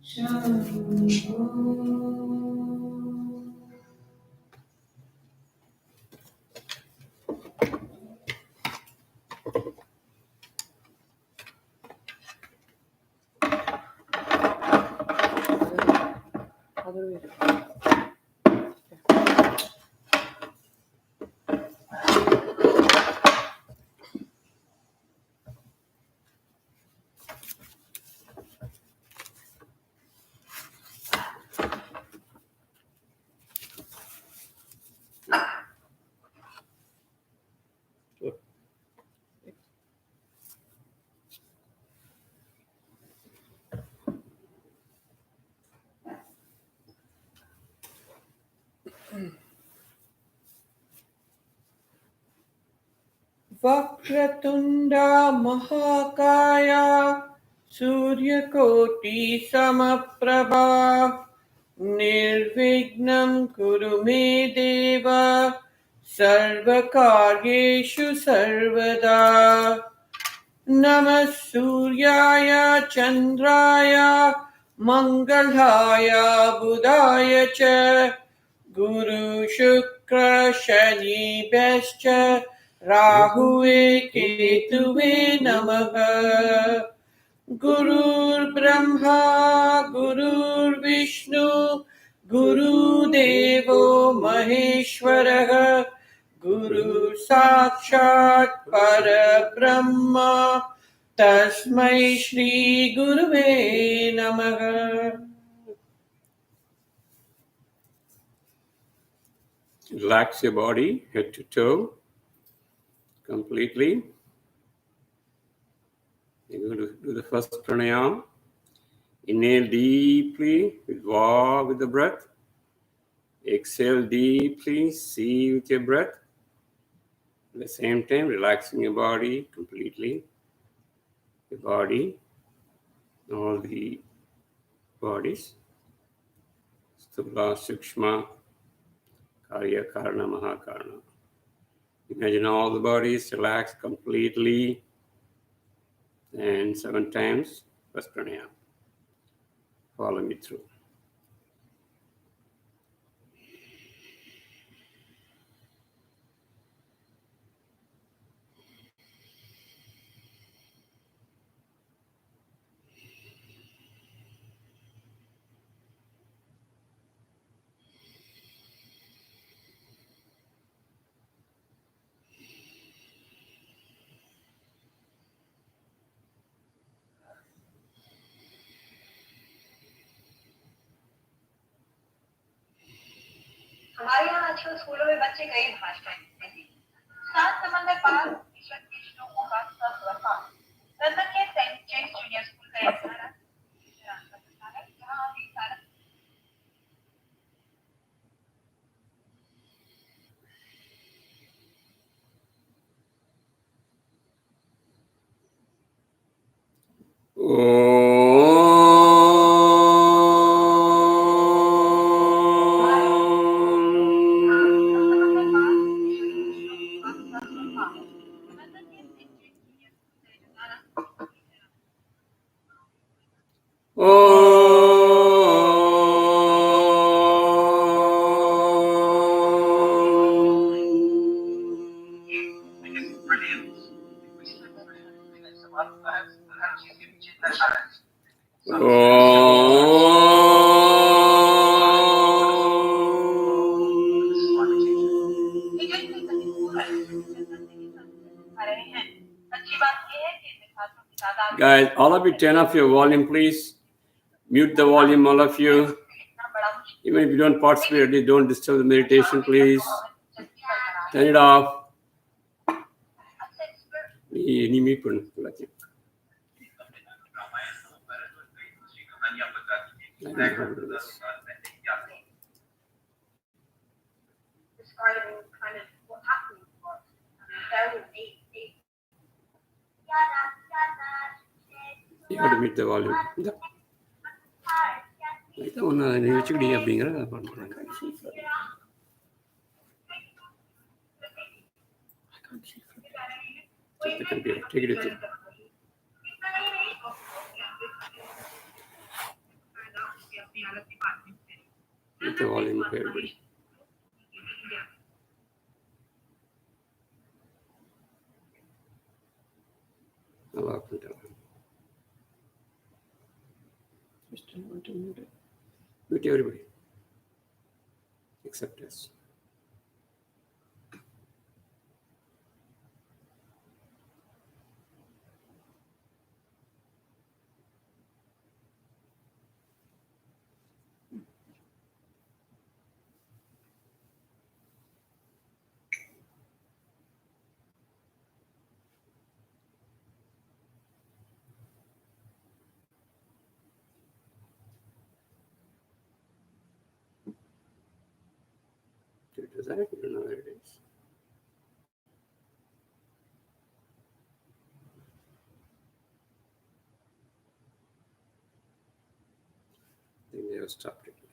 Shambho. Vakratunda Mahakaya Suryakoti Samaprabha Nirvignam Kuru Me Deva Sarvakaryeshu Sarvada Namah Suryaya Chandraya Mangalaya Budaya Cha Guru Shukra Shani Bhascha Rahuve Ketuve Namaha Gurur Brahma Gurur Vishnu Guru Devo Maheshwaraha Guru Sakshat Parabrahma Tasmai Shri Guruve Namaha. Relax your body, head to toe, completely. You're going to do the first pranayama. Inhale deeply with the breath. Exhale deeply, see with your breath. At the same time, relaxing your body completely. Your body, all the bodies. Stula, Sukshma, Karya, Karana, Mahakarana. Imagine all the bodies relaxed completely. And 7 times, first pranayama. Follow me through. हमारे यहाँ आजकल स्कूलों में बच्चे कई भाषाएं सीखते हैं। सात समंदर पार ईश्वर के श्लोकों का सस्वरता लंदन के सेंट जेम्स जूनियर स्कूल का एक सारा जहाँ अभी सारा Guys, all of you turn off your volume, please. Mute the volume, all of you. Even if you don't participate, don't disturb the meditation, please. Turn it off. You have to mute the volume. Check the computer. Take it with you. अदालत में बातचीत करी। Mute the volume of everybody. Allah Akbar. You still want to mute it? Mute everybody. Except us. Does that? I don't know where it is. I think they have stopped it there.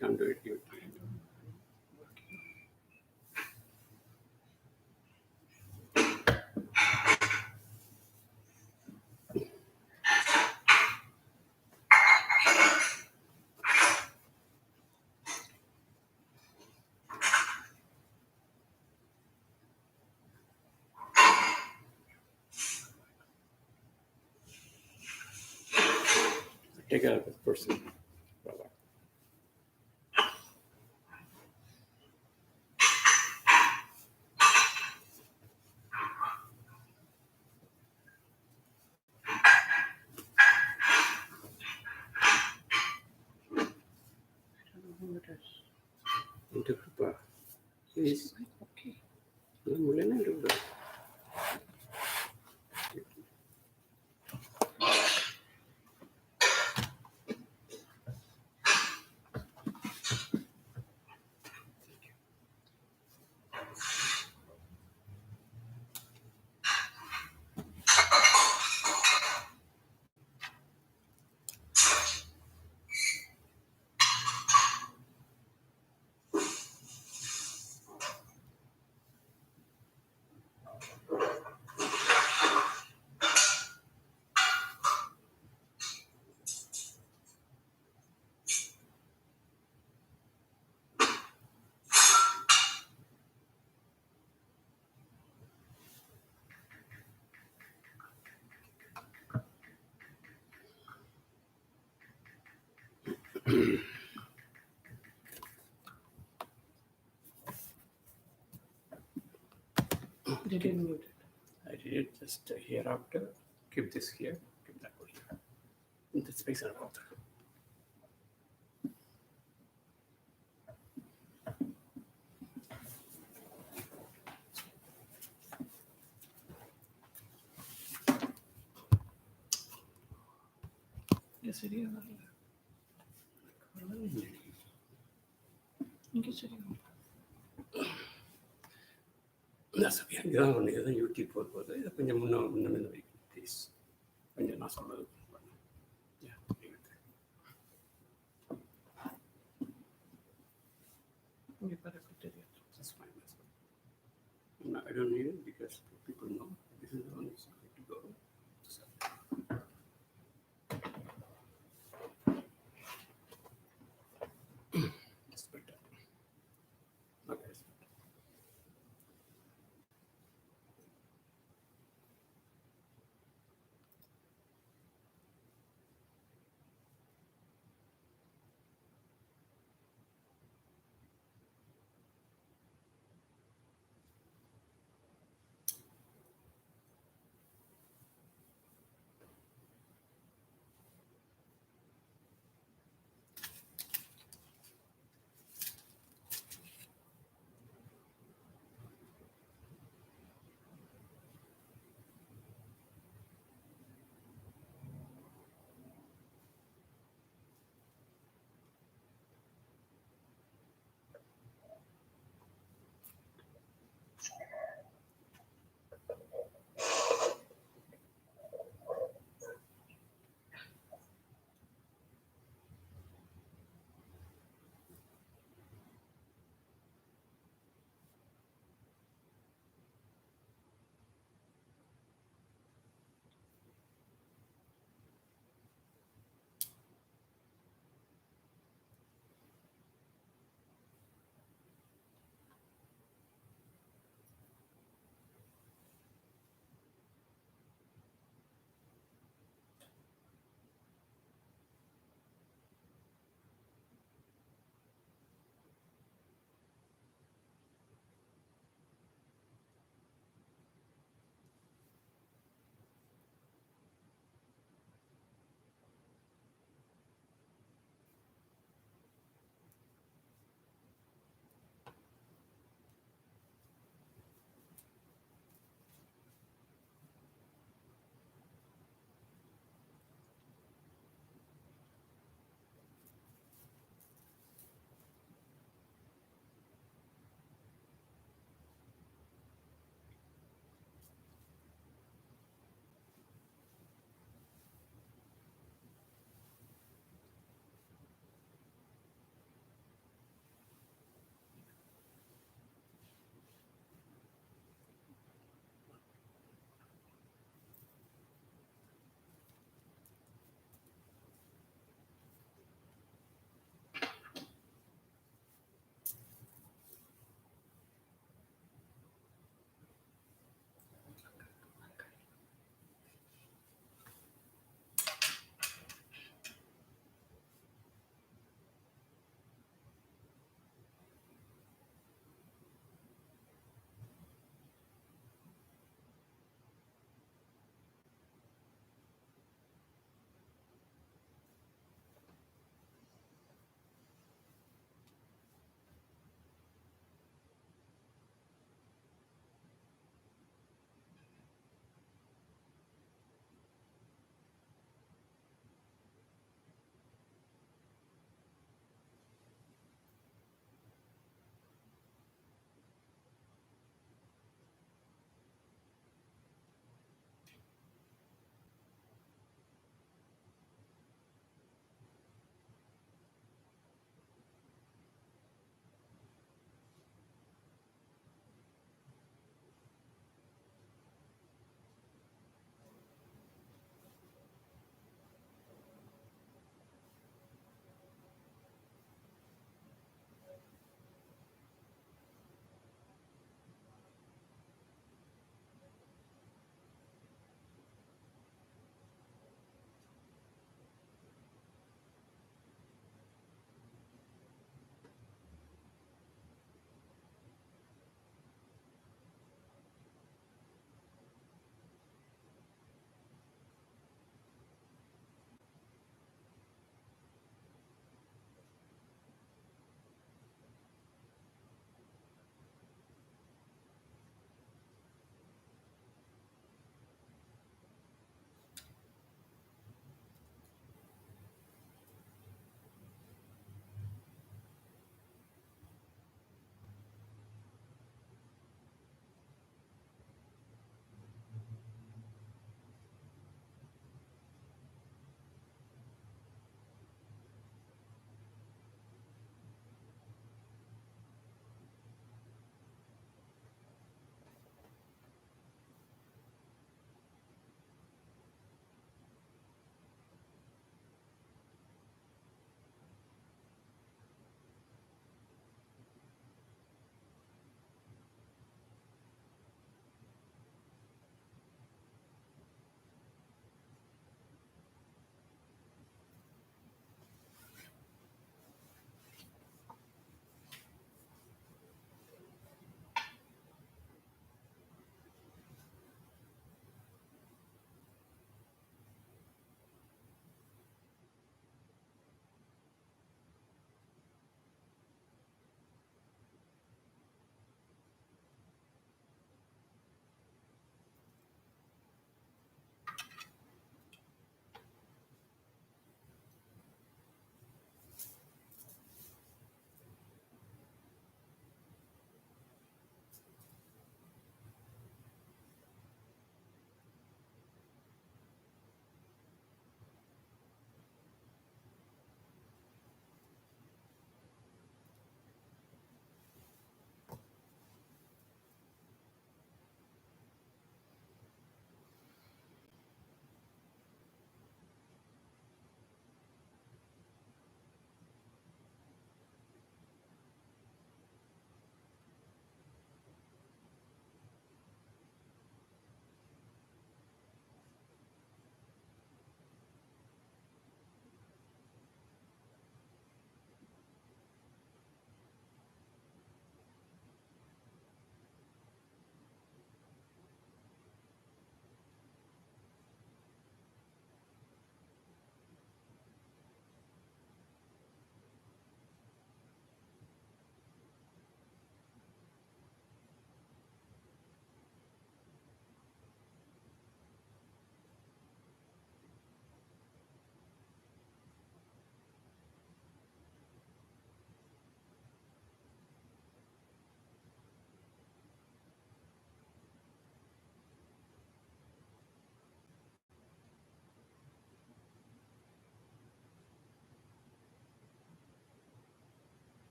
Can't do it. You take care of this person. Bye-bye. I don't know who it is. Into Kripa. Please. Okay. मुझे नहीं डूबा. They didn't mute it. I did it just here after. Keep this here. Keep that one here. That speaks about that. இங்க சரியா வரல. இங்க சரியா வரல. That's okay. இதான் ஒன்று எதுவும் யூடியூப் போகுது இதை கொஞ்சம் முன்ன வைக்கணும் ப்ளீஸ். கொஞ்சம் நான் சொல்றது Yeah, leave it there. இங்க பறக்க தெரியாது. That's fine. That's fine. No, I don't need it because people know this is the one that's going to go. So, it's better. Okay.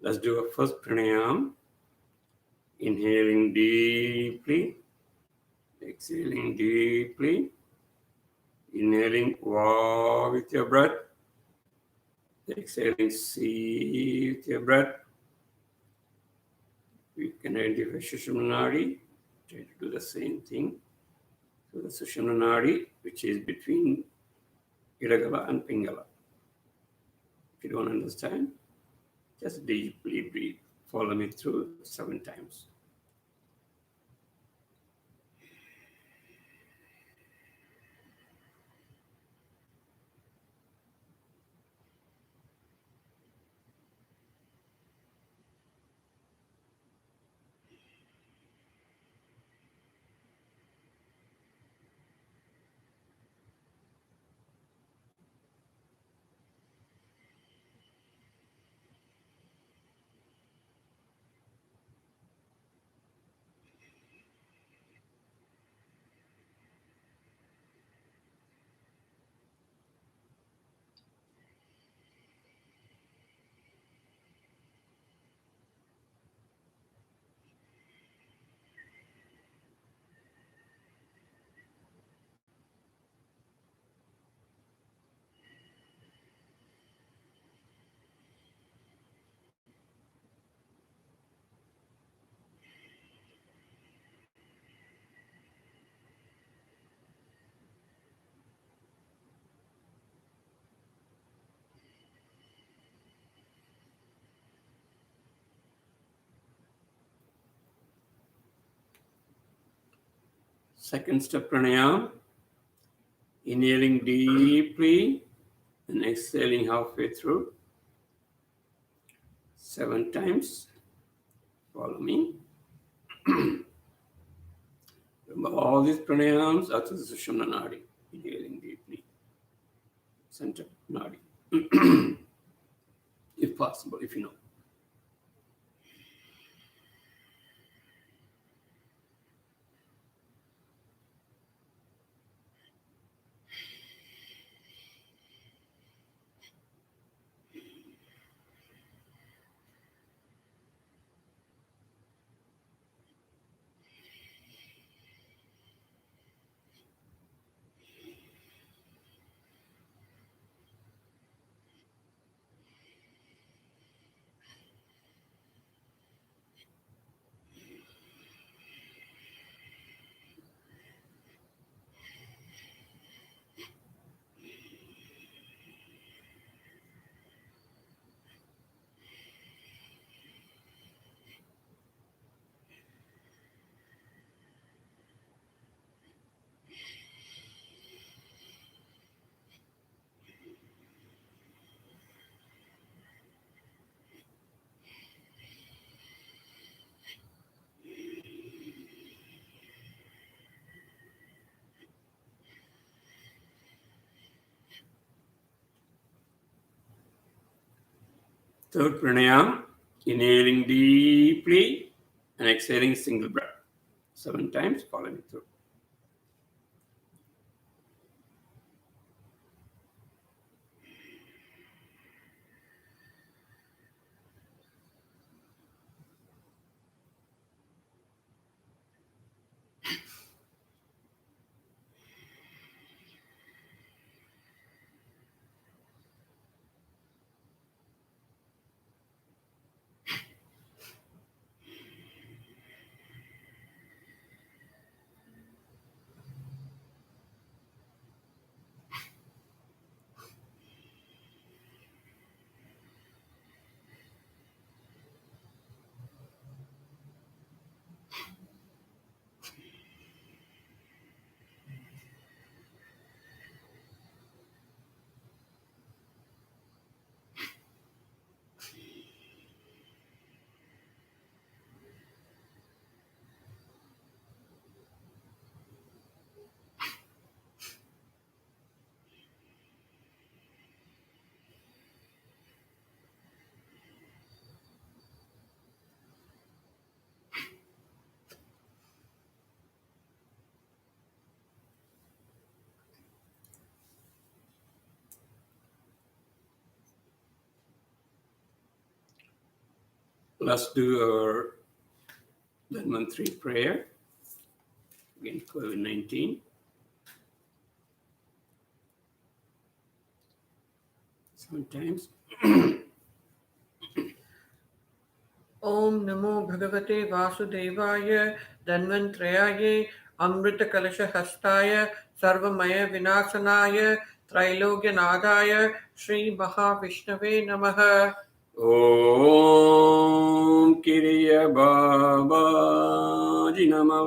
Let's do a first pranayam. Inhaling deeply, exhaling deeply, inhaling wow with your breath, exhaling see with your breath. We can identify Sushumna Nadi. Try to do the same thing. So the Sushumna Nadi, which is between Idagala and Pingala. If you don't understand, just deeply breathe. Follow me through 7 times. Second step pranayam. Inhaling deeply and exhaling halfway through 7 times. Follow me. Remember, all these pranayams are to the Sushumna Nadi. Inhaling deeply. Center Nadi. If possible, if you know. Third pranayam, inhaling deeply and exhaling single breath. 7 times, follow me through. Let's do our Dhanvantri prayer against COVID-19. Sometimes. Om Namo Bhagavate Vasudevaya Dhanvantrayaye Amrita Kalasha Hastaya Sarvamaya Vinasanaya Trailogya Nadaya Sri Mahavishnave Namaha. Om Kiriya Babaji Namo.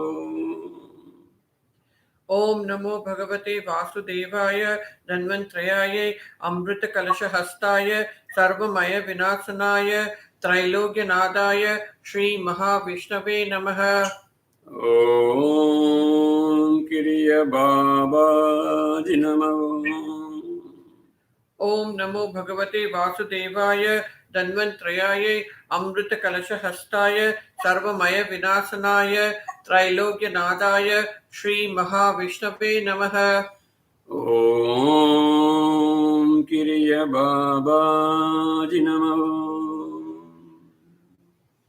Om Namo Bhagavate Vasudevaya Dhanvantrayaye Amrita Kalasha Hastaya Sarvamaya Vinasanaya Trailogya Nadaya Sri Mahavishnave Namaha. Om Kiriya Babaji Namo. Om Namo Bhagavate Vasudevaya Dhanvantrayaye Amrita Kalasha Hastaya Sarvamaya Vinasanaya Trailogya Nadaya Sri Mahavishnave Namaha. Om Kiriya Babaji Namo.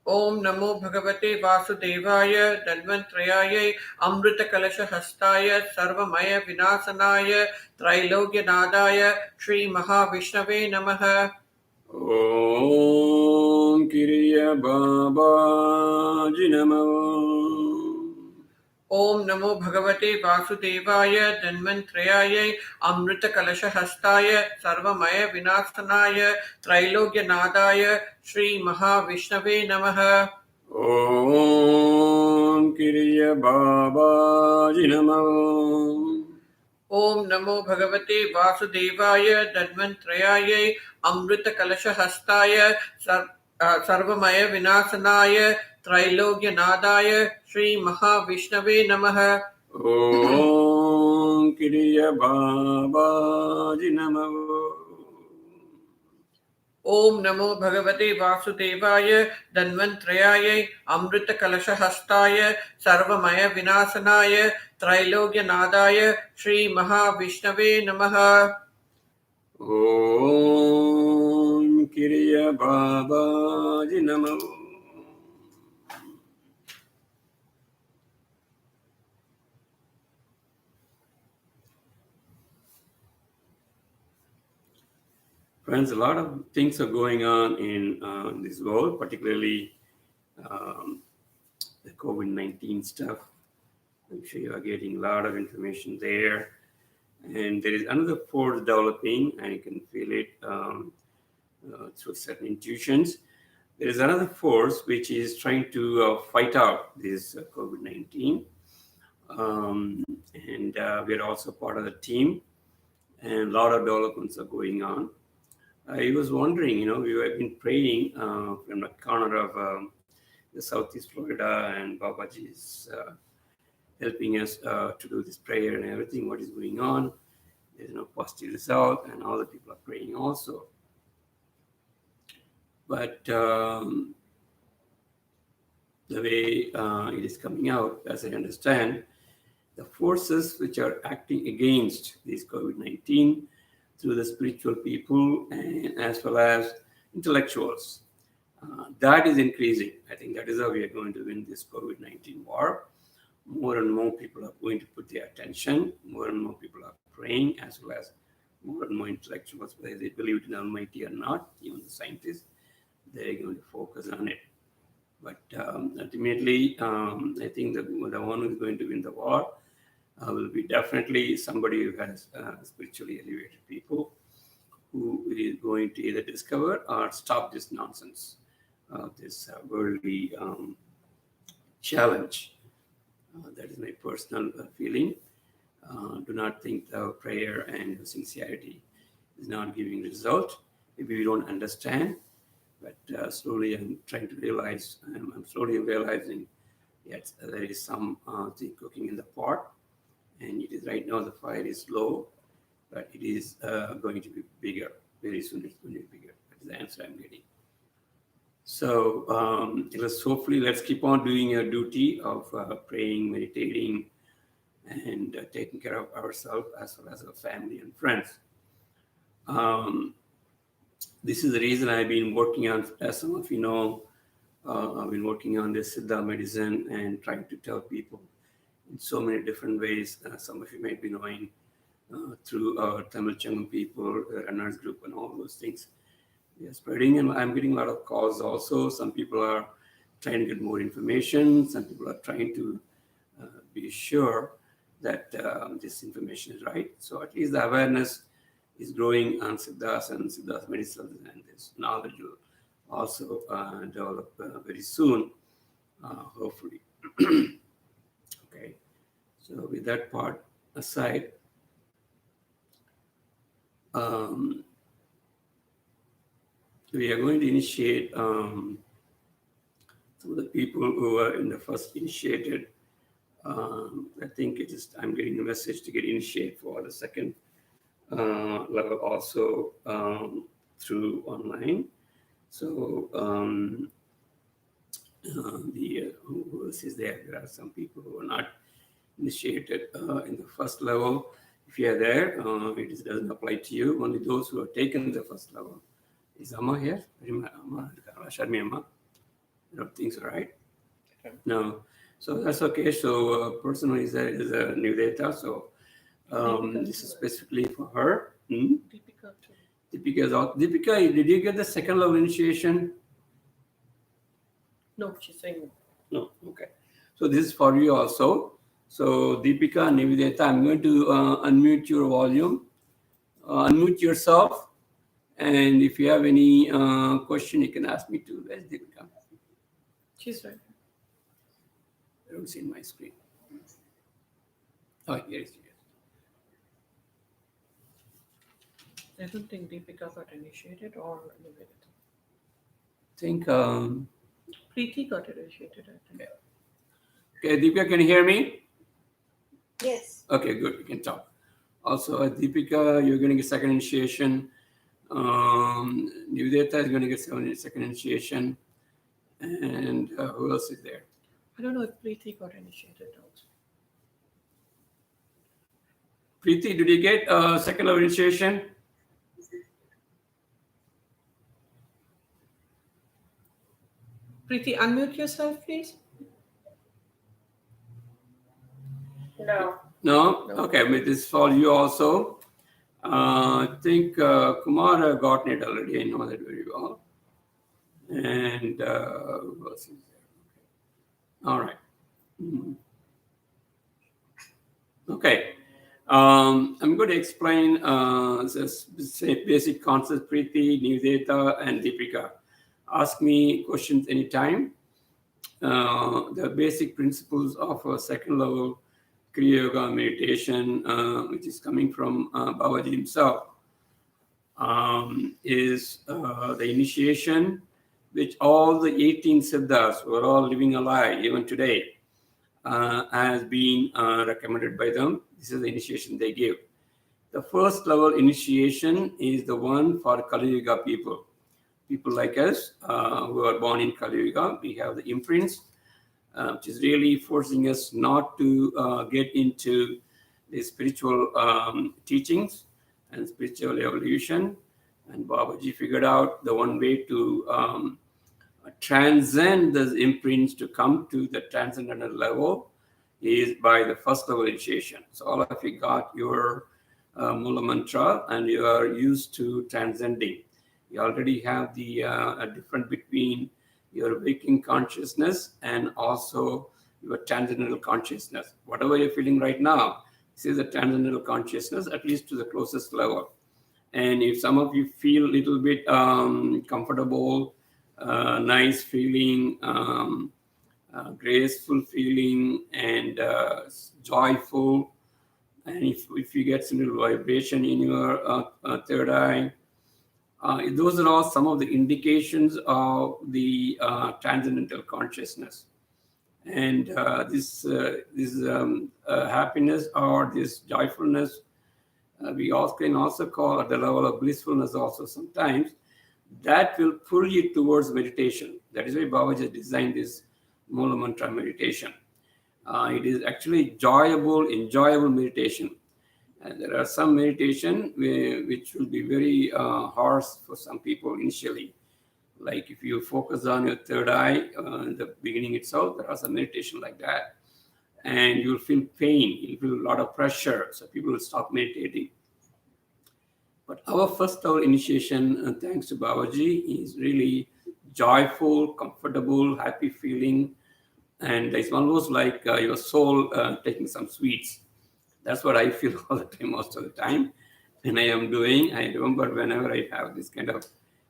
Om Namo Bhagavate Vasudevaya Dhanvantrayaye Amrita Kalasha Hastaya Sarvamaya Vinasanaya Trailogya Nadaya Sri Mahavishnave Namaha. Om Kiriya Babaji Namo. Om Namo Bhagavate Vasudevaya Dhanvantrayaye Amrita Kalasha Hastaya Sarvamaya Vinasanaya Trailogya Nadaya Sri Mahavishnave Namaha. Om Kiriya Babaji Namo. Om Namo Bhagavate Vasudevaya Dhanvantrayaye Amrita Kalasha Hastaya Sarvamaya Vinasanaya Trailogya Nadaya Sri Mahavishnave Namaha. Om Kiriya Babaji Namo. Om Namo Bhagavate Vasudevaya Dhanvantrayaye Amrita Kalasha Hastaya Sarvamaya Vinasanaya Trailogya Nadaya Sri Mahavishnave Namaha. Om Kiriya Babaji Namo. Friends, a lot of things are going on in this world, particularly the COVID-19 stuff. I'm sure you are getting a lot of information there. And there is another force developing, and you can feel it through certain intuitions. There is another force which is trying to fight out this COVID-19. And we are also part of the team, and a lot of developments are going on. I was wondering, we have been praying from the corner of the Southeast Florida, and Babaji is helping us to do this prayer and everything, what is going on. There's no positive result, and all the people are praying also. But the way it is coming out, as I understand, the forces which are acting against this COVID-19 through the spiritual people and as well as intellectuals, that is increasing. I think that is how we are going to win this COVID-19 war. More and more people are going to put their attention, more and more people are praying, as well as more and more intellectuals, whether they believe in Almighty or not, even the scientists, they're going to focus on it. But ultimately, I think the one who is going to win the war will be definitely somebody who has spiritually elevated people, who is going to either discover or stop this nonsense, this worldly challenge. That is my personal feeling. Do not think the prayer and sincerity is not giving result. Maybe we don't understand, but slowly I'm trying to realize, I'm slowly realizing, yes, there is some thing cooking in the pot, and it is right now the fire is low, but it is going to be bigger. Very soon it's going to be bigger. That is the answer I'm getting. So hopefully let's keep on doing our duty of praying, meditating, and taking care of ourselves as well as our family and friends. This is the reason I've been working on, as some of you know, I've been working on this Siddha medicine and trying to tell people in so many different ways. Some of you might be knowing through our Tamil Changam people, runners group, and all those things. We are spreading, and I'm getting a lot of calls also. Some people are trying to get more information. Some people are trying to be sure that this information is right. So at least the awareness is growing on Siddhas and Siddhas medicine, and this knowledge will also develop very soon, hopefully. Okay, so with that part aside, we are going to initiate some of the people who are in the first initiated. I think I'm getting a message to get initiated for the second level also through online. So who else is there? There are some people who are not initiated in the first level. If you are there, it doesn't apply to you. Only those who have taken the first level. Is Amma here? Sharmi Amma? I don't think so, right? Okay. No. So that's okay. So person who is there is a new data. So this is specifically for her. Deepika too. Deepika is out. Deepika, did you get the second level initiation? No, she's saying No. Okay. So this is for you also. So Deepika and Nivedita, I'm going to unmute your volume. Unmute yourself. And if you have any question, you can ask me too. Where's Deepika? she's right. I don't see in my screen. Oh, yes, yes. I don't think Deepika got initiated or Nivedita. I think. Preeti got initiated, I think. Okay, Deepika, can you hear me? Yes. Okay, good. You can talk. Also, Deepika, you're going to get second initiation. Nivedita is going to get second initiation. And who else is there? I don't know if Preeti got initiated also. Preeti, did you get second level initiation? Preeti, unmute yourself, please. No. No? Okay, but this is for you also. I think Kumar got it already. I know that very well. And who else is there? Okay. All right. Okay. I'm going to explain this basic concepts, Preeti, Nivedita, and Deepika. Ask me questions anytime. The basic principles of a second level Kriya Yoga meditation, which is coming from Babaji himself, is the initiation, which all the 18 Siddhas who are all living alive even today has been recommended by them. This is the initiation they give. The first level initiation is the one for Kali Yuga people. People like us who are born in Kali Yuga, we have the imprints, which is really forcing us not to get into the spiritual teachings and spiritual evolution. And Babaji figured out the one way to transcend those imprints to come to the transcendental level is by the first level initiation. So all of you got your Mula Mantra and you are used to transcending. You already have the difference between your waking consciousness and also your transcendental consciousness. Whatever you're feeling right now, this is a transcendental consciousness, at least to the closest level. And if some of you feel a little bit comfortable, nice feeling, graceful feeling, and joyful, and if you get some little vibration in your third eye, those are all some of the indications of the transcendental consciousness. And this happiness or this joyfulness, we also can also call at the level of blissfulness also sometimes, that will pull you towards meditation. That is why Babaji designed this Mula Mantra meditation. It is actually enjoyable meditation. And there are some meditation which will be very harsh for some people initially. Like if you focus on your third eye in the beginning itself, there are some meditation like that. And you'll feel pain, you'll feel a lot of pressure. So people will stop meditating. But our first level initiation, thanks to Babaji, is really joyful, comfortable, happy feeling. And it's almost like your soul taking some sweets. That's what I feel all the time, most of the time. When I am doing, I remember whenever I have this kind of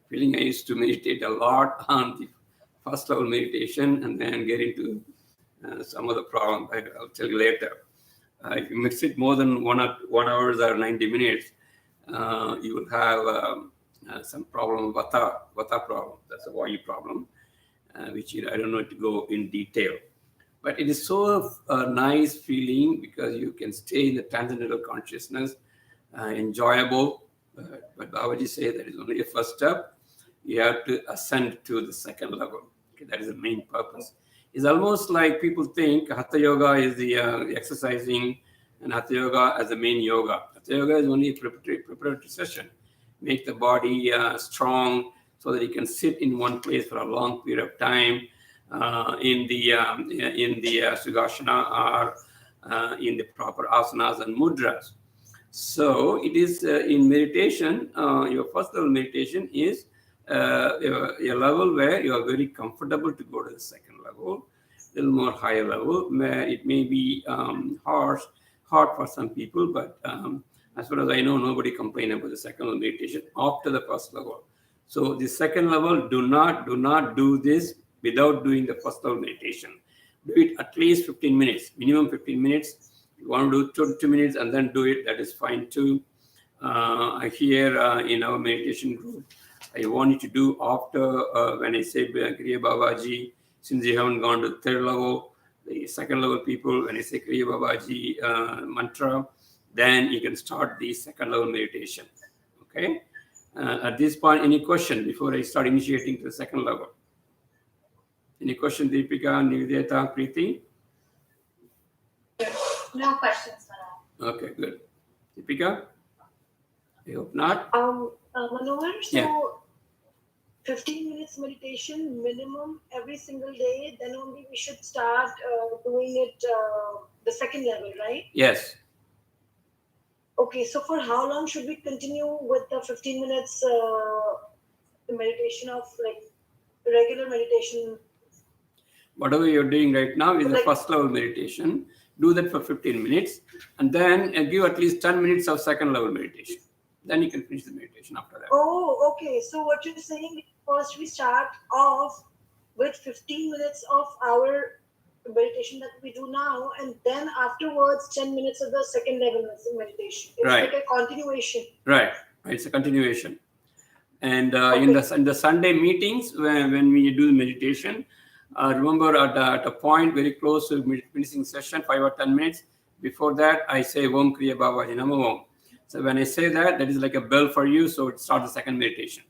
feeling, I used to meditate a lot on the first level meditation and then get into some other problem. I'll tell you later. If you mix it more than 1 hour or 90 minutes, you will have some problem, vata problem. That's a vayu problem, which I don't know to go in detail. But it is so nice feeling because you can stay in the transcendental consciousness, enjoyable. But Babaji said that is only a first step. You have to ascend to the second level. Okay, that is the main purpose. It's almost like people think Hatha Yoga is the exercising and Hatha Yoga as the main yoga. Hatha Yoga is only a preparatory session. Make the body strong so that you can sit in one place for a long period of time in the Sukhasana or in the proper asanas and mudras. So it is in meditation, your first level meditation is a level where you are very comfortable to go to the second level, a little more higher level. It may be hard for some people, but as far as I know, nobody complains about the second level meditation after the first level. So the second level, do not do this without doing the first level meditation. Do it at least 15 minutes, minimum 15 minutes. You want to do 2 minutes and then do it, that is fine too. Here in our meditation group, I want you to do after, when I say Kriya Babaji, since you haven't gone to the third level, the second level people, when I say Kriya Babaji mantra, then you can start the second level meditation. Okay? At this point, any question before I start initiating to the second level? Any question, Deepika, Nivedita, Preeti? No questions for now. Okay, good. Deepika? I hope not. Manohar, so Yeah. 15 minutes meditation minimum every single day, then only we should start doing it the second level, right? Yes. Okay, so for how long should we continue with the 15 minutes meditation of like regular meditation? Whatever you're doing right now is the Like- first level meditation. Do that for 15 minutes and then give at least 10 minutes of second level meditation. Then you can finish the meditation after that. Oh, okay. So what you're saying, first we start off with 15 minutes of our meditation that we do now, and then afterwards 10 minutes of the second level meditation. It's Right. like a continuation. Right. It's a continuation. And Okay. in the Sunday meetings, when we do meditation, remember at a point very close to finishing session, 5 or 10 minutes, before that, I say Om Kriya Babaji Namo Om. So when I say that, that is like a bell for you, so it starts the second meditation.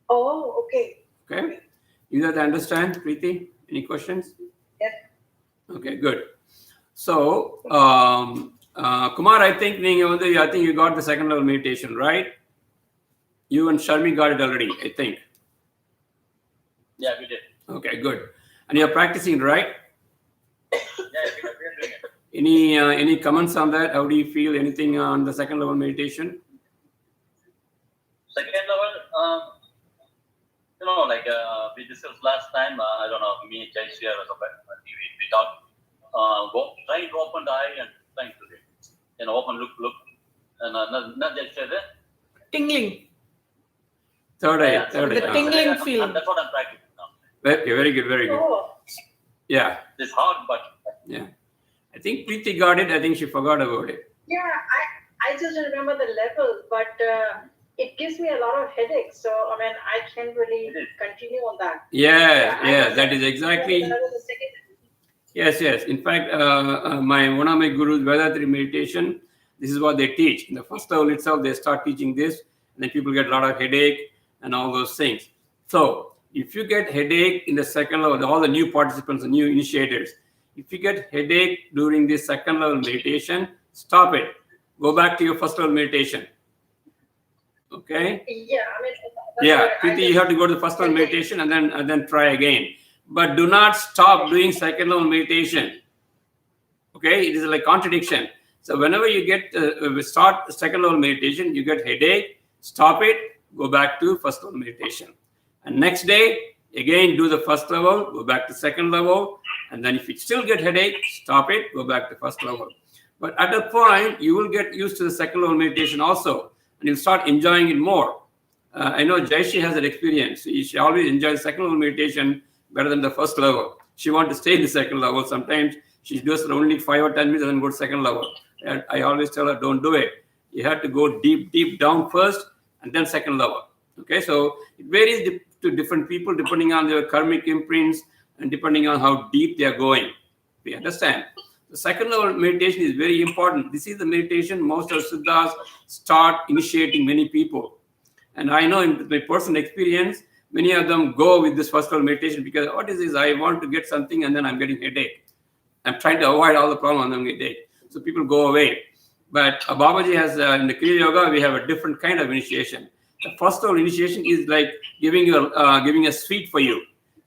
Oh, okay. Okay? You guys understand, Preeti? Any questions? Yes. Okay, good. So, Kumar, I think you got the second level meditation, right? You and Sharmi got it already, I think. Yeah, we did. Okay, good. And you're practicing, right? Yeah, we are doing it. Any comments on that? How do you feel? Anything on the second level meditation? Second level, like we discussed last time, I don't know, me, Jaishree or something, we talked, trying to open the eye and trying to open, look, and not just say that. Tingling. Third eye. The tingling feeling. That's what I'm practicing now. Very good, very good. Oh, Yeah, It's hard, but yeah. I think Preeti got it. I think she forgot about it. yeah. I just don't remember the level, but it gives me a lot of headaches. So I mean, I can't really continue on that. Yeah, that is exactly. That was the second. Yes. In fact, one of my gurus, Vedatri meditation, this is what they teach. In the first level itself, they start teaching this, and then people get a lot of headache and all those things. So if you get headache in the second level, all the new participants, the new initiators, if you get headache during this second level meditation, stop it. Go back to your first level meditation. Okay. Yeah, I mean, Yeah, Preeti, you have to go to the first level meditation and then try again. But do not stop doing second level meditation. Okay, it is like contradiction. So whenever you get start second level meditation, you get headache, stop it, go back to first level meditation. And next day, again do the first level, go back to second level, and then if you still get headache, stop it, go back to first level. But at a point, you will get used to the second level meditation also, and you'll start enjoying it more. I know Jaishi has an experience. She always enjoys second level meditation better than the first level. She wants to stay in the second level. Sometimes she does only 5 or 10 minutes and then go to second level. And I always tell her, don't do it. You have to go deep down first and then second level. Okay, so it varies to different people depending on their karmic imprints and depending on how deep they are going. We understand. The second level meditation is very important. This is the meditation most of Siddhas start initiating many people. And I know in my personal experience, many of them go with this first level meditation because what is this? I want to get something and then I'm getting headache. I'm trying to avoid all the problems and I'm getting headache. So people go away. But Babaji has, in the Kriya Yoga, we have a different kind of initiation. The first level initiation is like giving a sweet for you,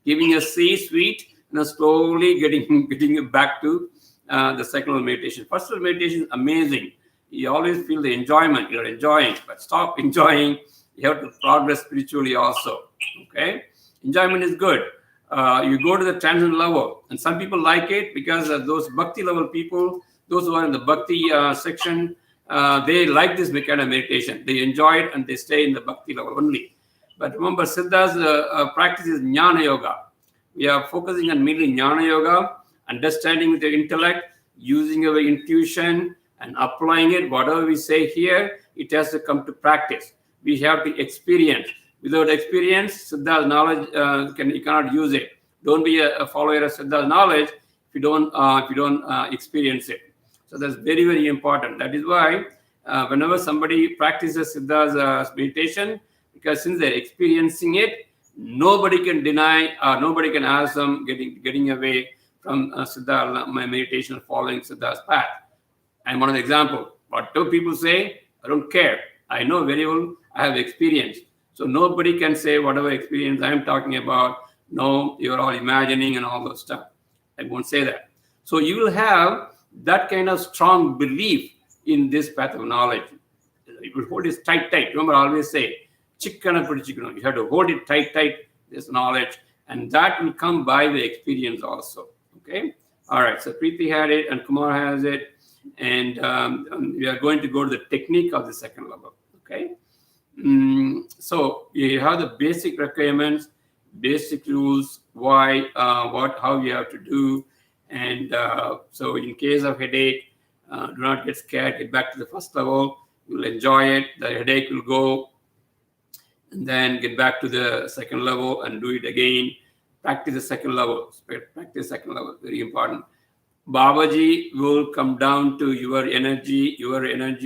giving a sweet, and then slowly getting you back to the second level meditation. First level meditation is amazing. You always feel the enjoyment. You're enjoying, but stop enjoying. You have to progress spiritually also. Okay, enjoyment is good. You go to the transcendent level, and some people like it because those bhakti level people, those who are in the bhakti section, they like this kind of meditation. They enjoy it and they stay in the bhakti level only. But remember, Siddha's practice is jnana yoga. We are focusing on mainly jnana yoga, understanding with the intellect, using our intuition and applying it. Whatever we say here, it has to come to practice. We have to experience. Without experience, Siddha's knowledge, you cannot use it. Don't be a follower of Siddha's knowledge if you don't experience it. So that's very, very important. That is why whenever somebody practices Siddha's meditation, because since they're experiencing it, nobody can deny or nobody can ask them getting away from Siddha meditation, following Siddha's path. I'm one of the examples. What do people say? I don't care. I know very well. I have experience. So nobody can say whatever experience I'm talking about. No, you're all imagining and all those stuff. I won't say that. So you will have that kind of strong belief in this path of knowledge. You will hold it tight. Remember, I always say, chikkana pidichikano. You have to hold it tight, this knowledge. And that will come by the experience also. Okay? All right. So Preeti had it and Kumar has it. And we are going to go to the technique of the second level. Okay? So you have the basic requirements, basic rules, why, how you have to do. And so in case of headache, do not get scared, get back to the first level. You'll enjoy it. The headache will go. And then get back to the second level and do it again. Practice the second level. Practice second level, very important. Babaji will come down to your energy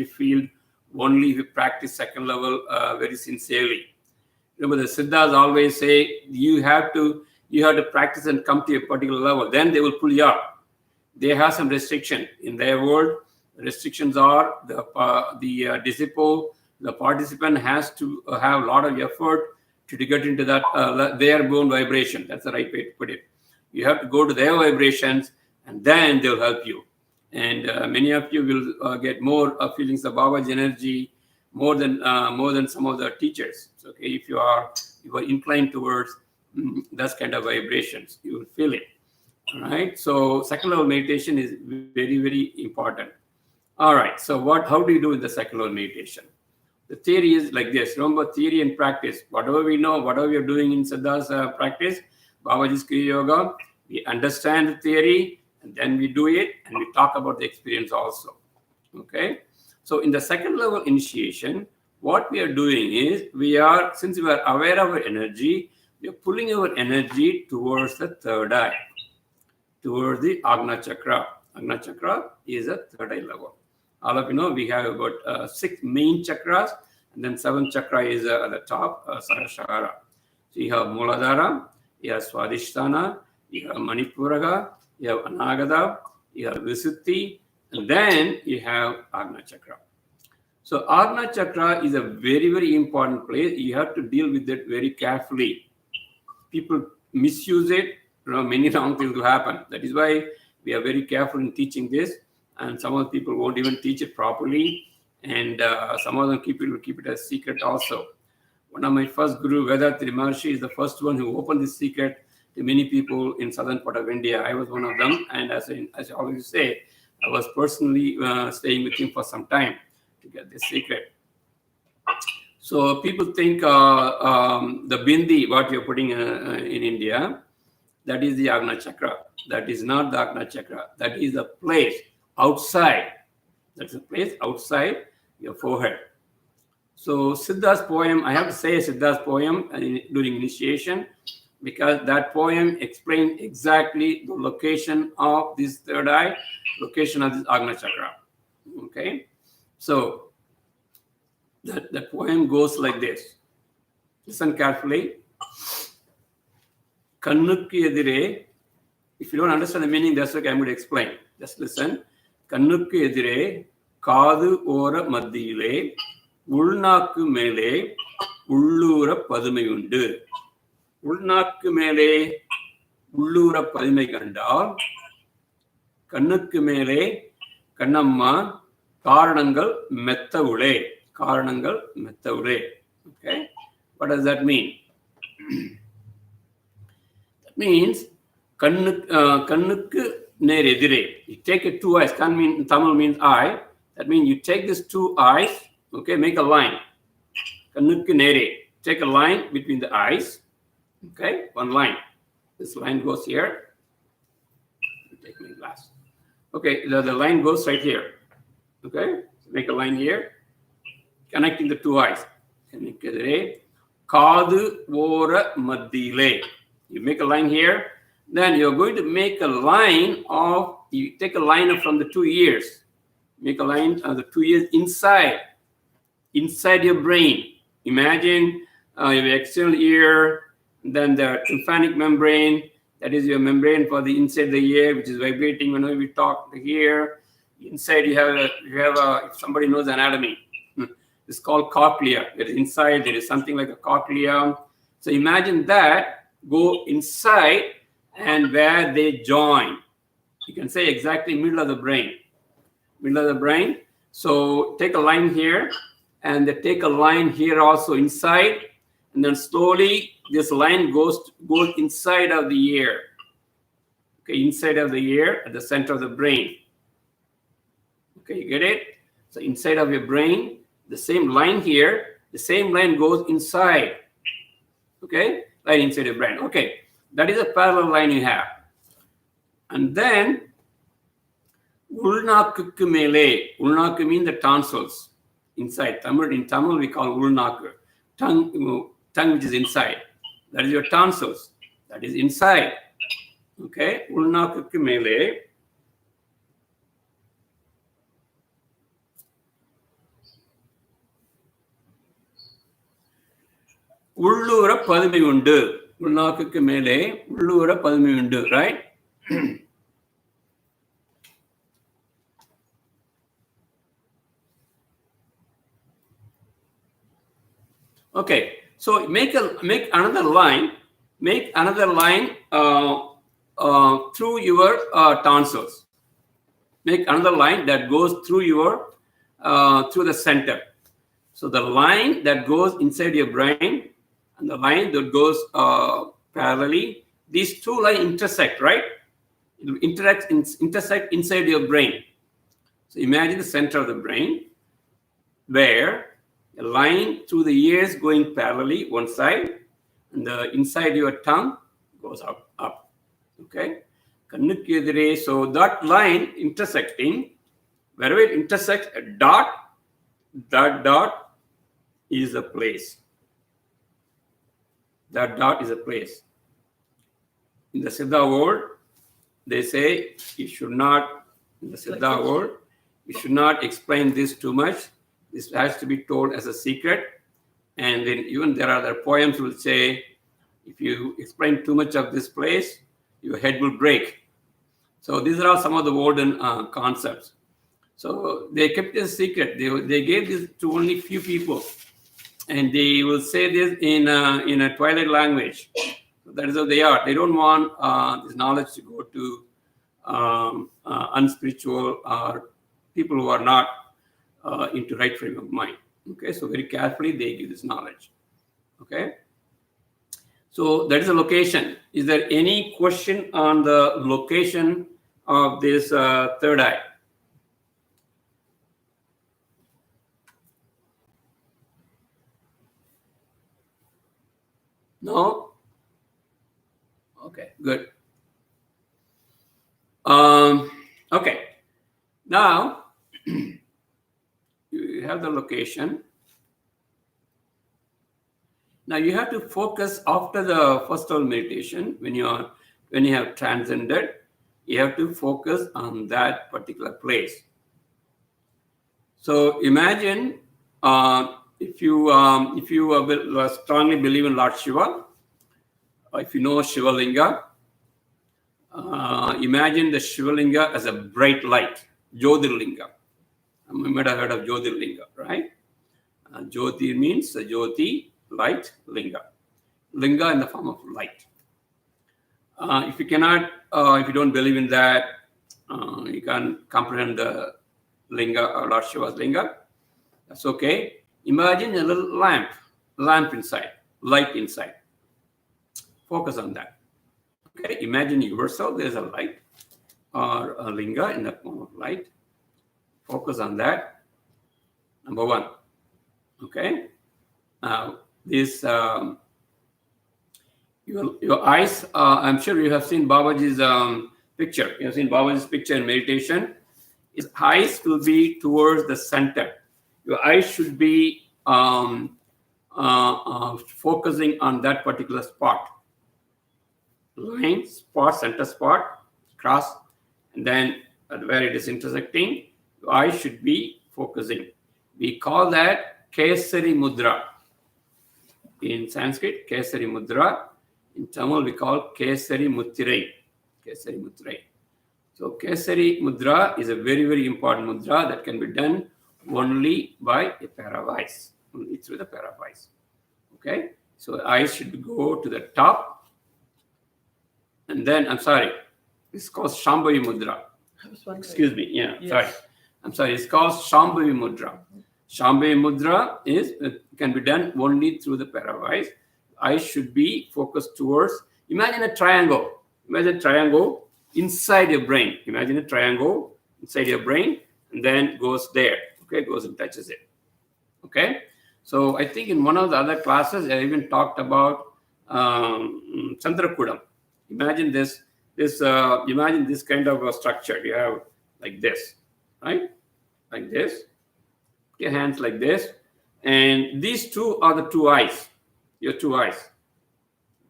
field only if you practice second level very sincerely. Remember, the Siddhas always say you have to practice and come to a particular level. Then they will pull you up. They have some restriction in their world. The restrictions are the disciple, the participant has to have a lot of effort to get into that their own vibration. That's the right way to put it. You have to go to their vibrations, and then they'll help you. And many of you will get more feelings of Baba's energy more than some of the teachers. So, okay, if you are inclined towards that kind of vibrations, you will feel it. All right. So second level meditation is very, very important. All right. So how do you do with the second level meditation? The theory is like this. Remember, theory and practice. Whatever we know, whatever we are doing in Siddha's practice, Babaji's Kriya Yoga, we understand the theory, and then we do it, and we talk about the experience also. Okay? So in the second level initiation, what we are doing is, since we are aware of our energy, we are pulling our energy towards the third eye, towards the Agna Chakra. Agna Chakra is a third eye level. All of you know, we have about 6 main chakras, and then 7th chakra is at the top, Sahasrara. So you have Muladhara, you have Swadhisthana, you have Manipuraga, you have Anagata, you have Visuddhi, and then you have Agna Chakra. So Agna Chakra is a very, very important place. You have to deal with it very carefully. People misuse it, many wrong things will happen. That is why we are very careful in teaching this. And some of the people won't even teach it properly. And some of them will keep it as secret also. One of my first guru, Vedatri Maharshi, is the first one who opened this secret to many people in southern part of India. I was one of them. And as I always say, I was personally staying with him for some time to get this secret. So people think the bindi, what you're putting in India, that is the Agna Chakra. That is not the Agna Chakra. That is a place outside. That's a place outside your forehead. So Siddha's poem, I have to say Siddha's poem during initiation, because that poem explained exactly the location of this third eye, location of this Agna Chakra. Okay? So that poem goes like this. Listen carefully. Kannukku edire. If you don't understand the meaning, that's okay, I'm going to explain. Just listen. Kannukku edire, kaadu ora maddiyile, உள்நாக்கு மேலே உள்ளூர பதுமை உண்டு. உள்நாக்கு மேலே உள்ளூர பதுமை கண்டால் கண்ணுக்கு மேலே கண்ணம்மா காரணங்கள் மெத்தவுளே. காரணங்கள் மெத்தவுளே. Okay? What does that mean? That means கண்ணுக்கு நேர் எதிரே. You take it two eyes. Tamil means eye. That means you take these two eyes. Okay, make a line. Kannukku nere. Take a line between the eyes. Okay, one line. This line goes here. Take my glass. Okay, the line goes right here. Okay, so make a line here, connecting the two eyes. Kaadu ora maddiyile. You make a line here. Then you're going to make a line of. You take a line from the 2 ears. Make a line of the 2 ears inside your brain. Imagine your external ear, then the tympanic membrane, that is your membrane for the inside the ear, which is vibrating whenever we talk here. Inside you have if somebody knows anatomy, it's called cochlea. There is inside, there is something like a cochlea. So imagine that, go inside and where they join. You can say exactly middle of the brain. Middle of the brain. So take a line here, and they take a line here also inside, and then slowly this line goes inside of the ear. Okay, inside of the ear at the center of the brain. Okay, you get it? So inside of your brain, the same line here, the same line goes inside. Okay, right inside your brain. Okay, that is a parallel line you have. And then ulnakku mele. Ulnakku means the tonsils. Inside. In Tamil, we call ulnakku. Tongue which is inside. That is your tonsils. That is inside. Okay? Ulnakku mele. உள்ளூர பதுமை உண்டு. உள்நாக்குக்கு மேலே உள்ளூர பதுமை உண்டு. Right? Okay, so make another line. Make another line through your tonsils. Make another line that goes through through the center. So the line that goes inside your brain and the line that goes parallelly, these two lines intersect, right? It will intersect inside your brain. So imagine the center of the brain where a line through the ears going parallelly one side, and the inside your tongue goes up. Okay? Kannukku edire. So that line intersecting, wherever it intersects, a dot, that dot is a place. That dot is a place. In the Siddha world, they say you should not, in the Siddha world, you should not explain this too much. This has to be told as a secret. And then even there are other poems will say, if you explain too much of this place, your head will break. So these are all some of the olden concepts. So they kept it a secret. They gave this to only few people, and they will say this in a Twilight language. That is how they are. They don't want this knowledge to go to unspiritual or people who are not into right frame of mind. Okay, so very carefully they give this knowledge. Okay, so that is the location. Is there any question on the location of this third eye? No? Okay, good. Okay, now you have the location. Now you have to focus after the first hour meditation. When you have transcended, you have to focus on that particular place. So imagine if you strongly believe in Lord Shiva, or if you know Shiva Linga, imagine the Shiva Linga as a bright light, Jyotirlinga. You might have heard of Jyotirlinga, right? Jyoti means Jyoti, light, Linga. Linga in the form of light. If you don't believe in that, you can't comprehend the Linga or Lord Shiva's Linga, that's okay. Imagine a little lamp inside, light inside. Focus on that. Okay, imagine yourself, there's a light or a Linga in the form of light. Focus on that. Number one. Okay. Now, this your eyes. I'm sure you have seen Babaji's picture. You have seen Babaji's picture in meditation. His eyes will be towards the center. Your eyes should be focusing on that particular spot. Line, spot, center spot, cross, and then at where it is intersecting, your eyes should be focusing. We call that Kesari Mudra. In Sanskrit, Kesari Mudra. In Tamil, we call Kesari Muttirai. Kesari Muttirai. So Kesari Mudra is a very, very important mudra that can be done only by a pair of eyes, only through the pair of eyes. Okay? So eyes should go to the top. And then, this is called Shambhavi Mudra. I was wondering. Excuse me, Yes. sorry. It's called Shambhavi Mudra. Shambhavi Mudra can be done only through the pair of eyes. Eyes should be focused towards, imagine a triangle. Imagine a triangle inside your brain. Imagine a triangle inside your brain and then goes there. Okay, goes and touches it. Okay, so I think in one of the other classes, I even talked about Chandrakudam. Imagine this kind of a structure. You have like this, right? Like this. Your hands like this. And these two are the two eyes. Your two eyes.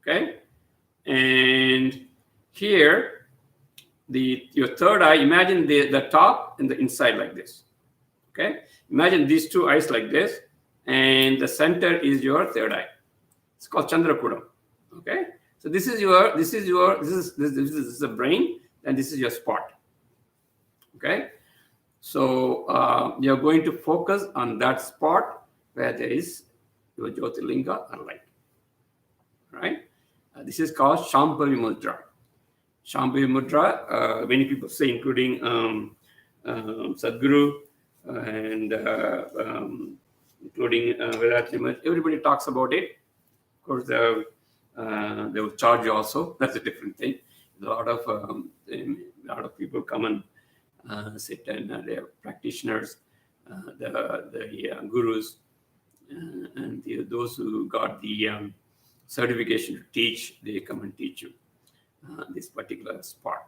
Okay? And here, your third eye, imagine the top and the inside like this. Okay? Imagine these two eyes like this. And the center is your third eye. It's called Chandrakudam. Okay? So this is the brain, and this is your spot. Okay, so you're going to focus on that spot where there is your Jyotirlinga or light. Right? This is called Shambhavi Mudra. Shambhavi Mudra. Many people say, including Sadhguru and including Vedanta. Everybody talks about it. Of course, they will charge you also. That's a different thing. A lot of people come and sit, and they are practitioners, the gurus, and those who got the certification to teach. They come and teach you this particular spot.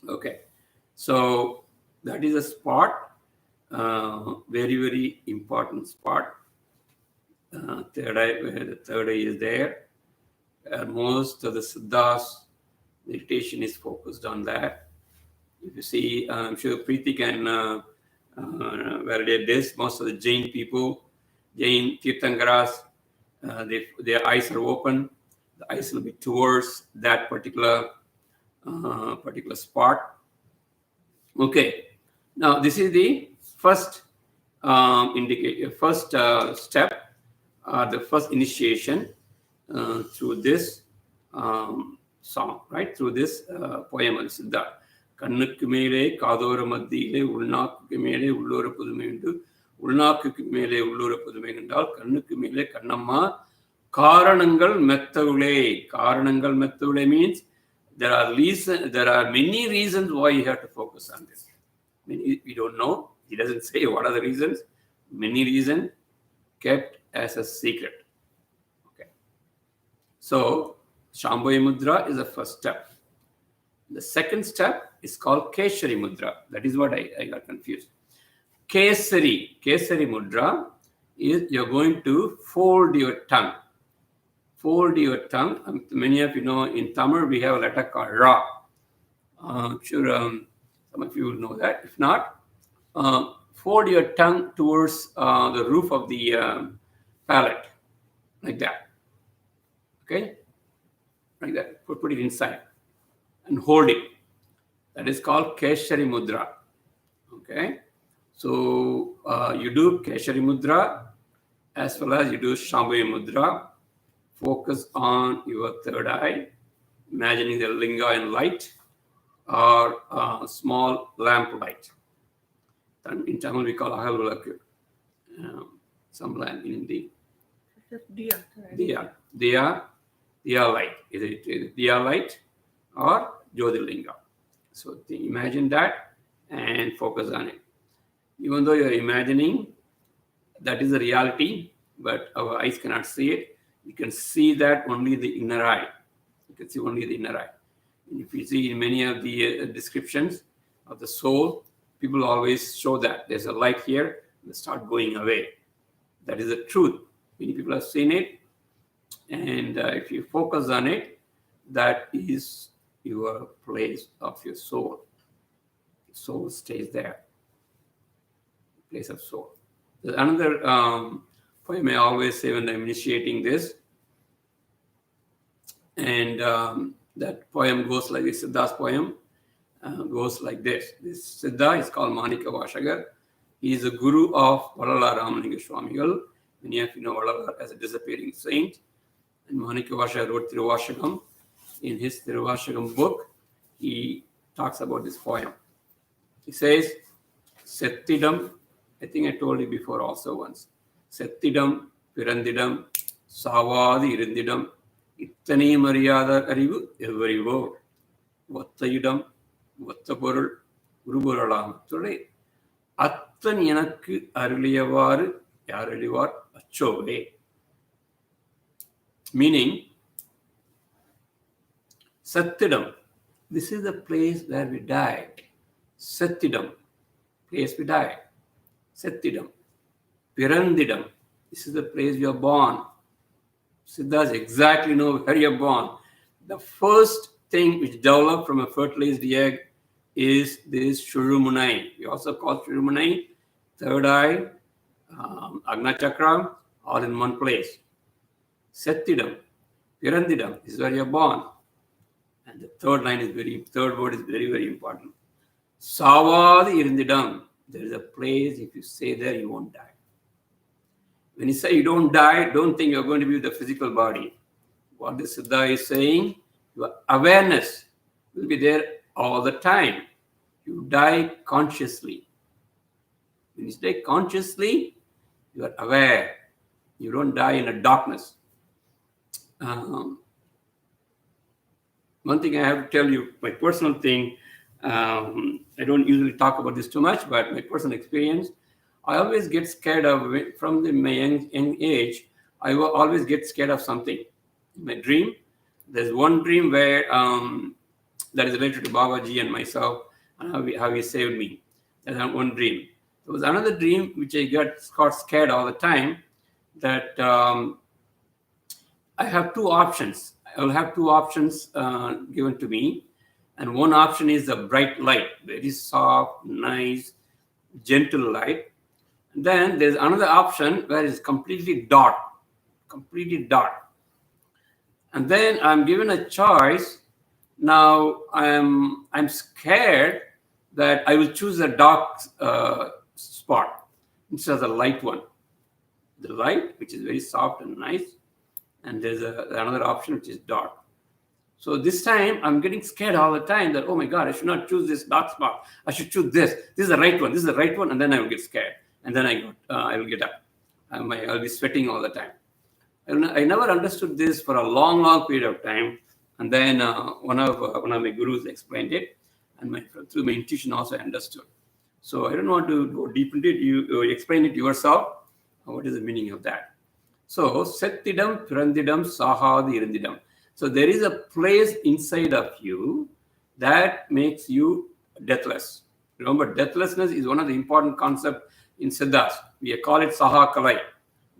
Okay, so that is a spot, very, very important spot. Third eye, where the third eye is there. Most of the Siddhas meditation is focused on that. If you see, I'm sure Preeti can validate this. Most of the Jain people, Jain Tirthankaras, their eyes are open. The eyes will be towards that particular spot. Okay. Now, this is the first step, the first initiation through this song, right? Through this poem, Siddha. கண்ணுக்கு மேலே காதோர மத்தியிலே உள்நாக்கு மேலே உள்ளோர புதுமை உண்டு உள்நாக்கு மேலே உள்ளோர புதுமை என்றால் கண்ணுக்கு மேலே கண்ணம்மா காரணங்கள் மெத்தவுளே. காரணங்கள் மெத்தவுளே means there are many reasons why you have to focus on this. We don't know. He doesn't say what are the reasons. Many reasons kept as a secret. Okay. So Shambhavi Mudra is the first step. The second step is called Keshari Mudra. That is what I got confused. Kesari Mudra is you're going to fold your tongue. Fold your tongue. Many of you know in Tamil we have a letter called Ra. Some of you will know that. If not, fold your tongue towards the roof of the palate, like that. Okay? Like that. Put it inside and hold it. That is called Keshari Mudra. Okay? So you do Keshari Mudra as well as you do Shambhavi Mudra. Focus on your third eye, imagining the linga in light or small lamp light. In Tamil we call Ahal Valaku. Some lamp in Hindi. Just Diya. Diya light. Is it Diya light or Jyotirlinga? So imagine that and focus on it. Even though you're imagining, that is the reality, but our eyes cannot see it. You can see that only the inner eye. You can see only the inner eye. And if you see in many of the descriptions of the soul, people always show that there's a light here, they start going away. That is the truth. Many people have seen it. And if you focus on it, that is your place of your soul. Soul stays there. Place of soul. There's another poem I always say when I'm initiating this. And that poem goes like this. Siddha's poem goes like this. This Siddha is called Manika Vashagar. He is a guru of Vallala Ramalinga Swamigal. Many of you know Vallala as a disappearing saint. And Manika Vashagar wrote Tiruvashagam. In his Tiruvashagam book, he talks about this poem. He says, Settidam, I think I told you before also once. Settidam, Pirandidam, Savadi Irindidam, Ittani Mariyada Arivu, Evarivo, Vattayidam, Vattaporul, Uruburalam. Today, Attan Yanakku Arliyavar, Yaralivar, Achove. Meaning, Sattidam, this is the place where we die. Sattidam, place we die. Sattidam. Pirandidam, this is the place you are born. Siddhas exactly know where you are born. The first thing which developed from a fertilized egg is this Shurumunai. We also call Shurumunai, third eye, Agna Chakra, all in one place. Sattidam, Pirandidam, this is where you are born. And the third word is very, very important. Savadi Irindidam. There is a place, if you stay there, you won't die. When you say you don't die, don't think you're going to be with the physical body. What the Siddha is saying, your awareness will be there all the time. You die consciously. When you stay consciously, you are aware. You don't die in a darkness. One thing I have to tell you, my personal thing, I don't usually talk about this too much, but my personal experience, I always get scared of, from my young age, I will always get scared of something. In my dream, there's one dream where that is related to Babaji and myself, and how he saved me. That's one dream. There was another dream which I got scared all the time, that I have two options. I will have two options given to me. And one option is a bright light, very soft, nice, gentle light. And then there's another option where it's completely dark. And then I'm given a choice. Now I'm scared that I will choose a dark spot instead of the light one. The light, which is very soft and nice, and there's another option which is dark. So this time I'm getting scared all the time that, oh my God, I should not choose this dark spot. I should choose this. This is the right one. This is the right one. And then I will get scared. And then I will get up. I'll be sweating all the time. I never understood this for a long, long period of time. And then one of my gurus explained it. And through my intuition also I understood. So I don't want to go deep into it. You explain it yourself. What is the meaning of that? So, Settidam, Pirandidam, Sahadi Irindidam. So there is a place inside of you that makes you deathless. Remember, deathlessness is one of the important concepts in Siddhas. We call it Saha Kalai,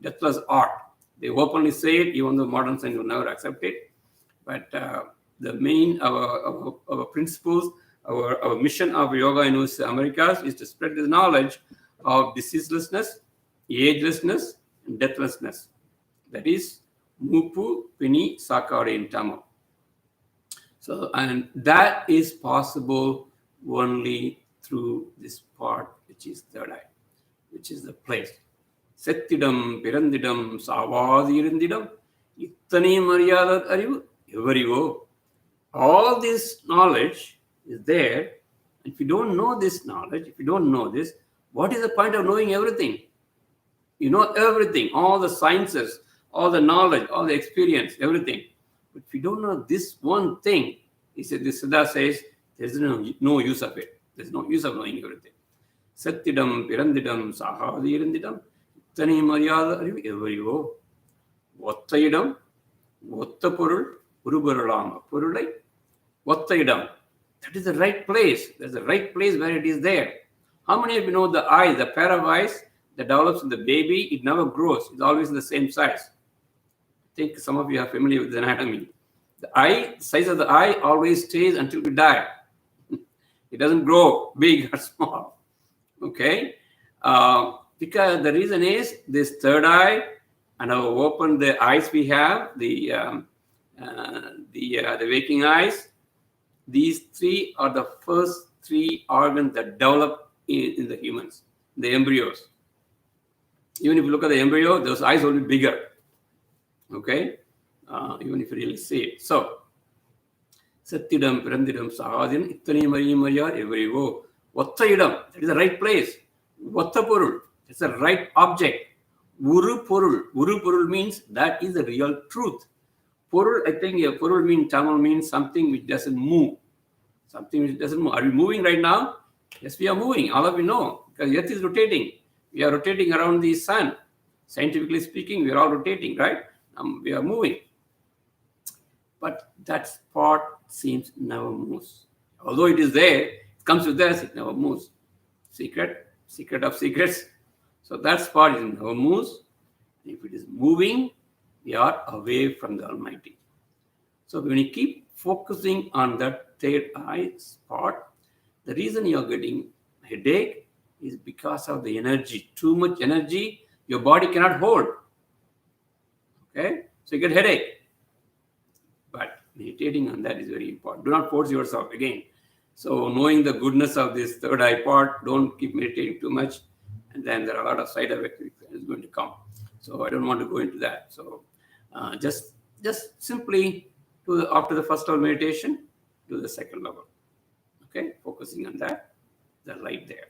deathless art. They openly say it, even though modern science will never accept it. But the main, our principles, our mission of Yoga in the Americas is to spread the knowledge of diseaselessness, agelessness, and deathlessness. That is Mupu Pini Sakare in Tamil. So, and that is possible only through this part, which is third eye, which is the place. Settidam, Pirandidam, Savadi Irindidam, Ittani Maryada Arivu, Evarivo. All this knowledge is there. If you don't know this knowledge, if you don't know this, what is the point of knowing everything? You know everything, all the sciences, all the knowledge, all the experience, everything. But if you don't know this one thing, he said, this Siddha says, there's no use of it. There's no use of knowing everything. Sattidam, Pirandidam, Sahadi Irindidam, Ittani Maryada Arivu, Evarivo. Ottaidam, Ottapurul, Urubaralama, Purulai, Ottaidam. That is the right place. There's the right place where it is there. How many of you know the eye, the pair of eyes that develops in the baby, it never grows. It's always the same size. I think some of you are familiar with anatomy. The size of the eye always stays until we die. It doesn't grow big or small. Okay? Because the reason is this third eye, and I've opened the eyes we have, the waking eyes. These three are the first three organs that develop in the humans, the embryos. Even if you look at the embryo, those eyes will be bigger. Okay? Even if you really see it. So, Sattidam, Pirandidam, Sahadin, Ittani Maryar, Evarivo. Ottaidam, that is the right place. Ottapurul, it's the right object. Uru Purul means that is the real truth. Purul, I think Purul means, Tamil means something which doesn't move. Something which doesn't move. Are we moving right now? Yes, we are moving. All of you know. Because Earth is rotating. We are rotating around the sun. Scientifically speaking, we are all rotating, right? We are moving. But that spot seems never moves. Although it is there, it comes with us, it never moves. Secret of secrets. So that spot is never moves. If it is moving, we are away from the Almighty. So when you keep focusing on that third eye spot, the reason you are getting headache is because of the energy. Too much energy, your body cannot hold. Okay? So you get headache. But meditating on that is very important. Do not force yourself again. So knowing the goodness of this third eye part, don't keep meditating too much. And then there are a lot of side effects that is going to come. So I don't want to go into that. So just simply after the first level meditation, do the second level. Okay, focusing on that, the light there.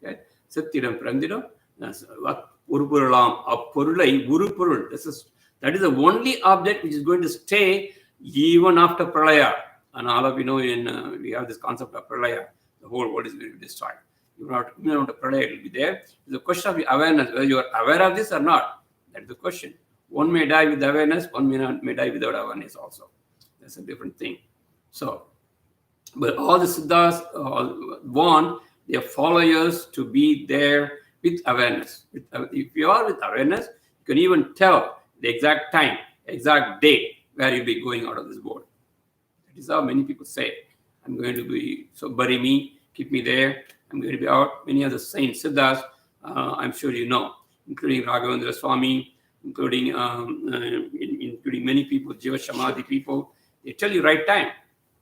Okay, Sattidam Pirandidam, Urupuralam, Apurulai, Urupurul. That is the only object which is going to stay even after Pralaya. And all of you know, we have this concept of Pralaya. The whole world is going to be destroyed. Even after Pralaya, it will be there. It's a question of awareness, whether you are aware of this or not. That is the question. One may die with awareness, one may die without awareness also. That's a different thing. So, but all the Siddhas want their followers to be there with awareness. If you are with awareness, you can even tell the exact time, exact date where you'll be going out of this world. That is how many people say, I'm going to be, so bury me, keep me there, I'm going to be out. Many of the saints, Siddhas, I'm sure you know, including Raghavendra Swami, including many people, Jiva Samadhi people, they tell you right time.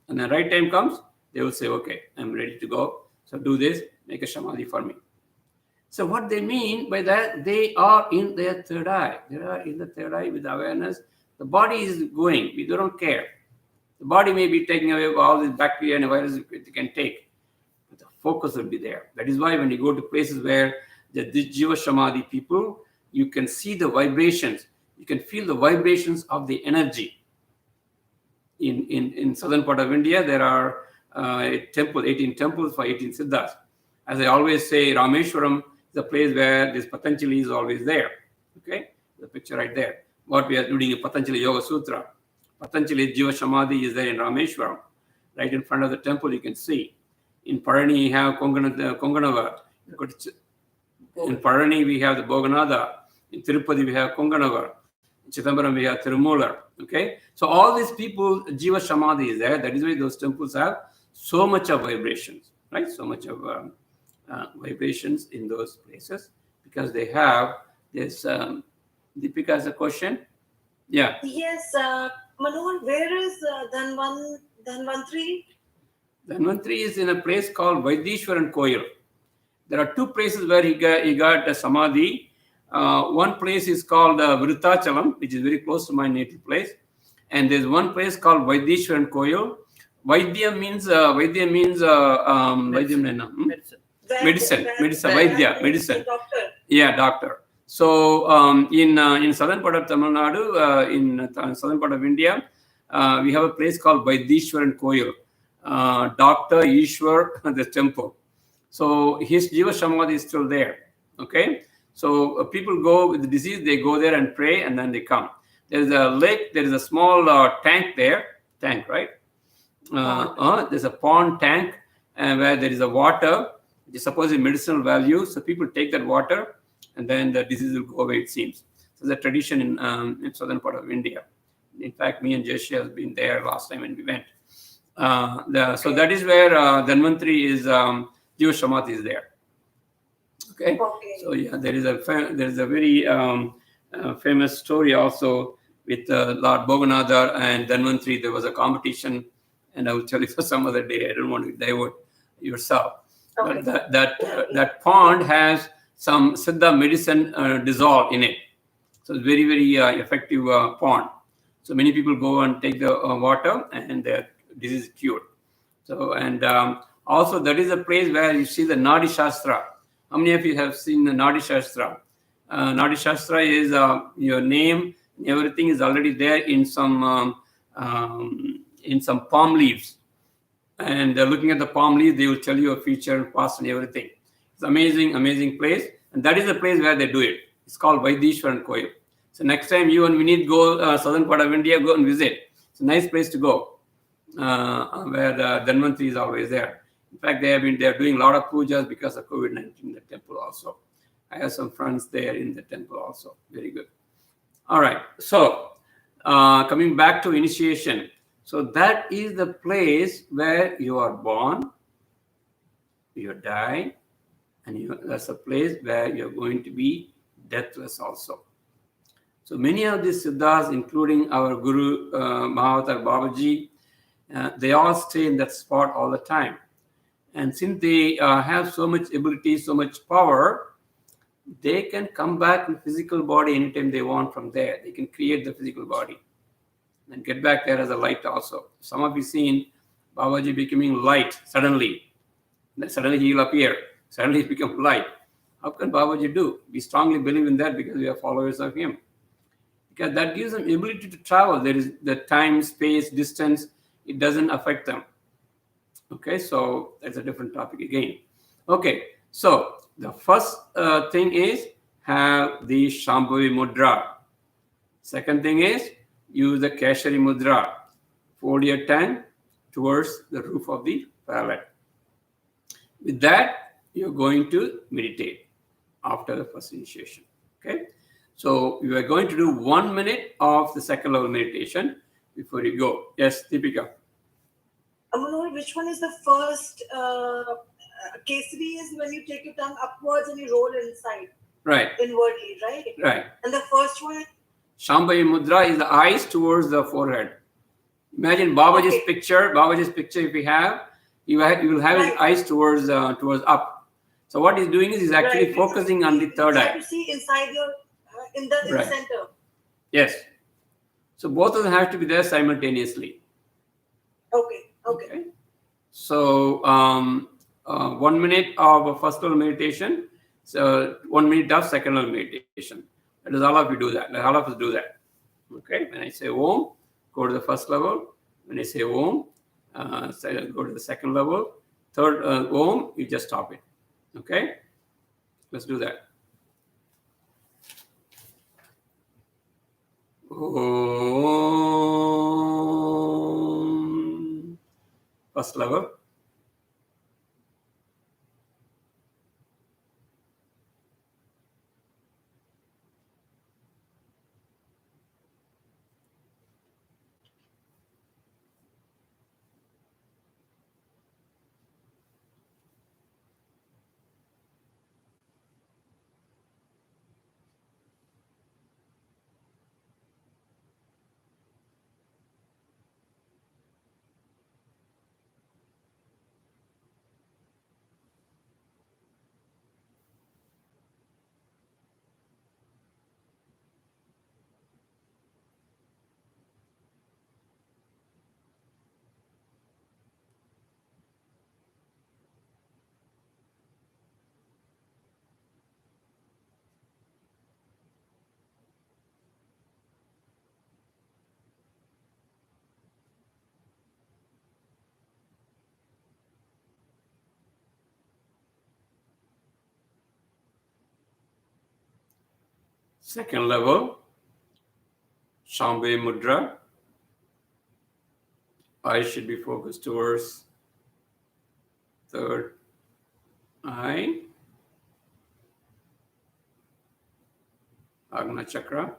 And the right time comes, they will say, okay, I'm ready to go. So do this, make a samadhi for me. So what they mean by that, they are in their third eye. They are in the third eye with awareness. The body is going. We don't care. The body may be taking away all this bacteria and viruses it can take. But the focus will be there. That is why when you go to places where the Jiva Samadhi people, you can see the vibrations. You can feel the vibrations of the energy. In southern part of India, there are 18 temples for 18 Siddhas. As I always say, Rameshwaram is the place where this Patanjali is always there. Okay, the picture right there. What we are reading in Patanjali Yoga Sutra. Patanjali Jiva Samadhi is there in Rameshwaram. Right in front of the temple, you can see. In Parani, you have Konganava. In Parani, we have the Bhoganada. In Tirupati, we have Konganava. In Chidambaram, we have Tirumula. Okay, so all these people, Jiva Samadhi is there. That is why those temples have so much of vibrations, right? So much of vibrations in those places because they have this. Deepika has a question. Yeah. Yes, Manohar, where is Dhanvantri? Dhanvantri is in a place called Vaidishwaran Koil. There are two places where he got a samadhi. One place is called Viruthachalam, which is very close to my native place. And there's one place called Vaidishwaran Koil. Vaidya means medicine. Medicine. Doctor. Yeah, doctor. So in southern part of Tamil Nadu, in southern part of India, we have a place called Vaidishwaran Koil. Dr. Ishwar, the temple. So his Jiva Samadhi is still there. Okay. So people go with the disease, they go there and pray, and then they come. There's a lake, there is a small tank there. Tank, right? There's a pond tank where there is a water, which is supposedly medicinal value. So people take that water, and then the disease will go away, it seems. So the tradition in southern part of India. In fact, me and Jeshia has been there last time when we went. So that is where Dhanvantri is, Jiva Samadhi is there. Okay. So yeah, there is a very famous story also with Lord Bhoganatha and Dhanvantri. There was a competition, and I will tell you for some other day. I don't want to divert yourself. Okay. But that pond has some Siddha medicine dissolved in it. So it's very, very effective pond. So many people go and take the water, and their disease is cured. So and also that is a place where you see the Nadi Shastra. How many of you have seen the Nadi Shastra? Nadi Shastra is your name, everything is already there in some palm leaves. And looking at the palm leaves, they will tell you a future, past, and everything. It's amazing, amazing place. And that is the place where they do it. It's called Vaidishwaran Koil. So next time you and Vinit go southern part of India, go and visit. It's a nice place to go, where the Dhanvantri is always there. In fact, they are doing a lot of pujas because of COVID-19 in the temple also. I have some friends there in the temple also. Very good. All right. So coming back to initiation. So that is the place where you are born, you die, and that's a place where you're going to be deathless also. So many of these Siddhas, including our Guru Mahavatar Babaji, they all stay in that spot all the time. And since they have so much ability, so much power, they can come back in physical body anytime they want from there. They can create the physical body and get back there as a light also. Some of you seen Babaji becoming light suddenly. Suddenly he will appear. Suddenly he becomes light. How can Babaji do? We strongly believe in that because we are followers of him. Because that gives them ability to travel. There is the time, space, distance. It doesn't affect them. Okay, so that's a different topic again. Okay, so the first thing is have the Shambhavi Mudra. Second thing is use the Keshari Mudra. Fold your tongue towards the roof of the palate. With that, you're going to meditate after the first initiation. Okay, so we are going to do 1 minute of the second level meditation before you go. Yes, Deepika. Manohar, which one is the first? Kesari is when you take your tongue upwards and you roll inside. Right. Inwardly, right? Right. And the first one? Shambhavi Mudra is the eyes towards the forehead. Imagine Babaji's picture. Babaji's picture, if we have, you will have his Right. eyes towards up. So what he's doing is he's actually Right. focusing on the third You eye. have to see inside your in the Right. center. Yes. So both of them have to be there simultaneously. Okay. Okay. So 1 minute of first level meditation. So 1 minute of second level meditation. That is all of you do that. All of us do that. Okay. When I say Om, go to the first level. When I say Om, go to the second level. Third Om, you just stop it. Okay. Let's do that. Om. First level. Second level, Shambhavi Mudra. Eyes should be focused towards third eye. Agna Chakra.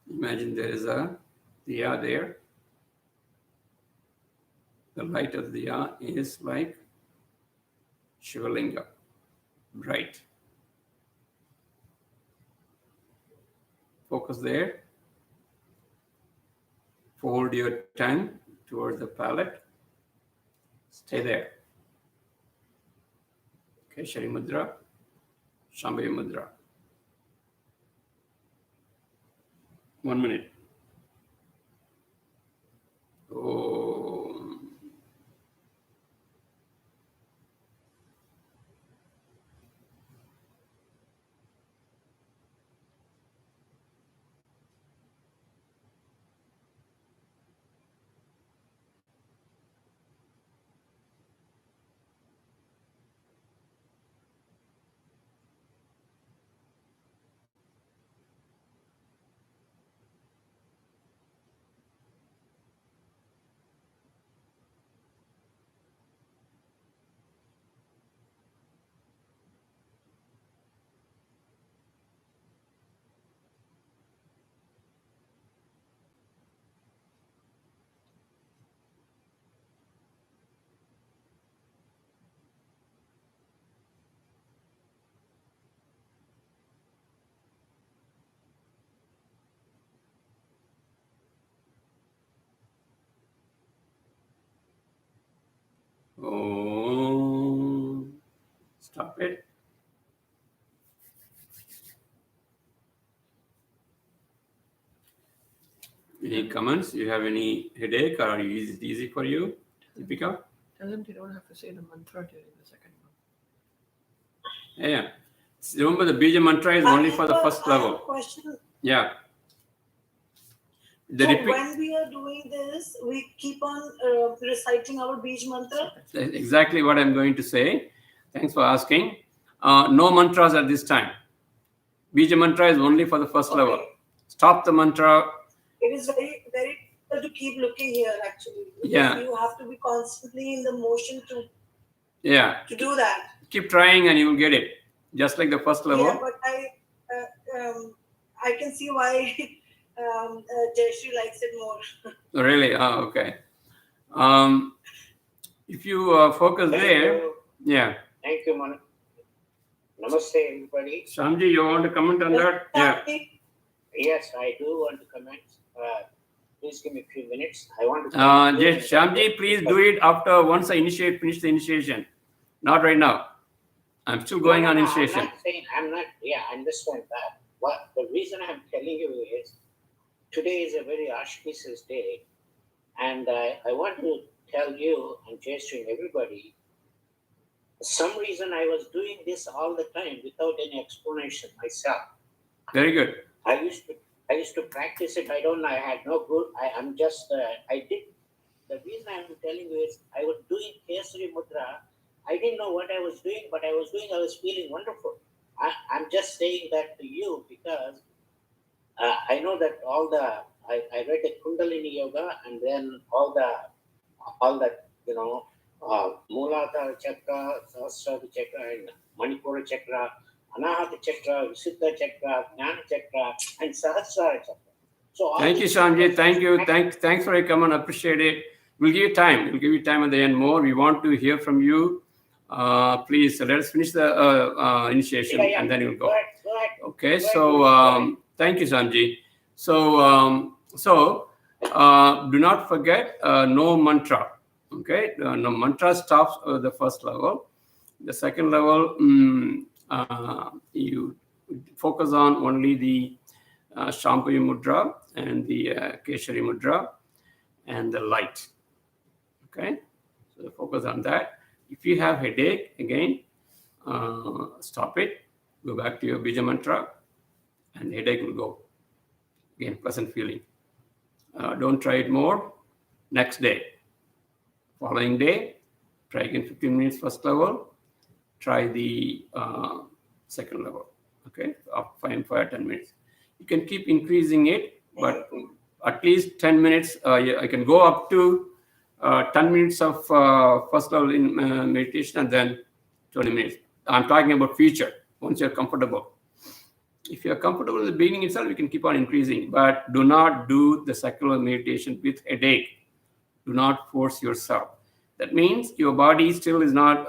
Imagine there is a diya there. The light of the diya is like Shivalinga, bright. Focus there. Fold your tongue towards the palate. Stay there. Keshari Mudra, Shambhavi Mudra. 1 minute. Om. Om. Stop it. Any comments? You have any headache or is it easy for you, Deepika? Tell them they don't have to say the mantra during the second one. Yeah. Remember the Bija mantra is only for the first I have a level. question. Yeah. The So repeat. when we are doing this, we keep on reciting our Bij mantra. That's exactly what I'm going to say. Thanks for asking. No mantras at this time. Bija mantra is only for the first level. Stop the mantra. It is very, very difficult to keep looking here actually. Because Yeah. You have to be constantly in the motion to Yeah. do that. Keep trying and you will get it. Just like the first level. Yeah, but I can see why Jayashree likes it more. Really? Oh, okay. If you focus Thank there, you. yeah. Thank you, Manu. Namaste, everybody. Shamji, you want to comment on that? Yeah. Yes, I do want to comment. please give me a few minutes. I want to. Yes, Shyamji, please do it after once I finish the initiation. Not right now. I'm still going on initiation. I'm not, yeah, I understand that. What the reason I'm telling you is today is a very auspicious day. And I want to tell you and Jason and everybody, for some reason I was doing this all the time without any explanation myself. Very good. I used to practice it. I don't know. I had no good. I did. The reason I'm telling you is I was doing Kesari Mudra. I didn't know what I was doing, but I was feeling wonderful. I'm just saying that to you because I know that I read the Kundalini Yoga and then all the Muladhara Chakra, Sahasrara Chakra, and Manipura Chakra, Anahata Chakra, Visuddha Chakra, Jnana Chakra, and Sahasrara Chakra. So thank you, Shyamji. Thank you. Thanks for your comment. Appreciate it. We'll give you time. We'll give you time at the end more. We want to hear from you. Please let us finish the initiation and then we'll go. Go ahead. Okay. So thank you, Shyamji. So do not forget no mantra. Okay. No mantra stops the first level. The second level, you focus on only the Shambhavi Mudra and the Keshari Mudra and the light. Okay, so focus on that. If you have headache, again, stop it. Go back to your Bija Mantra and the headache will go. Again, pleasant feeling. Don't try it more. Next day. Following day, try again 15 minutes first level. Try the second level. Okay, up 5 or 10 minutes. You can keep increasing it, but at least 10 minutes. I can go up to 10 minutes of first level in meditation and then 20 minutes. I'm talking about future, once you're comfortable. If you're comfortable in the beginning itself, you can keep on increasing, but do not do the secular meditation with headache. Do not force yourself. That means your body still is not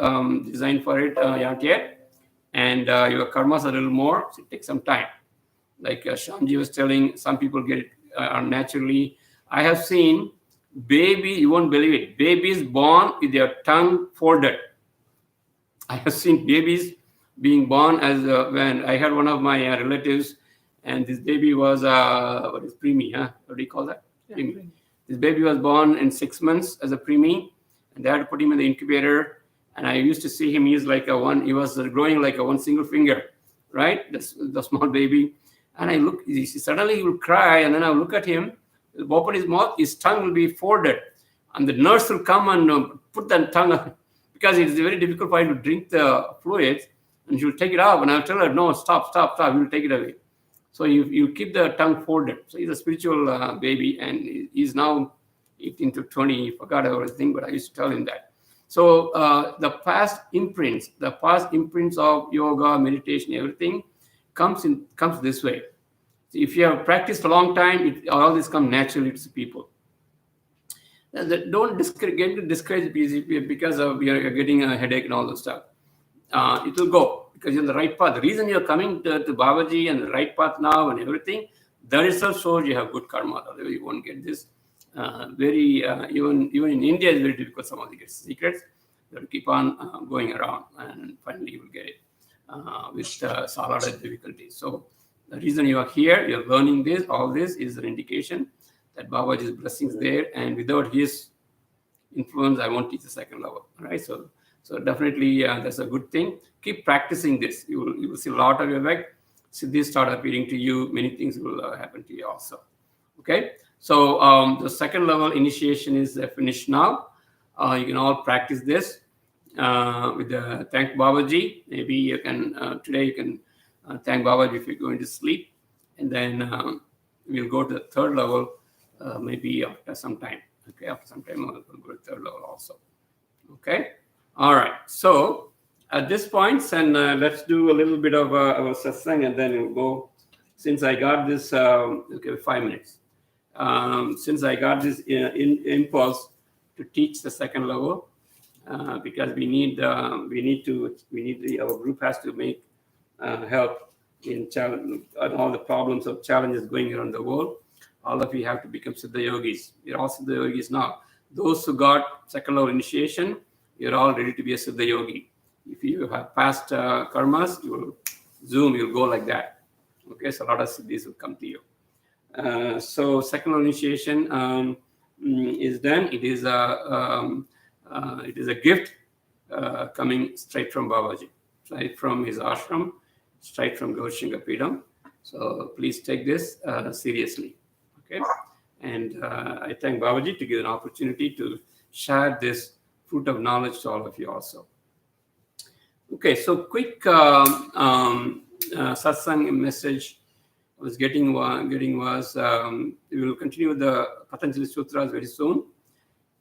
designed for it yet, and your karmas a little more, so it takes some time. Like Shyamji was telling, some people get it naturally. I have seen baby, you won't believe it, babies born with their tongue folded. I have seen babies being born as when I had one of my relatives, and this baby was preemie, huh? What do you call that? Yeah, Preemie. This baby was born in 6 months as a preemie, and they had to put him in the incubator. And I used to see him. He was growing like a one single finger, right? The small baby. And I look, suddenly he will cry, and then I look at him, open his mouth, his tongue will be folded, and the nurse will come and put that tongue because it is very difficult for him to drink the fluids, and she will take it off, and I'll tell her, no, stop, he will take it away. So you keep the tongue folded. So he's a spiritual baby, and he's now 18 to 20. He forgot everything, but I used to tell him that. So the past imprints of yoga, meditation, everything comes this way. So if you have practiced a long time, all this comes naturally to people. Don't get discouraged because you're getting a headache and all that stuff. It will go because you're on the right path. The reason you're coming to Babaji and the right path now and everything, that itself shows you have good karma. Otherwise, you won't get this. Even in India, it's very difficult. Some of the secrets. You have to keep on going around, and finally you will get it with a lot of difficulty. So the reason you are here, you're learning this, all this is an indication that Babaji's blessings there, and without his influence, I won't teach the second level. Right? So definitely that's a good thing. Keep practicing this. You will see a lot of effect. Siddhis start appearing to you. Many things will happen to you also. Okay. So the second level initiation is finished now. You can all practice this with the thank Babaji. Maybe you can today you can thank Babaji if you're going to sleep, and then we'll go to the third level maybe after some time. Okay, after some time we'll go to the third level also. Okay, all right. So at this point, and let's do a little bit of our satsang, and then we'll go. Since I got this, 5 minutes. Since I got this impulse to teach the second level, because our group has to make help in all the problems of challenges going around the world. all of you have to become Siddha Yogis. You're all Siddha Yogis now. Those who got second level initiation, you're all ready to be a Siddha Yogi. If you have past karmas, you'll go like that. Okay, so a lot of siddhis will come to you. So second level initiation is done. It is a gift coming straight from Babaji, straight from his ashram, straight from Gaurashinga Peedam. So please take this seriously. Okay, and I thank Babaji to give an opportunity to share this fruit of knowledge to all of you also. Okay, so quick satsang message I was getting was we will continue with the Patanjali Sutras very soon.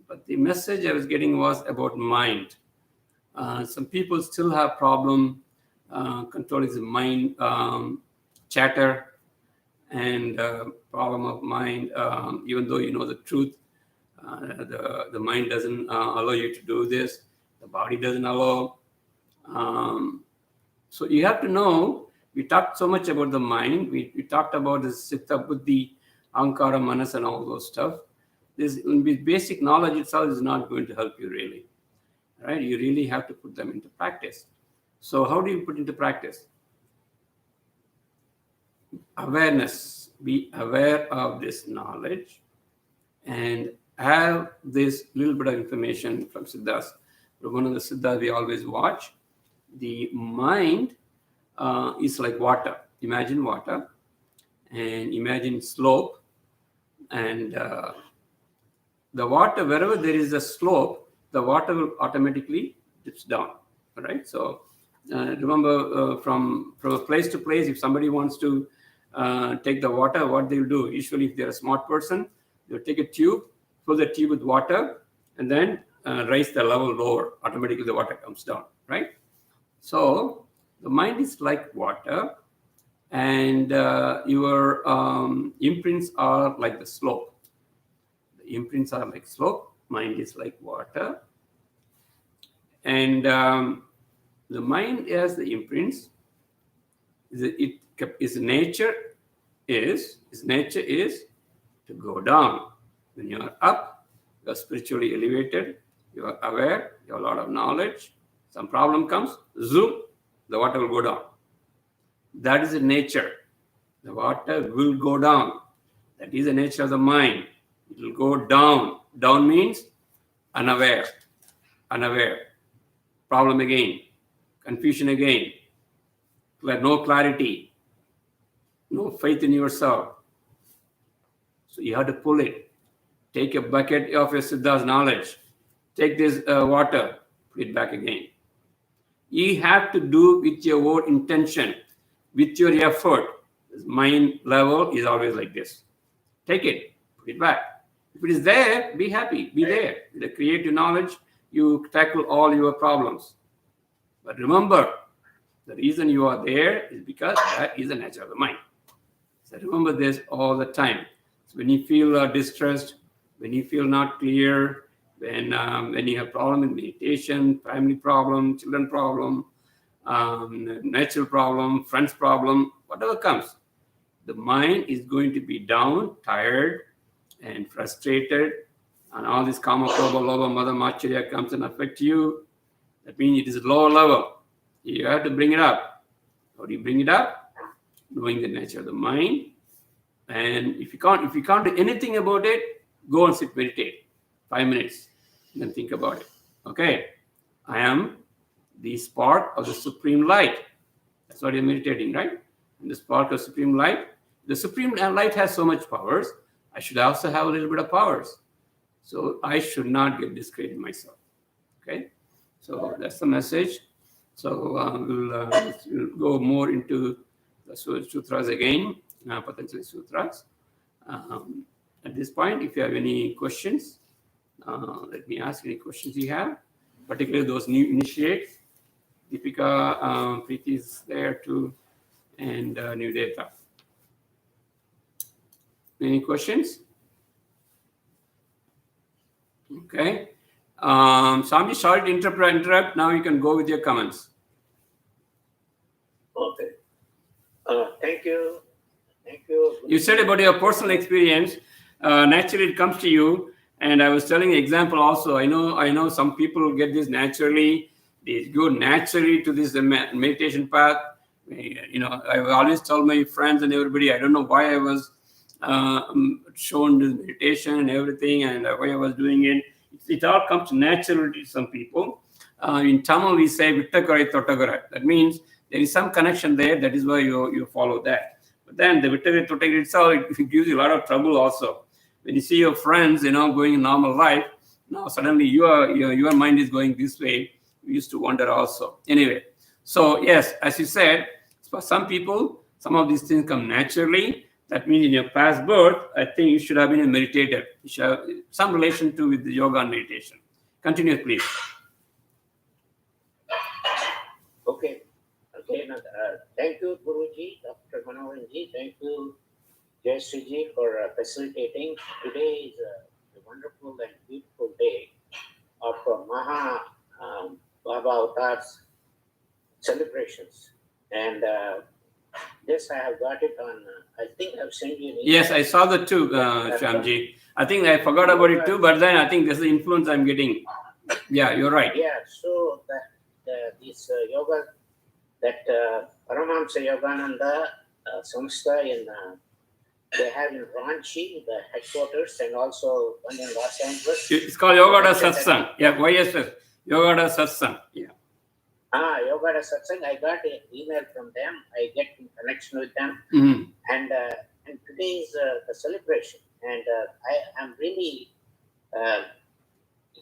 But the message I was getting was about mind. Some people still have problem controlling the mind chatter and problem of mind. Even though you know the truth, the mind doesn't allow you to do this. The body doesn't allow. So you have to know. We talked so much about the mind. We talked about the Citta, Buddhi, Ahankara, Manas, and all those stuff. This basic knowledge itself is not going to help you really. Right? You really have to put them into practice. So how do you put into practice? Awareness. Be aware of this knowledge and have this little bit of information from Siddhas. One of the Siddhas we always watch. The mind is like water. Imagine water and imagine slope, and the water, wherever there is a slope, the water will automatically dips down. Right? So remember, from a place to place, if somebody wants to take the water, what they'll do, usually if they're a smart person, they'll take a tube, fill the tube with water, and then raise the level lower. Automatically the water comes down. Right? So the mind is like water, and your imprints are like the slope. The imprints are like slope. Mind is like water, and the mind has the imprints. Its nature is to go down. When you are up, you are spiritually elevated. You are aware. You have a lot of knowledge. Some problem comes, zoom, the water will go down. That is the nature. The water will go down. That is the nature of the mind. It will go down. Down means unaware. Problem again. Confusion again. No clarity. No faith in yourself. So you have to pull it. Take a bucket of your Siddha's knowledge. Take this water, put it back again. You have to do with your own intention, with your effort. Mind level is always like this. Take it, put it back. If it is there, be happy, be there. With the creative knowledge, you tackle all your problems. But remember, the reason you are there is because that is the nature of the mind. So remember this all the time. So when you feel distressed, when you feel not clear, when you have problem in meditation, family problem, children problem, natural problem, friends problem, whatever comes, the mind is going to be down, tired, and frustrated, and all this kama, krodha, lobha, mada, machirya comes and affect you. That means it is lower level. You have to bring it up. How do you bring it up? Knowing the nature of the mind. And if you can't do anything about it, go and sit, meditate. 5 minutes. Then think about it. Okay, I am the spark of the supreme light. That's what you're meditating, right? And the spark of supreme light. The supreme light has so much powers. I should also have a little bit of powers. So I should not get discredited myself. Okay, so that's the message. So we'll go more into the sutras again, Patanjali Sutras. At this point, if you have any questions, let me ask any questions you have, particularly those new initiates. Deepika, Preeti is there too, and New Data. Any questions? Okay. Swami, sorry to interrupt. Now you can go with your comments. Okay. Thank you. Thank you. You said about your personal experience. Naturally, it comes to you. And I was telling an example also. I know some people get this naturally. They go naturally to this meditation path. I always tell my friends and everybody, I don't know why I was shown this meditation and everything, and why I was doing it. It all comes naturally to some people. In Tamil, we say Vittakarai Tottakarai. That means there is some connection there. That is why you follow that. But then the Vittakarai Tottakarai itself, it gives you a lot of trouble also. When you see your friends, going in normal life, now suddenly your mind is going this way. We used to wonder also. Anyway, so yes, as you said, for some people, some of these things come naturally. That means in your past birth, I think you should have been a meditator. You should have some relation to with the yoga and meditation. Continue, please. Okay. Now, thank you, Guruji, Dr. Manoharanji. Thank you, Jayashriji, for facilitating. Today is a wonderful and beautiful day of Maha Baba Avatar's celebrations. And this I have got it on, I think I've sent you an email. Yes, I saw that too, Shyamji. I think I forgot about it too, but then I think this is the influence I'm getting. Yeah, you're right. Yeah, so this yoga, that Paramahamsa Yogananda Samstha they have in Ranchi, the headquarters, and also one in Los Angeles. It's called Yogada Satsang. Yeah, YSS. Yogada Satsang. Yeah. Yogada Satsang. I got an email from them. I get in connection with them. Mm-hmm. And today is the celebration. And I am really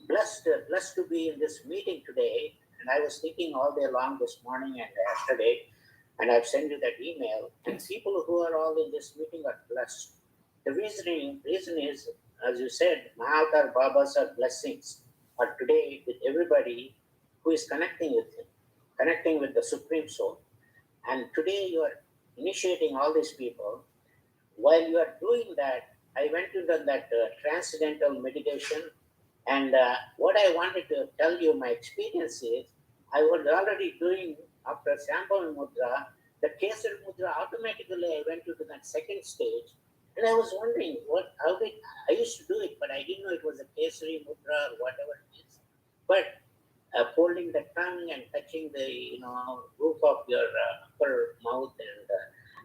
blessed to be in this meeting today. And I was thinking all day long this morning and yesterday, and I've sent you that email. And people who are all in this meeting are blessed. The reason is, as you said, Mahavatar Babas are blessings are today with everybody who is connecting with him, connecting with the Supreme Soul. And today you are initiating all these people. While you are doing that, I went into that transcendental meditation. And what I wanted to tell you, my experience is, I was already doing, after Shambhavi Mudra, the Kesari Mudra, automatically I went into that second stage. And I was wondering, I used to do it, but I didn't know it was a Kesari Mudra or whatever it is. But folding the tongue and touching the roof of your upper mouth,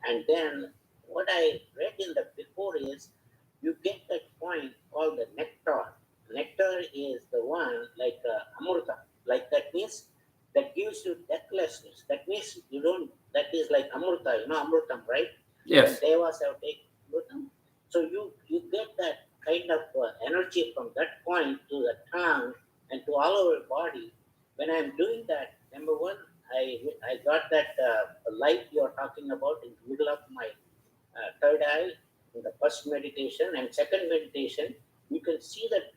and then what I read in the before is, you get that point called the nectar. Nectar is the one like amrita, like that means that gives you deathlessness. That means that is like amrita, amrutam, right? Yes. When devas have taken amrutam. So you get that kind of energy from that point to the tongue and to all over your body. When I'm doing that, number one, I got that light you're talking about in the middle of my third eye in the first meditation, and second meditation, you can see that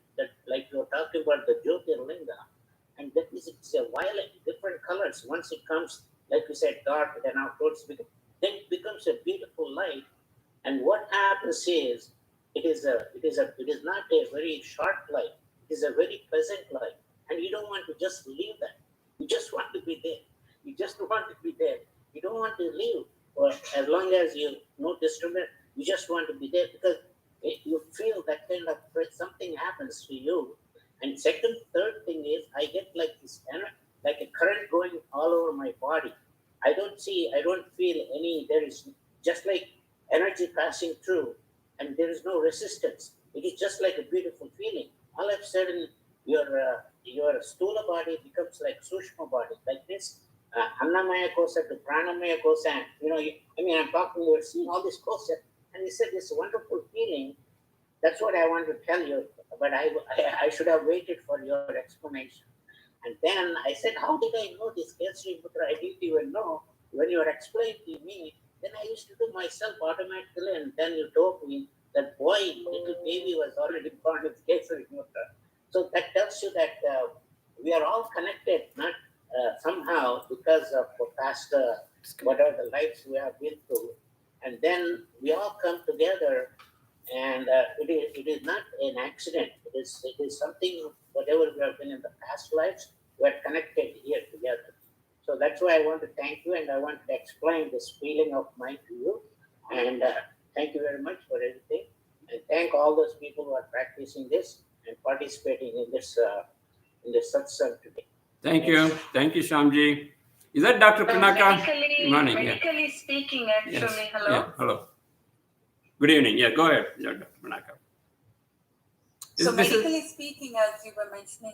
like you're talking about the Jyotirlinga, and that is, it's a violet, different colors. Once it comes, like you said, dark, then afterwards, then it becomes a beautiful light. And what happens is, it is not a very short light. It is a very pleasant light, and you don't want to just leave that. You just want to be there. You just want to be there. You don't want to leave, or as long as you no disturbance. You just want to be there because you feel that kind of something happens to you. And third thing is, I get like this, like a current going all over my body. I don't feel any. There is just like energy passing through, and there is no resistance. It is just like a beautiful feeling. All of a sudden, your stula body becomes like Sushma body, like this. Annamaya kosa to Pranamaya kosa. I'm talking, we're seeing all this kosa. And he said, this wonderful feeling, that's what I want to tell you, but I should have waited for your explanation. And then I said, how did I know this Kesari Mudra? I didn't even know. When you were explaining to me, then I used to do myself automatically, and then you told me that boy, little baby was already born with Kesari Mudra. So that tells you that we are all connected, not somehow because of the past, whatever the lives we have been through. And then we all come together, and it is not an accident. It is something, whatever we have been in the past lives, we're connected here together. So that's why I want to thank you, and I want to explain this feeling of mine to you. And thank you very much for everything. And thank all those people who are practicing this and participating in this satsang today. Thank you. Thank you, Shyamji. Is that Dr. Pinaka? Morning, yeah. medically speaking, actually, Yes. hello. Yeah, hello. Good evening. Yeah, go ahead, Dr. Pinaka. So This is- medically speaking, as you were mentioning,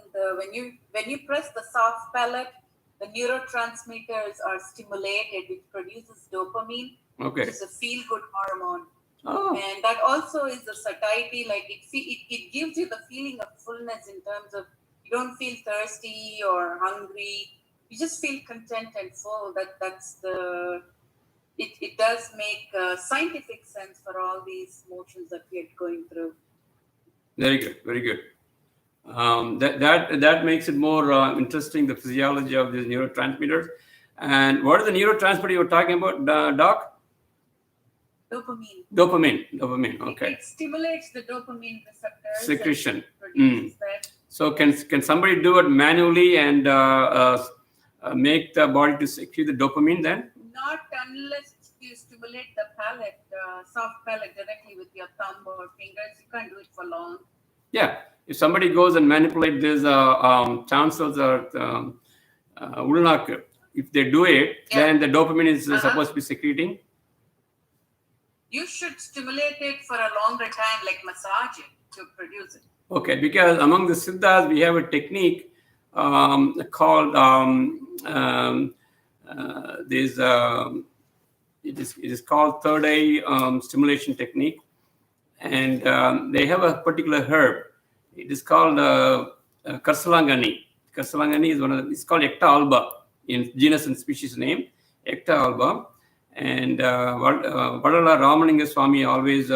when you press the soft palate, the neurotransmitters are stimulated, which produces dopamine, which Okay. is a feel-good hormone, Oh, and that also is a satiety. Like it gives you the feeling of fullness in terms of you don't feel thirsty or hungry. You just feel content and full. It does make scientific sense for all these motions that we are going through. very good. Very good. That makes it more interesting, the physiology of these neurotransmitters. And what are the neurotransmitters you were talking about, Doc? Dopamine. Dopamine. Okay. It stimulates the dopamine receptors. Secretion. And produces that. So can somebody do it manually and make the body to secrete the dopamine then? Not unless you stimulate the palate, soft palate directly with your thumb or fingers. You can't do it for long. Yeah. If somebody goes and manipulate these tonsils or ulnak, if they do it, Yeah. then the dopamine is Uh-huh. supposed to be secreting. You should stimulate it for a longer time, like massage it to produce it. Okay, because among the siddhas, we have a technique called it is called third eye stimulation technique, and they have a particular herb. It is called Karsalangani. Karsalangani is it's called Ecta alba in genus and species name, Ecta alba. And Vadala Ramalinga Swami always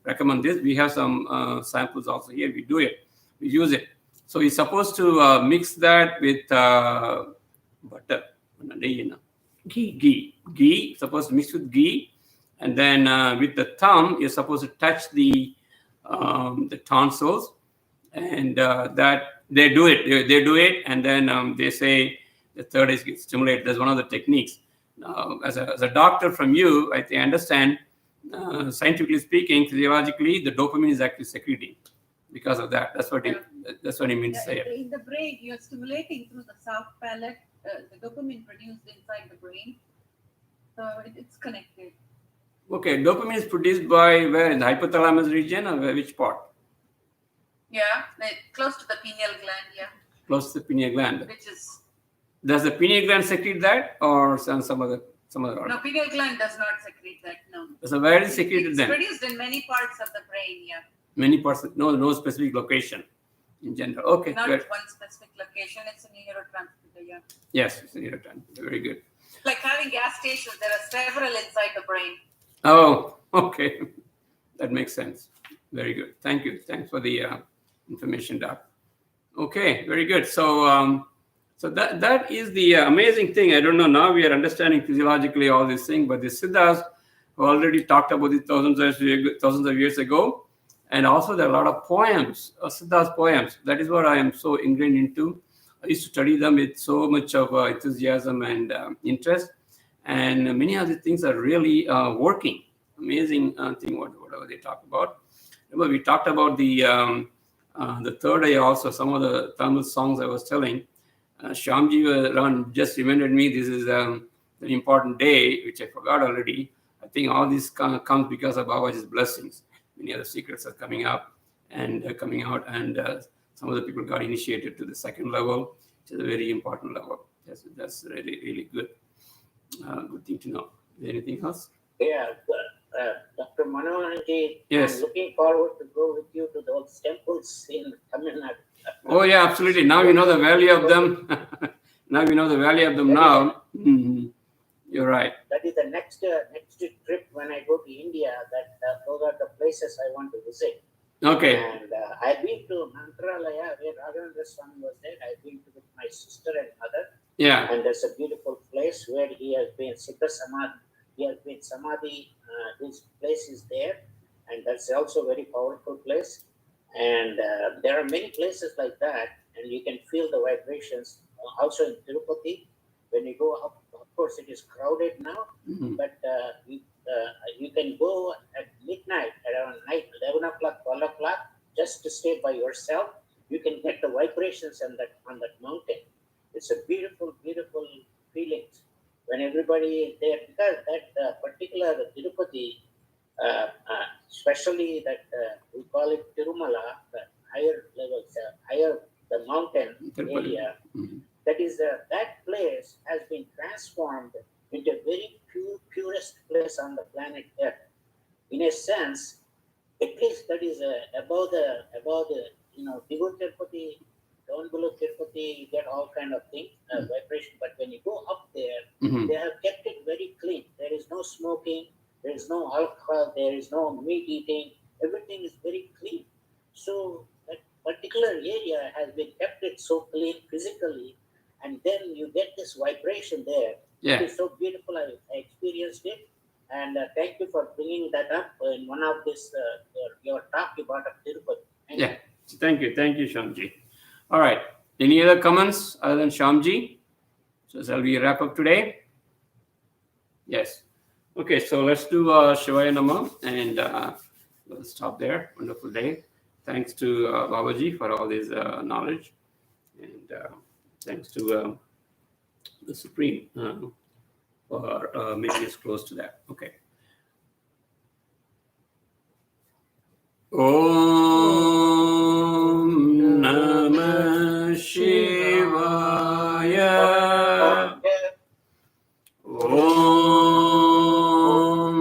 recommend this. We have some samples also here. We do it. We use it. So you're supposed to mix that with butter. Ghee. Supposed to mix with ghee. And then with the thumb, you're supposed to touch the tonsils. And that they do it. They do it. And then they say the third eye gets stimulated. That's one of the techniques. As a doctor from you, I understand, scientifically speaking, physiologically, the dopamine is actually secreting because of that. That's what he means to say. In the brain, you're stimulating through the soft palate, the dopamine produced inside the brain. So it's connected. Okay, dopamine is produced by where? In the hypothalamus region or which part? Yeah, close to the pineal gland, yeah. Close to the pineal gland. Which is Does the pineal gland secrete that or some other? no, pineal gland does not secrete that. No. So where is it secreted It's then? produced in many parts of the brain. Yeah. Many parts. No specific location in general. Okay, Not good. one specific location. It's a neurotransmitter. Yeah. Yes, it's a neurotransmitter. Very good. Like having gas stations, there are several inside the brain. Oh, okay. That makes sense. Very good. Thank you. Thanks for the information, Doc. Okay, very good. So that is the amazing thing. I don't know. Now we are understanding physiologically all these things, but the Siddhas already talked about it thousands of years ago. And also there are a lot of poems, Siddhas poems. That is what I am so ingrained into. I used to study them with so much of enthusiasm and interest. And many of the things are really working. Amazing thing, whatever they talk about. Remember, we talked about the third eye also, some of the Tamil songs I was telling. Shyamji just reminded me this is an important day, which I forgot already. I think all this comes because of Babaji's blessings. Many other secrets are coming up and coming out, and some of the people got initiated to the second level, which is a very important level. That's really, really good. Good thing to know. Is there anything else? Yeah, Dr. Manohanji, Yes. I'm looking forward to go with you to those temples in Tamil Nadu. Oh yeah, absolutely. Now we know the value of them. Now we know the value of them now. Mhm. You're right. That is the next trip when I go to India. Those are the places I want to visit. Okay. And I've been to Mantralaya where Raghavendra Swami was there. I've been to with my sister and mother. Yeah. And there's a beautiful place where he has been Siddha Samadhi. He has been Samadhi. His place is there, and that's also a very powerful place. And there are many places like that, and you can feel the vibrations. Also in Tirupati, when you go up, of course it is crowded now, Mhm. but you can go at midnight, around night, 11 o'clock, 12 o'clock, just to stay by yourself. You can get the vibrations on that mountain. It's a beautiful, beautiful feeling when everybody is there, because that particular Tirupati, especially that we call it Tirumala, the higher levels, higher the mountain area. Mhm. That is that place has been transformed into a very purest place on the planet Earth. In a sense, a place that is above the below Tirupati, down below Tirupati, you get all kind of things, vibration. But when you go up there, Mhm. they have kept it very clean. There is no smoking, there is no alcohol, there is no meat eating. Everything is very clean. So that particular area has been kept it so clean physically, and then you get this vibration there. Yeah. It is so beautiful. I experienced it, and thank you for bringing that up in one of this your talk you brought up Tirupati. Yeah. Thank you, Shyamji. All right. Any other comments other than Shyamji? So shall we wrap up today? Yes. Okay, so let's do Shivaya Nama, and we'll stop there. Wonderful day. Thanks to Babaji for all this knowledge, and thanks to the Supreme for making us close to that. Okay. Om Namah Shivaya. Om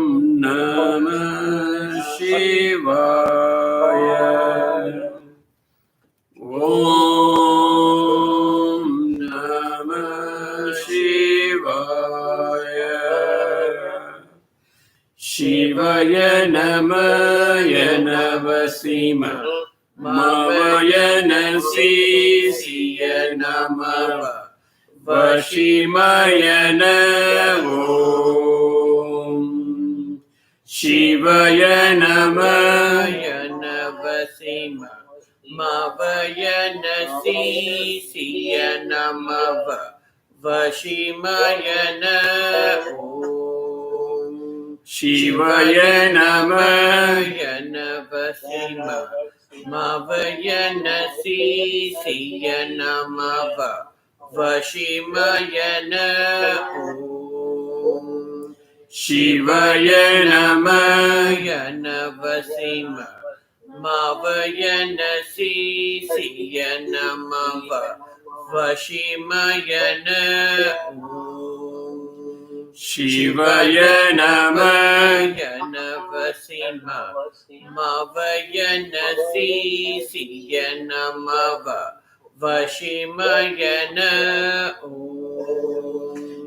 Namah Shivaya. Om Namah Shivaya. Shivaya Namaya Navasima Mavaya Nasisiya Namava Vashimaya Navom Shivaya Namaya Navasima Mavaya Nasisiya Namava Vashimaya Navom Shivaya Namaya Navasima Mavaya Nasisiya Namava Vashimaya Naom Shivaya Namaya Navasima Mavaya Nasisiya Namava Vashimaya Naom Shivaya Namaya Navasima Mavaya Nasisiya Namava Vashimaya Naom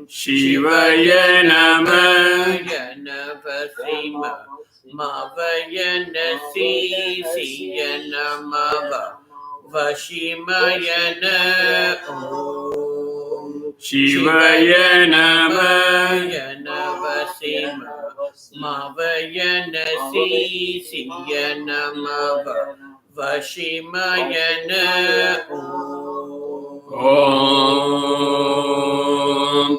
Shivaya Namaya Navasima Mavaya Nasisiya Namava Vashimaya Naom Shivaya Namaya Navasima Mavaya Nasisiya Namava Vashimaya Naom Om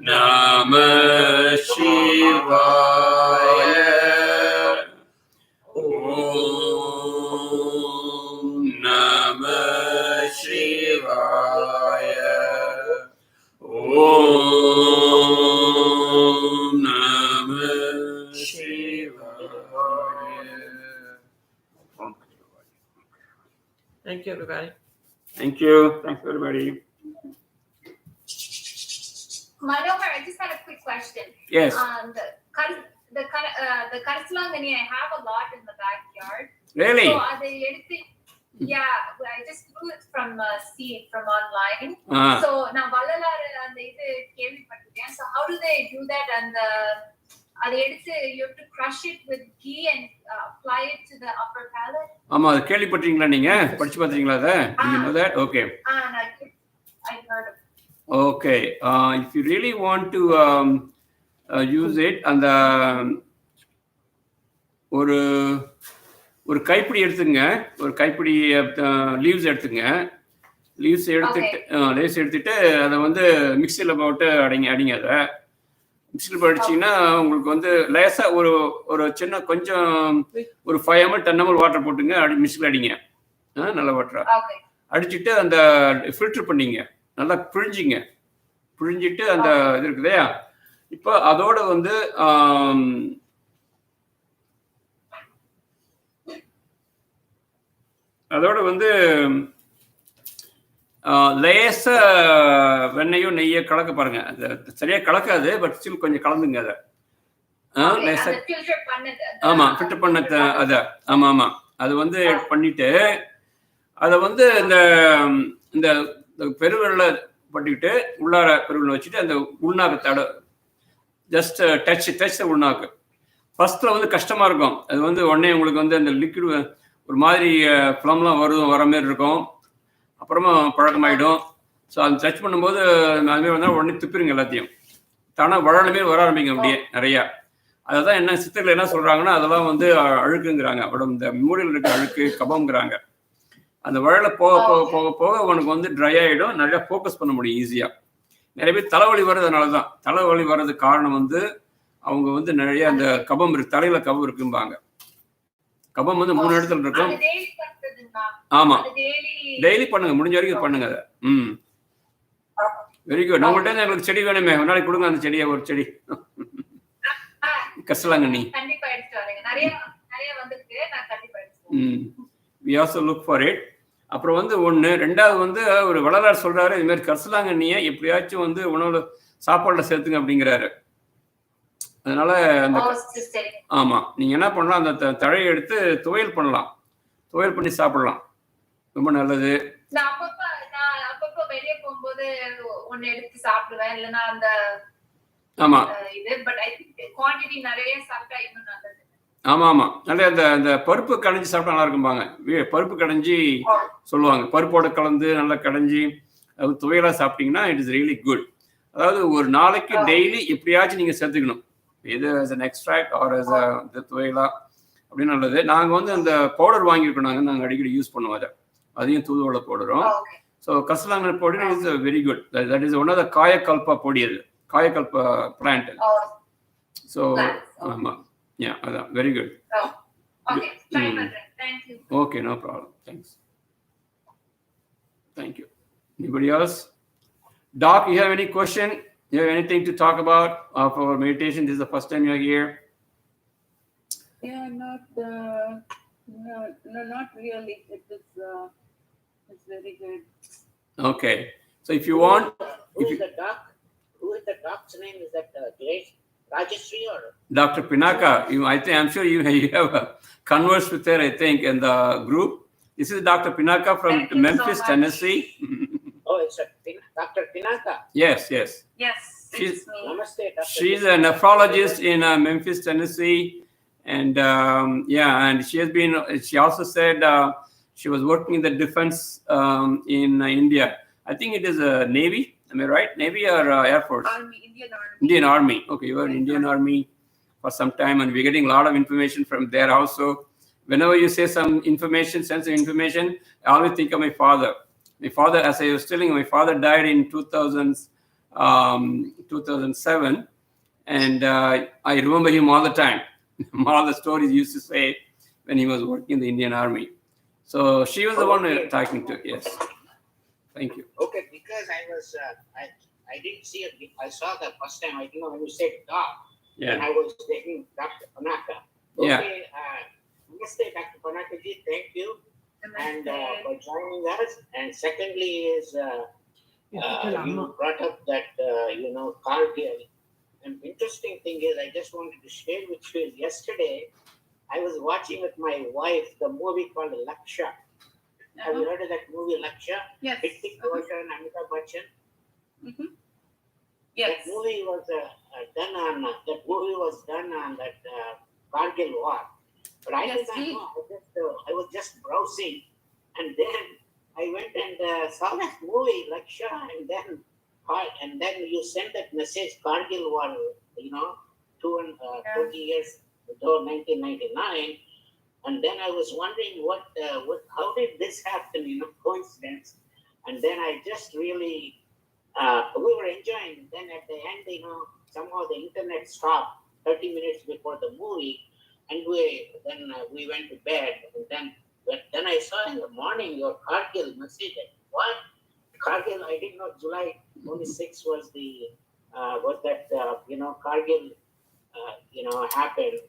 Namah Shivaya. Om Namah Shivaya. Om Namah Shivaya. Thank you, everybody. Thank you. Thanks, everybody. Manohar, I just had a quick question. Yes. The Karslangani, I have a lot in the backyard. Really? So are they anything? Yeah, I just grew it from seed from online. So now Valalar and the so how do they do that? And you have to crush it with ghee and apply it to the upper palate. ஆமா அது கேள்விப்பட்டீங்களா நீங்க படிச்சு பாத்தீங்களா அத you know that okay I heard of it. Okay, if you really want to use it, and ஒரு கைப்பிடி எடுத்துங்க, ஒரு கைப்பிடி லீவ்ஸ் எடுத்துங்க, லீவ்ஸ் எடுத்துட்டு அதை வந்து மிக்சியில் போட்டு அடிங்க அதை. மிக்சியில் படிச்சிங்கன்னா உங்களுக்கு வந்து லேசாக ஒரு சின்ன கொஞ்சம் ஒரு 5 ml 10 ml வாட்டர் போட்டுங்க, மிக்சியில் அடிங்க. நல்ல வாட்டரா Okay. அடிச்சுட்டு அந்த ஃபில்டர் பண்ணிங்க, நல்லா பிழிஞ்சிட்டு அந்த இது இருக்கு இல்லையா, இப்போ அதோட வந்து லேச வெண்ணையோ நெய்யோ கலக்க பாருங்க. அது சரியா கலக்காது, பட் ஸ்டில் கொஞ்சம் கலந்துங்க அதை. லேசா ஆமா ஃபில்டர் பண்ண அதை ஆமா அது வந்து பண்ணிட்டு அதை வந்து இந்த பெருவிரல பட்டுக்கிட்டு உள்ளார பெருவிரல் வச்சுட்டு அந்த உள்நாக்கு ஜஸ்ட் டச் உள்நாக்கு. ஃபர்ஸ்ட்ல வந்து கஷ்டமா இருக்கும். அது வந்து உடனே உங்களுக்கு வந்து அந்த லிக்விட் ஒரு மாதிரி ஃப்ளம்லாம் வர மாதிரி இருக்கும். அப்புறமா பழக்கமாயிடும். ஸோ அது டச் பண்ணும்போது அதுமாதிரி வந்தால் உடனே துப்பிடுங்க எல்லாத்தையும். தானே வழலுமே வர ஆரம்பிங்க அப்படியே நிறையா. அதுதான் என்ன சித்தர்கள் என்ன சொல்கிறாங்கன்னா, அதெல்லாம் வந்து அழுக்குங்கிறாங்க. உடம்பு இந்த மூளையில் இருக்க அழுக்கு கபம்ங்கிறாங்க. அந்த வழலை போக போக போக போக உனக்கு வந்து ட்ரை ஆகிடும், நிறையா ஃபோக்கஸ் பண்ண முடியும் ஈஸியாக. நிறைய பேர் தலைவலி வர்றதுனால தான். தலைவலி வர்றதுக்கு காரணம் வந்து அவங்க வந்து நிறைய அந்த கபம் இருக்கு, தலையில் கபம் இருக்கும்பாங்க. கபம் வந்து 3 இடத்துல இருக்கும். ஆமா டெய்லி பண்ணுங்க, முடிஞ்ச வரைக்கும் பண்ணுங்க அதை. Very good. உங்கள்கிட்ட எங்களுக்கு செடி வேணுமே, ஒரு நாளைக்கு கொடுங்க அந்த செடியை, ஒரு செடி கரிசலாங்கண்ணி. we also look for it. அப்புறம் வந்து ரெண்டாவது வந்து ஒரு வள்ளலார் சொல்றாரு, இது மாதிரி கரிசலாங்கண்ணியை எப்படியாச்சும் வந்து உணவுல சாப்பாடுல சேர்த்துங்க அப்படிங்கிறாரு. அதனால அந்த ஆமா நீங்க என்ன பண்ணலாம், அந்த தழையை எடுத்து துவையல் பண்ணலாம், துவையல் பண்ணி சாப்பிடலாம், ரொம்ப நல்லது. அப்பப்போ வெளியே போகும்போது ஒன்னு எடுத்து சாப்பிடுவேன், இல்லைன்னா அந்த ஆமா இது பட் ஐ திங்க் குவாண்டிட்டி நிறைய சாப்பிட்டா இன்னும் நல்லது. ஆமா நல்ல அந்த பருப்பு கடைஞ்சி சாப்பிட்டா நல்லா இருக்கும்பாங்க. பருப்பு கடைஞ்சி சொல்லுவாங்க, பருப்போட கலந்து நல்லா கடைஞ்சி அது துவையலா சாப்பிட்டீங்கன்னா இட் இஸ் ரியலி குட். அதாவது ஒரு நாளைக்கு டெய்லி எப்படியாச்சும் நீங்க சேர்த்துக்கணும், இது as an extract or as a துவையலா அப்படின்னு நல்லது. நாங்க வந்து அந்த பவுடர் வாங்கியிருக்கோம், நாங்க அடிக்கடி யூஸ் பண்ணுவோம் அதை, அதையும் தூதுவளை பவுடரும். ஸோ கரிசலாங்கண்ணி powder is very good. That is one of the kayakalpa பொடி, அது காயக்கல்பா பிளான்ட். ஸோ ஆமா அதான் very good. Okay, no problem. Thanks. Thank you. Anybody else? Doc, you have any question? You have anything to talk about of our meditation? This is the first time you're here. Yeah, not really. It's very good. Okay. So if you want, who is the doc? Who is the doc's name? Is that Grace Rajeshri or Dr. Pinaka? I'm sure you have conversed with her, I think, in the group. This is Dr. Pinaka from Memphis, Tennessee. Oh, it's Dr. Pinaka. Yes. Namaste, Dr. She's a nephrologist in Memphis, Tennessee, and and she also said she was working in the defense in India. I think it is Navy. Am I right? Navy or Air Force? Indian Army. Okay, you were in Indian Army for some time, and we're getting a lot of information from there also. Whenever you say some information, sensitive information, I always think of my father. My father, as I was telling you, my father died in 2007, and I remember him all the time. All the stories he used to say when he was working in the Indian Army. So she was the one talking to. Yes. Thank you. Okay, because I didn't see it. I saw that first time. I think when you said doc, and I was taking Dr. Panaka. Okay, namaste, Dr. Panaka ji. Thank you, and for joining us. And secondly is you brought up that Cargill. An interesting thing is, I just wanted to share with you. Yesterday, I was watching with my wife the movie called Laksha. Have you heard of that movie, Laksha? Yes. Hrithik Roshan and Amitabh Bachchan. Yes. That movie was done on that Cargill War. But I did not know. I was just browsing, and then I went and saw that movie, Laksha, and then you sent that message, Cargill War, 20 years ago, 1999. And then I was wondering how did this happen, coincidence. And then I just really, we were enjoying. Then at the end, somehow the internet stopped 30 minutes before the movie, and we went to bed. And then I saw in the morning your Kargil message. What? Kargil? I didn't know July 26 was the Kargil happened,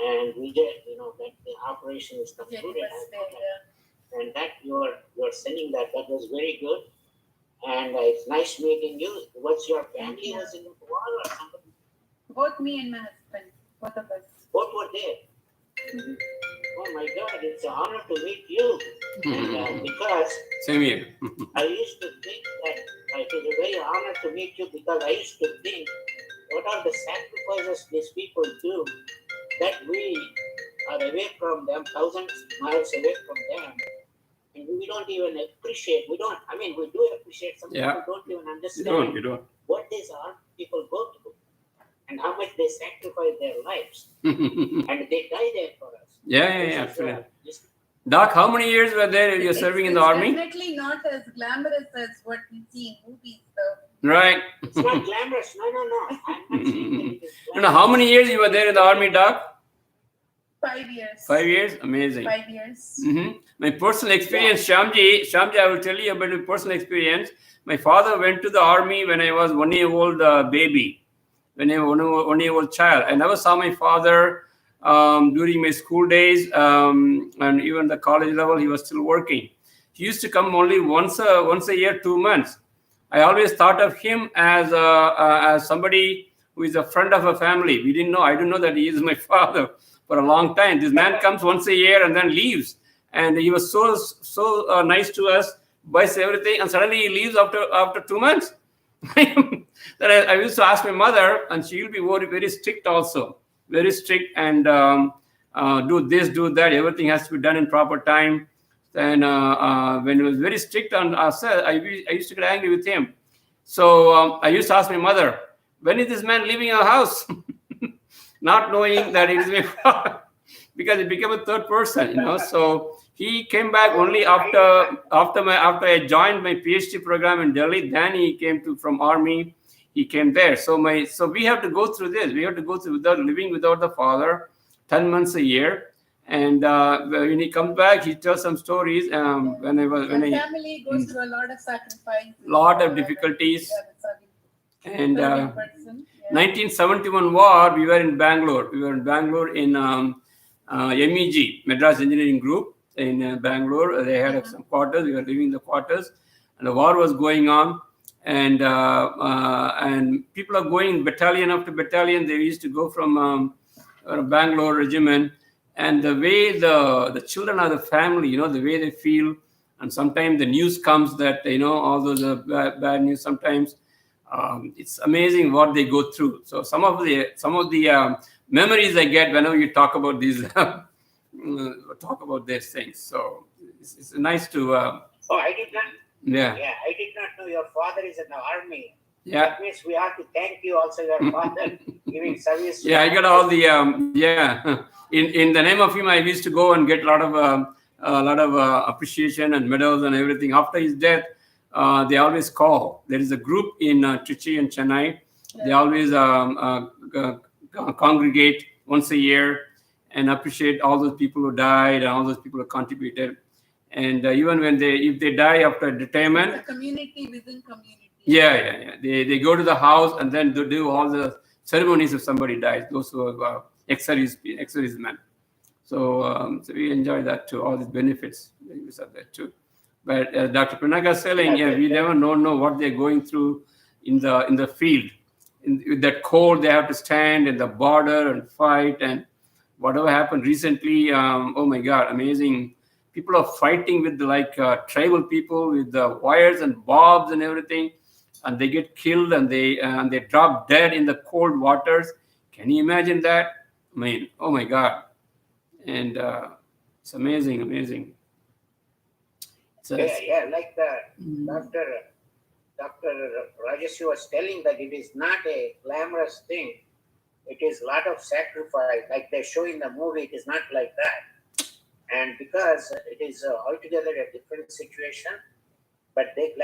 and we did that the operation is concluded. And that you're sending that was very good, and it's nice meeting you. What's your family was in the war or something? Both me and my husband, both of us. Both were there. Oh my God, it's an honor to meet you. And because Same here. I used to think that it is a very honor to meet you, because I used to think, what are the sacrifices these people do that we are away from them, thousands of miles away from them, and we don't even appreciate. We do appreciate. Some Yeah. people don't even understand You don't. what these are people go through and how much they sacrifice their lives, Yeah, and they die there for us. absolutely. Doc, how many years were there you're serving in the army? Definitely not as glamorous as what we see in movies, though. Right. It's not glamorous. No. I'm not saying that it is You know, how many years you were there in the army, Doc? 5 years. 5 years? Amazing. 5 years. My personal experience, Shamji, I will tell you about my personal experience. My father went to the army when I was 1 year old baby, when I was 1 year old child. I never saw my father during my school days, and even the college level, he was still working. He used to come only once a year, 2 months. I always thought of him as somebody who is a friend of a family. I didn't know that he is my father for a long time. This man comes once a year and then leaves. And he was so nice to us, buys everything, and suddenly he leaves after 2 months. Then I used to ask my mother, and she will be very, very strict also. Very strict, and do this, do that. Everything has to be done in proper time. And when he was very strict on us, I used to get angry with him. So I used to ask my mother, when is this man leaving our house? Not knowing that it is my father, because it became a third person, So he came back only after I joined my PhD program in Delhi. Then he came from army. He came there. So we have to go through this. We have to go through living without the father, 10 months a year. And when he comes back, he tells some stories. Family goes through a lot of sacrifice, lot of difficulties. And serving person. 1971 war, we were in Bangalore. We were in Bangalore in MEG, Madras Engineering Group in Bangalore. They had some quarters. We were living in the quarters, and the war was going on. And people are going battalion after battalion. They used to go from Bangalore regiment, and the way the children are the family, the way they feel. And sometimes the news comes that all those are bad news. Sometimes it's amazing what they go through. So some of the memories I get whenever you talk about these things. So it's nice to. I did not. Yeah, I did not know your father is in the army. Yeah. That means we have to thank you also, your father, giving service. Yeah, I got all the In the name of him, I used to go and get a lot of appreciation and medals and everything. After his death, they always call. There is a group in Trichy and Chennai. Yeah. They always congregate once a year and appreciate all those people who died and all those people who contributed. And even if they die after retirement, it's a community within community. Yeah. They go to the house and then they do all the ceremonies if somebody dies. Those who are ex-servicemen. So we enjoy that too. All these benefits of that too. But as Dr. Pinnaga is saying, we never know what they're going through in the field. With that cold, they have to stand in the border and fight. And whatever happened recently, oh my God, amazing. People are fighting with tribal people with the wires and bobs and everything, and they get killed and they drop dead in the cold waters. Can you imagine that? I mean, oh my God. And it's amazing. Like Dr. Rajesh was telling that it is not a glamorous thing. It is a lot of sacrifice. Like they show in the movie, it is not like that. And because it is altogether a different situation, but they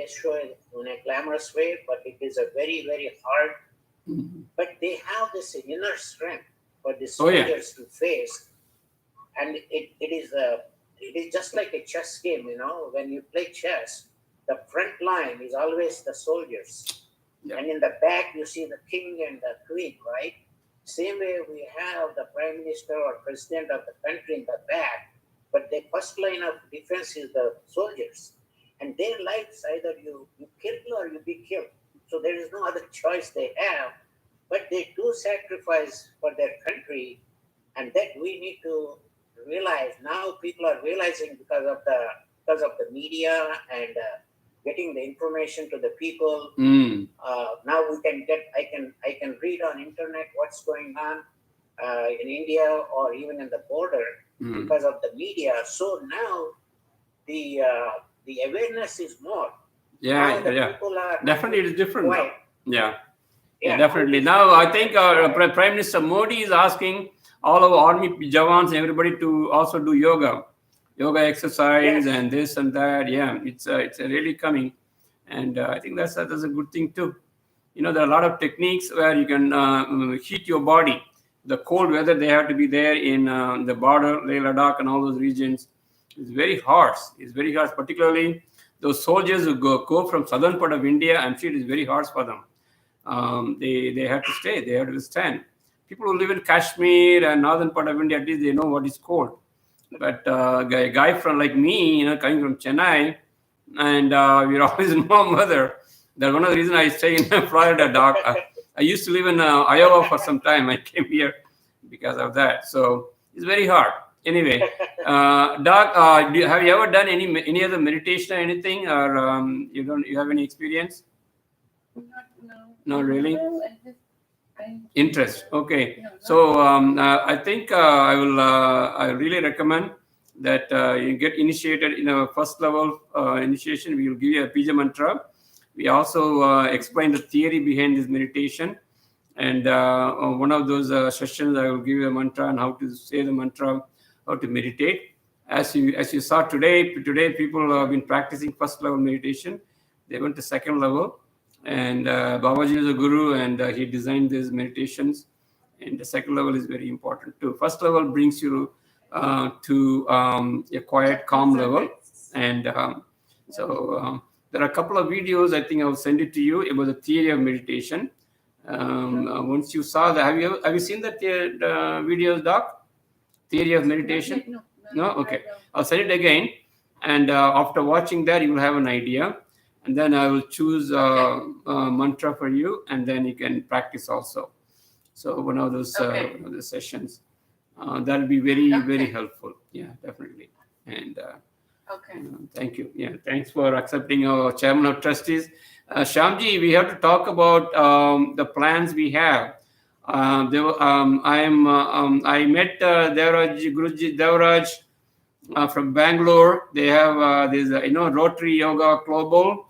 show it in a glamorous way, but it is a very, very hard Mhm. but they have this inner strength for the Oh, yeah. soldiers to face, and it is just like a chess game. When you play chess, the front line is always the soldiers, Yeah. and in the back you see the king and the queen, right? Same way we have the prime minister or president of the country in the back, but the first line of defense is the soldiers, and their lives either you kill or you be killed. So there is no other choice they have, but they do sacrifice for their country, and that we need to realize. Now people are realizing because of the media and getting the information to the people. Mm. Now I can read on internet what's going on in India or even in the border Mm. because of the media. So now the awareness is more. Yeah, Now the yeah. people are Definitely, it is different now. quiet. Yeah. Yeah, Yeah, definitely. Now, I think Prime Minister Modi is asking all our army jawans, everybody to also do yoga exercise, Yes. and this and that. Yeah, it's really coming, and I think that's a good thing too. There are a lot of techniques where you can heat your body. The cold weather they have to be there in the border, Leh Ladakh, and all those regions. It's very harsh. It's very harsh, particularly those soldiers who go from southern part of India. I'm sure it is very harsh for them. They have to stay. They have to stand. People who live in Kashmir and northern part of India, at least they know what is cold. But a guy from like me, coming from Chennai, and we're always in warm weather. That's one of the reasons I stay in Florida, Doc. I used to live in Iowa for some time. I came here because of that. So it's very hard. Anyway, Doc, have you ever done any other meditation or anything, or you have any experience? Not really. Interest. Okay. So I think I really recommend that you get initiated in a first level initiation. We will give you a Bija mantra. We also explain the theory behind this meditation. And on one of those sessions, I will give you a mantra and how to say the mantra, how to meditate. As you saw today people have been practicing first level meditation. They went to second level. And Babaji is a guru, and he designed these meditations. And the second level is very important too. First level brings you to a quiet, calm level. And there are a couple of videos. I think I'll send it to you about the theory of meditation. Once you saw that, have you seen that videos, Doc? Theory of meditation? No? Okay. I'll send it again. And after watching that, you will have an idea. And then I will choose a mantra for you, and then you can practice also. So one of those sessions, that will be very, very helpful. Yeah, definitely. And thank you. Yeah, thanks for accepting our chairman of trustees. Shyamji, we have to talk about the plans we have. I met Guruji Devaraj from Bangalore. They have this Rotary Yoga Global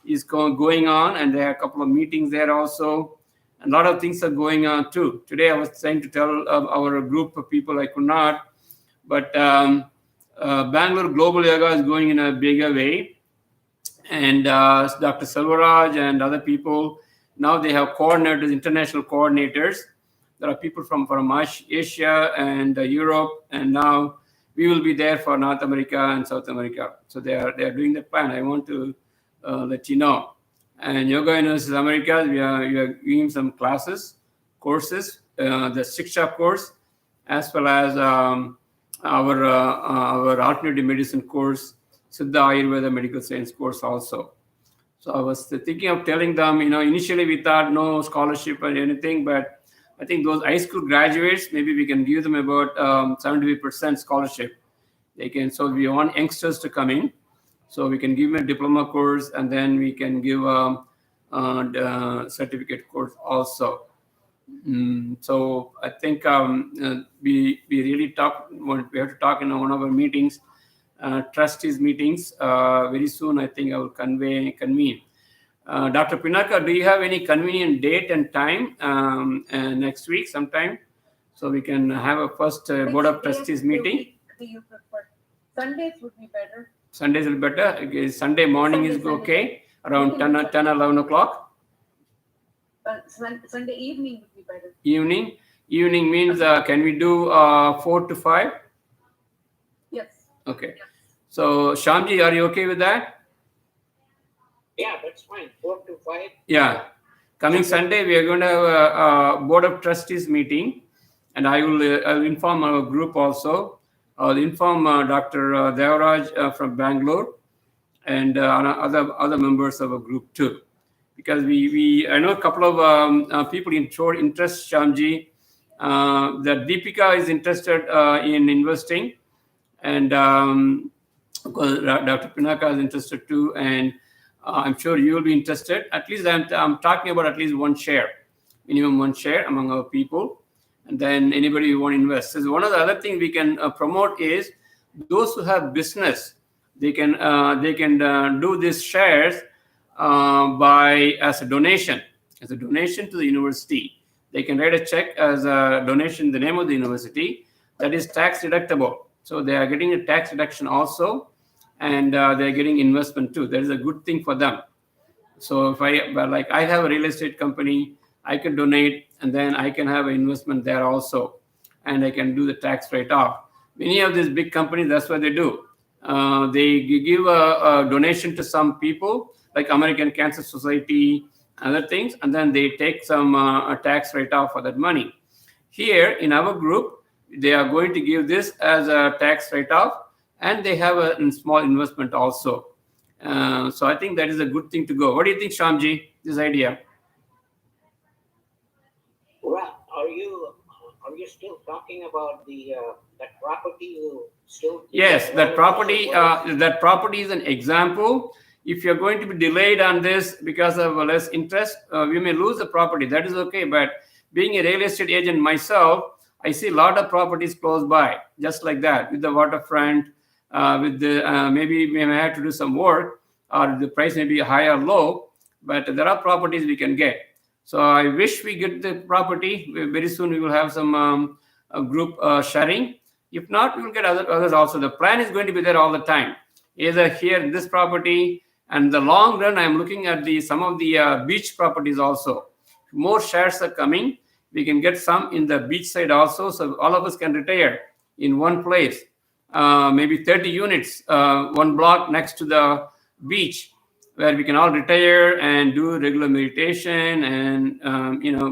is going on, and there are a couple of meetings there also. A lot of things are going on too. Today I was trying to tell our group of people I could not, but Bangalore Global Yoga is going in a bigger way. And Dr. Selvaraj and other people, now they have coordinators, international coordinators. There are people from Asia and Europe, and now we will be there for North America and South America. So they are doing the plan. I want to let you know. And Yoga University of America, we are giving some courses, the Shiksha course, as well as our alternative medicine course, Siddha Ayurveda medical science course also. So I was thinking of telling them, initially we thought no scholarship or anything, but I think those high school graduates, maybe we can give them about 70% scholarship. So we want youngsters to come in. So we can give them a diploma course, and then we can give a certificate course also. So I think we really we have to talk in one of our meetings, trustees meetings. Very soon, I think I will convene. Dr. Pinaka, do you have any convenient date and time next week sometime? So we can have a first Board of Trustees meeting. Do you prefer? Sundays would be better. Sundays will be better. Okay. Sunday morning is okay, around 10 or 11 o'clock. Sunday evening would be better. Evening? Evening means can we do 4 to 5? Yes. Okay. So Shamji, are you okay with that? Yeah, that's fine. 4 to 5. Yeah. Coming Sunday, we are going to have a board of trustees meeting, and I'll inform our group also. I'll inform Dr. Devaraj from Bangalore and other members of a group too, because I know a couple of people showed interest. Shamji, that Deepika is interested in investing, and Dr. Pinaka is interested too, and I'm sure you will be interested. At least I'm talking about at least one share, minimum one share among our people, and then anybody who want to invest. So one of the other things we can promote is those who have business, they can do these shares as a donation to the university. They can write a check as a donation in the name of the university that is tax deductible. So they are getting a tax deduction also, and they're getting investment too. That is a good thing for them. So if I have a real estate company, I can donate, and then I can have an investment there also, and I can do the tax write-off. Many of these big companies, that's what they do. They give a donation to some people, like American Cancer Society, other things, and then they take some a tax write-off for that money. Here in our group, they are going to give this as a tax write-off, and they have a small investment also. So I think that is a good thing to go. What do you think, Shamji, this idea? Well, are you still talking about that property you still? Yes, that property is an example. If you're going to be delayed on this because of less interest, we may lose the property. That is okay. But being a real estate agent myself, I see a lot of properties close by, just like that, with the waterfront, with the maybe we may have to do some work, or the price may be high or low, but there are properties we can get. So I wish we get the property. Very soon we will have some group sharing. If not, we will get others also. The plan is going to be there all the time, either here in this property, and the long run, I'm looking at some of the beach properties also. More shares are coming. We can get some in the beach side also, so all of us can retire in one place. Maybe 30 units, one block next to the beach, where we can all retire and do regular meditation and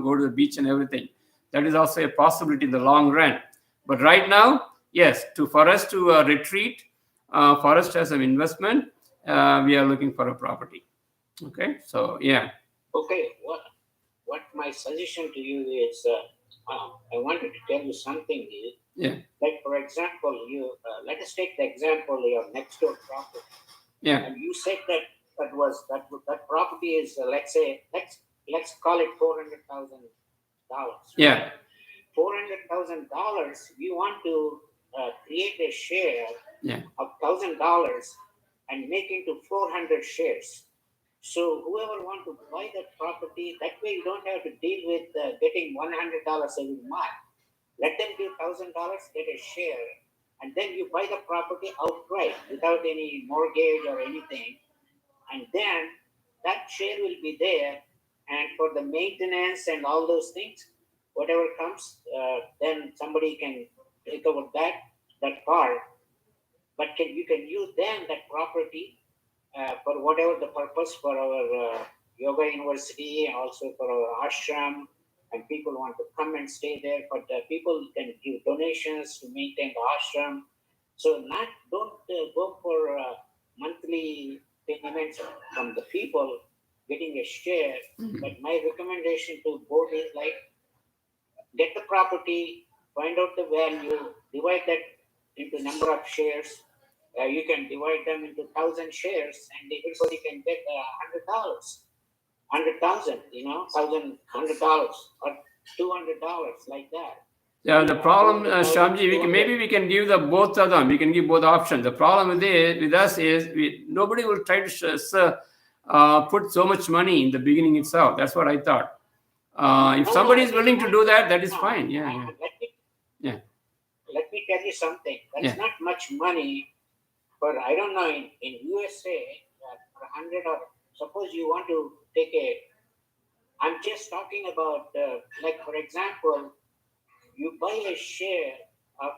go to the beach and everything. That is also a possibility in the long run. But right now, yes, for us to retreat, for us to have some investment, we are looking for a property. Okay, so yeah. Okay, what my suggestion to you is, I wanted to tell you something. Yeah. Like for example, let us take the example of your next door property. Yeah. And you said that property is let's call it $400,000. Yeah. $400,000. You want to create a share of $1,000 and make into 400 shares. So whoever want to buy that property, that way you don't have to deal with getting $100 every month. Let them give $1,000, get a share, and then you buy the property outright without any mortgage or anything. And then that share will be there, and for the maintenance and all those things, whatever comes, then somebody can take over that part. But you can use then that property for whatever the purpose, for our yoga university, and also for our ashram, and people want to come and stay there. But people can give donations to maintain the ashram. So don't go for monthly payments from the people getting a share. Mm-hmm. But my recommendation to board is like, get the property, find out the value, divide that into number of shares. You can divide them into 1,000 shares, and everybody can get $100, 100,000, $100 or $200, like that. Yeah, the problem, Shamji, maybe we can give both of them. We can give both options. The problem with us is nobody will try to put so much money in the beginning itself. That's what I thought. If somebody is willing to do that, that is fine. Yeah. Let me tell you something. That's not much money. But I don't know, in USA, for 100, or suppose you want to take I'm just talking about, like, for example, you buy a share of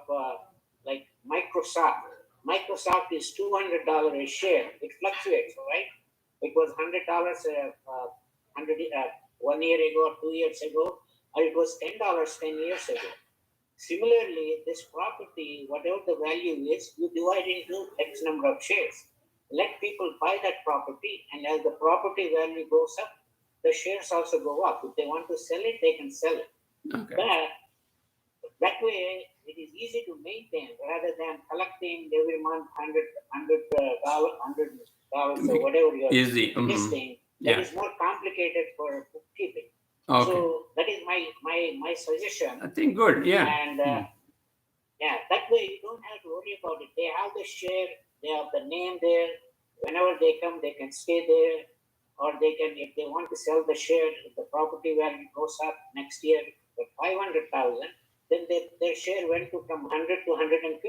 like Microsoft. Microsoft is $200 a share. It fluctuates, right? It was $100 1 year ago, 2 years ago, or it was $10 10 years ago. Similarly, this property, whatever the value is, you divide into X number of shares. Let people buy that property, and as the property value goes up, the shares also go up. If they want to sell it, they can sell it. Okay. But that way, it is easy to maintain rather than collecting every month $100 or whatever you are Easy. listing. Yeah. That is more complicated for bookkeeping. Okay. So that is my suggestion. I think good. Yeah. And yeah, that way you don't have to worry about it. They have the share, they have the name there. Whenever they come, they can stay there, or they can, if they want to sell the share, if the property value goes up next year for $500,000, then their share went to from $100 to $150.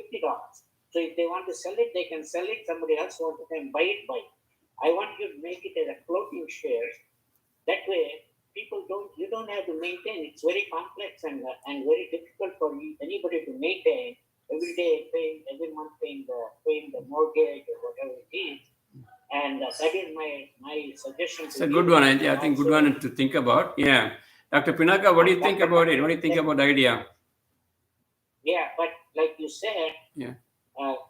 So if they want to sell it, they can sell it. Somebody else wants to then buy it. I want you to make it as a floating share. That way, you don't have to maintain. It's very complex and very difficult for anybody to maintain. Every day every month paying the mortgage or whatever it is. And that is my suggestion. It's a good one. I think good one to think about. Yeah. Dr. Pinaka, what do you think about it? What do you think about the idea? Yeah, but like you said, yeah.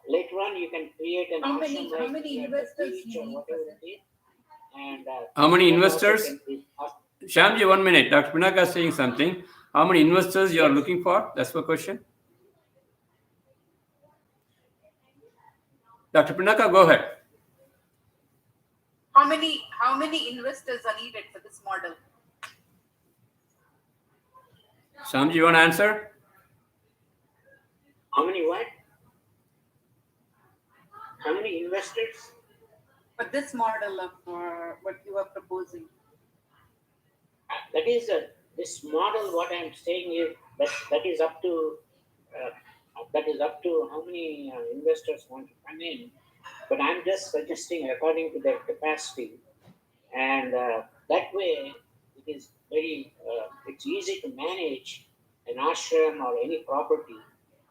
Later on you can create an How option many investors each you or need whatever it is. And how many that also investors? can be up- Shyamji, 1 minute. Dr. Pinaka is saying something. How many investors you are looking for? That's the question. Dr. Pinaka, go ahead. How many investors are needed for this model? Shyamji, you want to answer? How many what? How many investors? For this model of what you are proposing? That is this model. What I'm saying is that is up to how many investors want to come in. But I'm just suggesting according to their capacity, and that way it is very it's easy to manage an ashram or any property.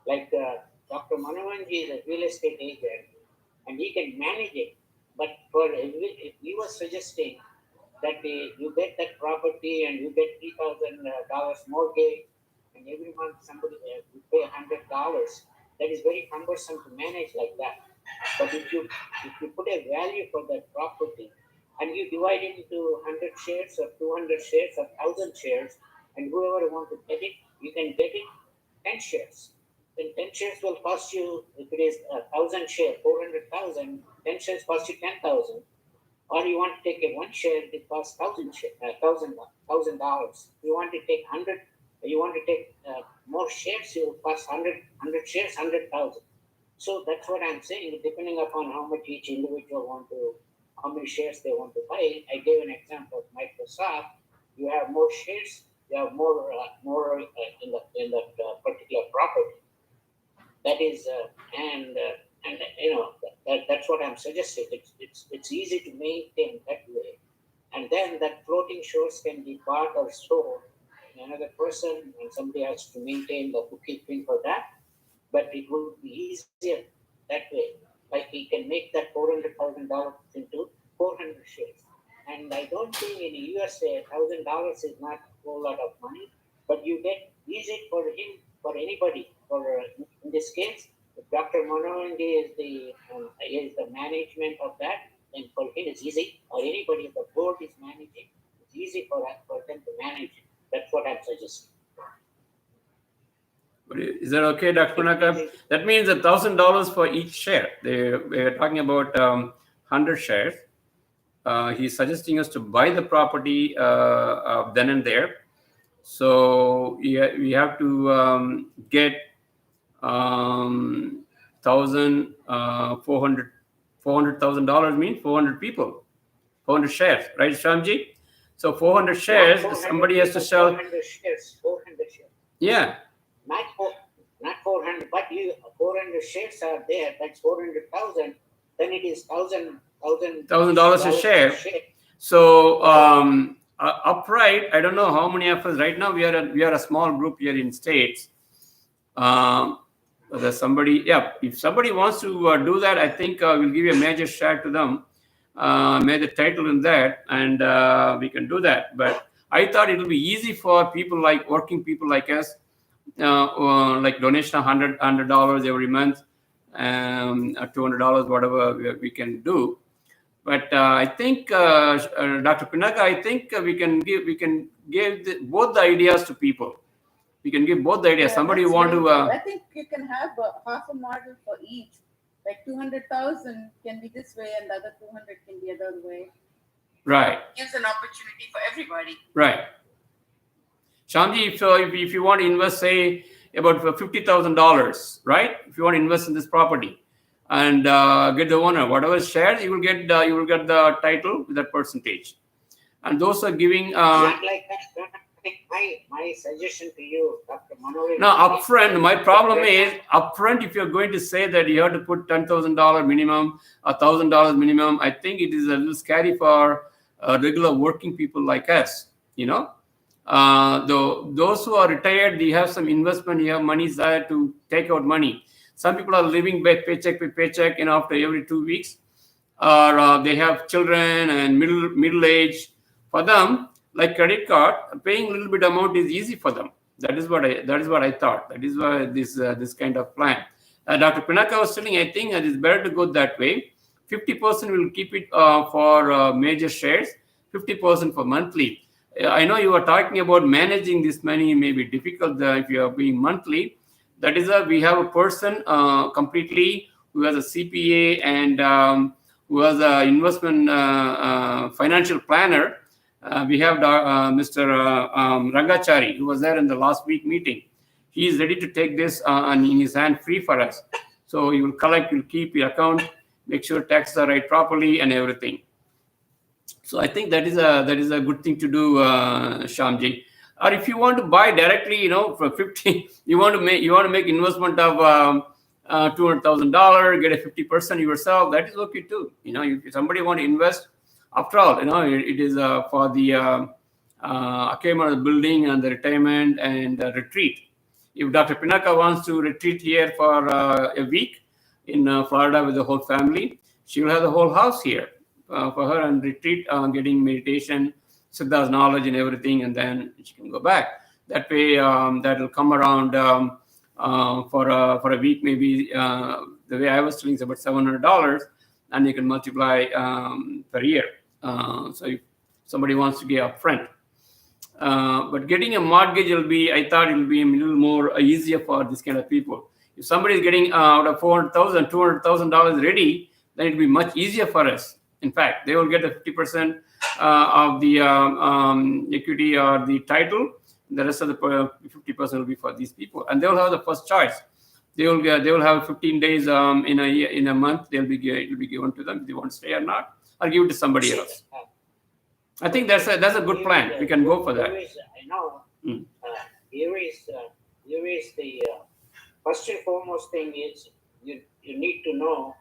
Like Dr. Manavanji is a real estate agent, and he can manage it. But if he was suggesting that you get that property and you get $3,000 mortgage, and every month somebody you pay $100, that is very cumbersome to manage like that. But if you put a value for that property and you divide it into 100 shares or 200 shares or 1,000 shares, and whoever wants to get it, you can get it 10 shares. Then 10 shares will cost you, if it is 1,000 shares, 400,000, 10 shares cost you 10,000. Or you want to take a one share, it costs $1,000. You want to take 100, you want to take more shares, it will cost 100 shares, 100,000. So that's what I'm saying. Depending upon how much each individual how many shares they want to buy. I gave an example of Microsoft. You have more shares, you have more in that particular property. That is, and you know that's what I'm suggesting. It's easy to maintain that way, and then that floating shares can be bought or sold. Another person and somebody has to maintain the bookkeeping for that, but it would be easier that way. Like he can make that $400,000 into 400 shares, and I don't think in the USA $1,000 is not a whole lot of money, but you get easy for him, for anybody. For in this case, if Dr. Manohangi is the management of that, then for him it's easy. Or anybody if the board is managing, it's easy for them to manage it. That's what I'm suggesting. Is that okay, Dr. Pinaka? That means $1,000 for each share. We're talking about 100 shares. He's suggesting us to buy the property then and there. So we have to get $400,000 means 400 people, 400 shares, right, Shyamji? So 400 shares, somebody has to sell. 400 shares. Yeah. Not 400, but 400 shares are there. That's 400,000. Then it is $1,000 $1,000 a share. So upright. I don't know how many of us right now. We are a small group here in States. There's somebody. Yeah, if somebody wants to do that, I think we'll give you a major share to them. Major title in that, and we can do that. But I thought it will be easy for people like working people like us, like donation $100 every month, $200, whatever we can do. But I think Dr. Pinaka, I think we can give both the ideas to people. We can give both the ideas. Yeah, Somebody that's want very to. good. I think you can have half a model for each. Like 200,000 can be this way, and the other 200 can be the other way. Right. Gives an opportunity for everybody. Right. Shyamji, if you want to invest, say about $50,000, right? If you want to invest in this property and get the owner, whatever shares, you will get the title with that percentage. And those are giving. Not like that. My suggestion to you, Dr. Manohar. Now, upfront, my problem is upfront. If you're going to say that you have to put $10,000 minimum, $1,000 minimum, I think it is a little scary for regular working people like us. Though those who are retired, they have some investment, you have money there to take out money. Some people are living by paycheck by paycheck, after every 2 weeks, or they have children and middle age. For them, like credit card, paying a little bit amount is easy for them. That is what I thought. That is why this kind of plan. Dr. Pinaka was telling, I think it is better to go that way. 50% will keep it for major shares, 50% for monthly. I know you are talking about managing this money may be difficult if you are being monthly. That is we have a person completely who has a CPA and who has an investment financial planner. We have Mr. Rangachari, who was there in the last week meeting. He is ready to take this in his hand free for us. So he will collect, will keep your account, make sure taxes are right properly and everything. So I think that is a good thing to do, Shyamji. Or if you want to buy directly, for 50, you want to make investment of $200,000, get a 50% yourself. That is okay too. If somebody want to invest, after all, it is for the accumulated building and the retirement and the retreat. If Dr. Pinaka wants to retreat here for a week in Florida with the whole family, she will have the whole house here for her and retreat on getting meditation, Siddha's knowledge and everything, and then she can go back. That way, that will come around for a week, maybe the way I was telling is about $700, and you can multiply per year. So if somebody wants to get upfront. But getting a mortgage I thought it will be a little more easier for this kind of people. If somebody is getting out of $400,000, $200,000 ready, then it will be much easier for us. In fact, they will get the 50% of the equity or the title. The rest of the 50% will be for these people, and they will have the first choice. They will have 15 days in a month. It will be given to them if they want to stay or not, or give it to somebody else. I think that's a good plan. We can go for that. Here is the first and foremost thing is you need to know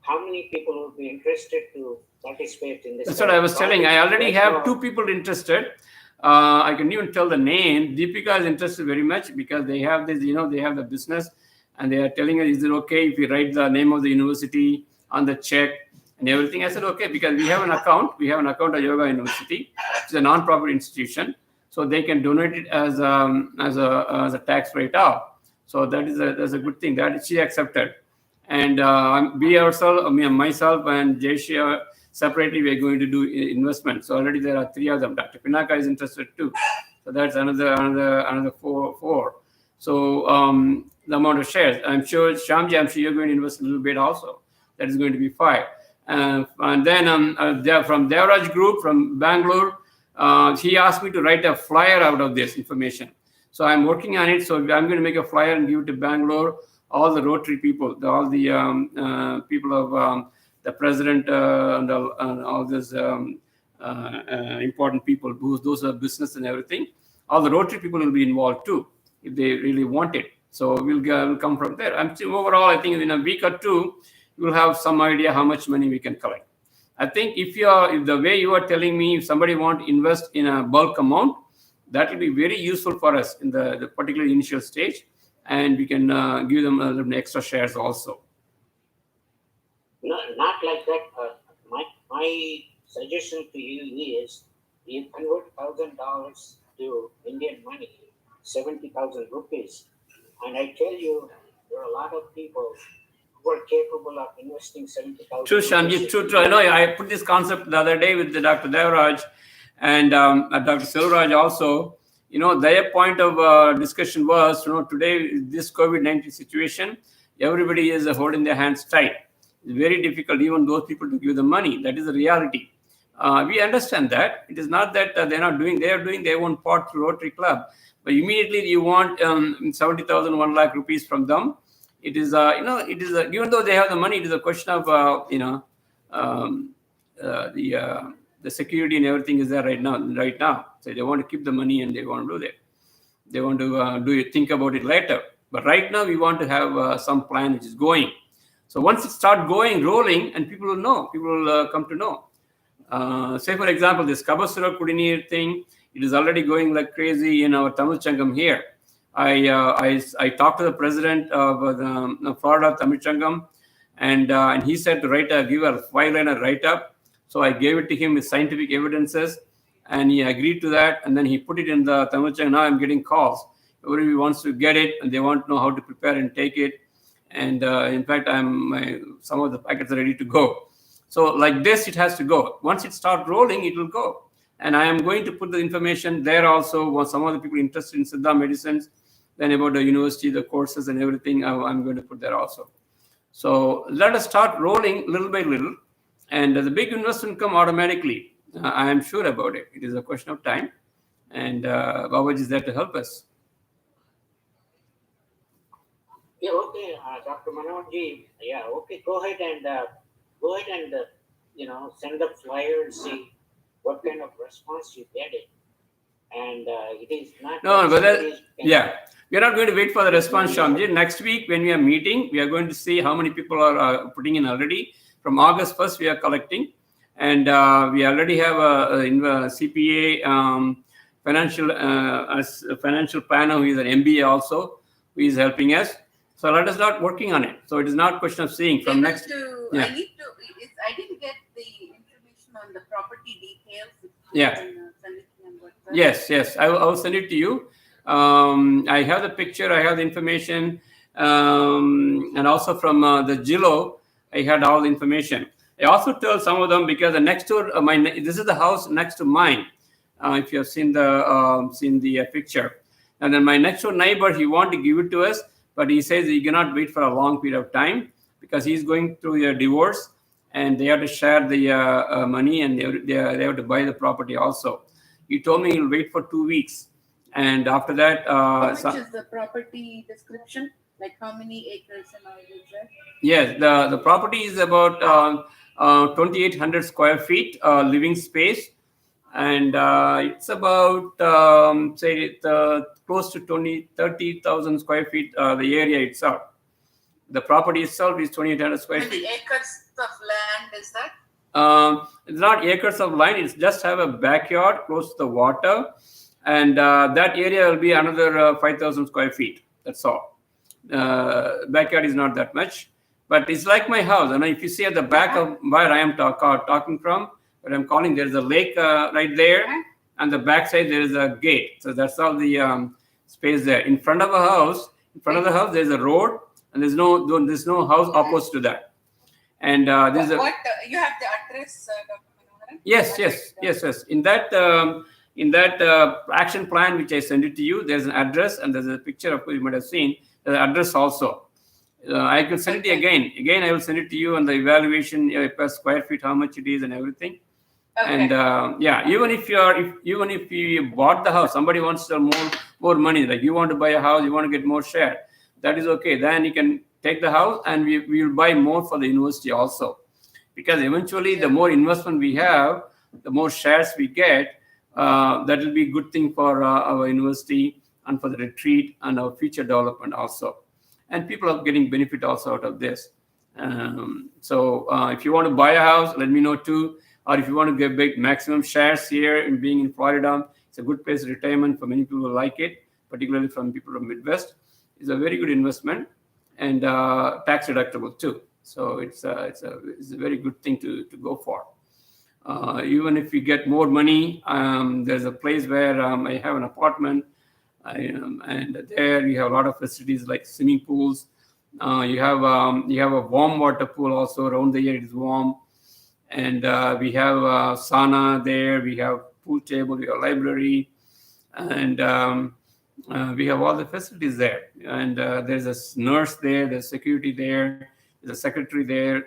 how many people will be interested to participate in this. That's what I was telling. I already have 2 people interested. I can even tell the name. Deepika is interested very much because they have this, they have the business, and they are telling us, is it okay if we write the name of the university on the check and everything? I said, okay, because we have an account. We have an account at Yoga University. It's a non-profit institution, so they can donate it as a tax write-off. So that's a good thing. That she accepted. And we ourselves, myself and Jayshia, separately, we are going to do investment. So already there are 3 of them. Dr. Pinaka is interested too. So that's another four. So the amount of shares, I'm sure, Shyamji, I'm sure you're going to invest a little bit also. That is going to be 5. And then from Devraj Group from Bangalore, he asked me to write a flyer out of this information. So I'm working on it. So I'm going to make a flyer and give it to Bangalore, all the Rotary people, all the people of the president and all these important people, those are business and everything. All the Rotary people will be involved too, if they really want it. So we'll come from there. Overall, I think in a week or 2, we'll have some idea how much money we can collect. I think if the way you are telling me, if somebody want to invest in a bulk amount, that will be very useful for us in the particular initial stage, and we can give them a little extra shares also. No, not like that. My suggestion to you is you convert $1,000 to Indian money, 70,000 rupees, and I tell you, there are a lot of people who are capable of investing 70,000. True, Shyamji, true. I know I put this concept the other day with Dr. Devaraj and Dr. Silvaraj also. Their point of discussion was, today this COVID-19 situation, everybody is holding their hands tight. It's very difficult, even those people, to give the money. That is the reality. We understand that. It is not that they're not doing. They are doing their own part through Rotary Club. But immediately you want 70,000, 1 lakh rupees from them. It is, even though they have the money, it is a question of, the security and everything is there right now. So they want to keep the money and they want to do that. They want to think about it later. But right now we want to have some plan which is going. So once it starts rolling, and people will know, people will come to know. Say, for example, this Kabasura Kudineer thing, it is already going like crazy in our Tamil Changam here. I talked to the president of the Florida Tamil Changam, and he said to give a 5-liner write-up. So I gave it to him with scientific evidences, and he agreed to that. And then he put it in the Tamil Changam. Now I'm getting calls. Everybody wants to get it, and they want to know how to prepare and take it. And in fact, some of the packets are ready to go. So like this, it has to go. Once it starts rolling, it will go. And I am going to put the information there also. Some of the people interested in Siddha medicines, then about the university, the courses and everything, I'm going to put there also. So let us start rolling little by little. And the big investment come automatically. I am sure about it. It is a question of time. And Babaji is there to help us. Yeah, okay, Dr. Manoharji. Yeah, okay. Go ahead and send the flyer and see what kind of response you get it. And it is not. No, but we are not going to wait for the response, Shyamji. Next week, when we are meeting, we are going to see how many people are putting in already. From August 1st, we are collecting, and we already have a CPA financial planner who is an MBA also, who is helping us. So let us start working on it. So it is not a question of seeing from next. I didn't get the information on the property details. Yeah. Yes. I will send it to you. I have the picture. I have the information, and also from the Jillo, I had all the information. I also told some of them, because the next door, this is the house next to mine. If you have seen the picture, and then my next door neighbor, he wanted to give it to us, but he says he cannot wait for a long period of time because he's going through a divorce, and they have to share the money, and they have to buy the property also. He told me he'll wait for 2 weeks, and after that, how much is the property description? Like how many acres and all is there? Yes, the property is about 2,800 square feet living space, and it's about close to 30,000 square feet. The area itself, the property itself is 2,800 square feet. How many acres of land is that? It's not acres of land. It's just have a backyard close to the water, and that area will be another 5,000 square feet. That's all. Backyard is not that much, but it's like my house. And if you see at the back of where I am talking from, where I'm calling, there's a lake right there, and the back side there is a gate. So that's all the space there. In front of the house, there's a road, and there's no house opposite to that. And there's what you have the address, Dr. Manoharan? Yes. In that action plan which I sent it to you, there's an address, and there's a picture of you might have seen. The address also. I could send it again. Again, I will send it to you on the evaluation per square feet, how much it is, and everything. Okay. And even if you bought the house, somebody wants to more money, like you want to buy a house, you want to get more share, that is okay. Then you can take the house, and we will buy more for the university also, because eventually the more investment we have, the more shares we get. That will be a good thing for our university and for the retreat and our future development also. And people are getting benefit also out of this. So if you want to buy a house, let me know too. Or if you want to get big maximum shares here in being in Florida, it's a good place of retirement for many people who like it, particularly from people from Midwest. It's a very good investment and tax deductible too. So it's a very good thing to go for. Even if you get more money, there's a place where I have an apartment, and there you have a lot of facilities like swimming pools. You have a warm water pool also. Around the year it is warm, and we have a sauna there. We have pool table. We have library, and we have all the facilities there. And there's a nurse there. There's security there. There's a secretary there.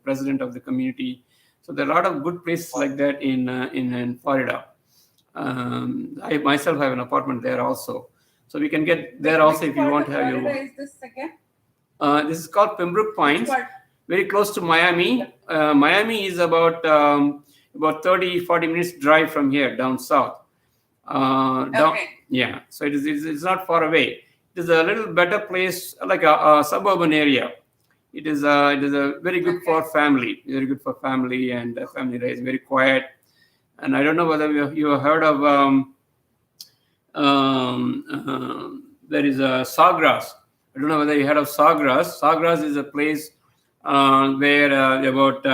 President of the community. So there are a lot of good places like that in Florida. I myself have an apartment there also. So we can get there also if you want to have your. Florida is this again? This is called Pembroke Pines, very close to Miami. Miami is about 30-40 minutes drive from here down south. Okay. Yeah, so it's not far away. It is a little better place, like a suburban area. It is a very good for family, very good for family, and family is very quiet. And I don't know whether you have heard of there is a Sawgrass. I don't know whether you heard of Sawgrass. Sawgrass is a place where about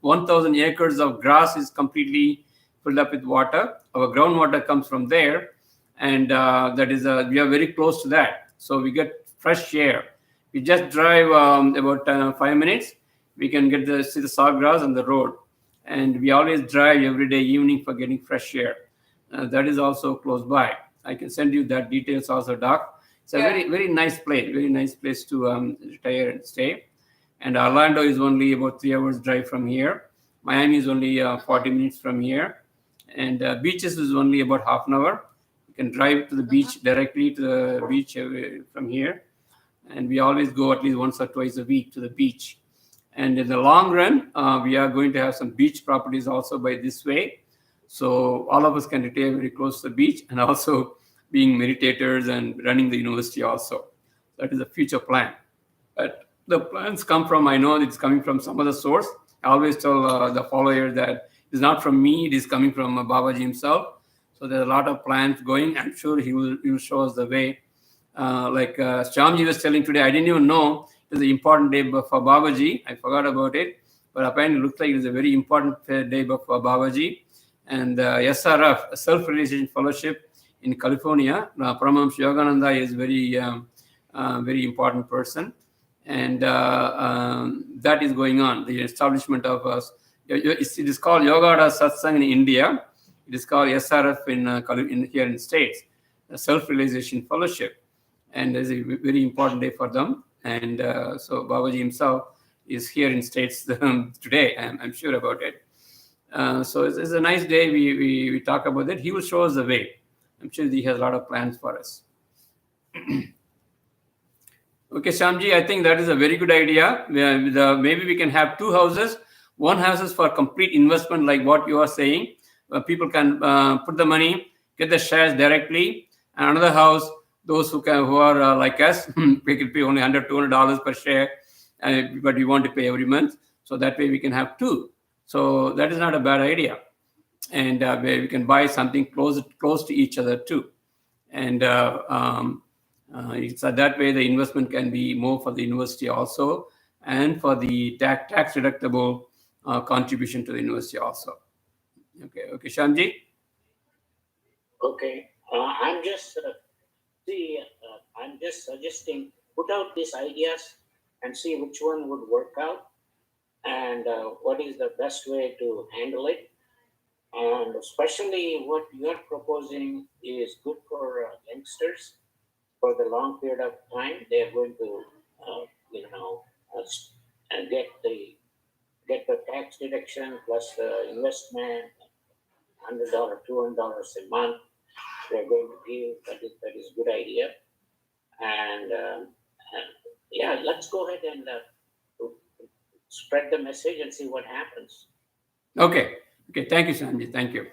1,000 acres of grass is completely filled up with water. Our groundwater comes from there, and we are very close to that. So we get fresh air. We just drive about 5 minutes. We can see the Sawgrass on the road, and we always drive every day evening for getting fresh air. That is also close by. I can send you that details also, Doc. It's a very nice place to retire and stay. And Orlando is only about 3 hours drive from here. Miami is only 40 minutes from here. And beaches is only about half an hour. You can drive to the beach directly to the beach from here. And we always go at least once or twice a week to the beach. And in the long run, we are going to have some beach properties also by this way. So all of us can retire very close to the beach, and also being meditators and running the university also. That is a future plan. But the plans come from, I know it's coming from some other source. I always tell the followers that it's not from me, it is coming from Babaji himself. So there's a lot of plans going. I'm sure he will show us the way. Like Shyamji was telling today, I didn't even know it was an important day for Babaji. I forgot about it. But apparently it looks like it's a very important day for Babaji. And SRF, a Self-Realization Fellowship in California, Paramahamsa Yogananda is very important person. And that is going on. The establishment of it is called Yogada Satsang in India. It is called SRF in here in the States, a Self-Realization Fellowship. And it's a very important day for them. And so Babaji himself is here in States today. I'm sure about it. So it's a nice day. We talk about it. He will show us the way. I'm sure he has a lot of plans for us. Okay, Shyamji, I think that is a very good idea. Maybe we can have 2 houses. One house is for complete investment, like what you are saying. People can put the money, get the shares directly. And another house, those who are like us, we can pay only $100, $200 per share, but we want to pay every month. So that way we can have 2. So that is not a bad idea. And where we can buy something close to each other too. And it's that way the investment can be more for the university also, and for the tax deductible contribution to the university also. Okay, Shyamji? Okay, I'm just suggesting, put out these ideas and see which one would work out, and what is the best way to handle it. And especially what you're proposing is good for youngsters for the long period of time. They're going to, get the tax deduction plus the investment, $100, $200 a month. They're going to give. That is a good idea. And let's go ahead and spread the message and see what happens. Okay. Thank you, Shyamji. Thank you.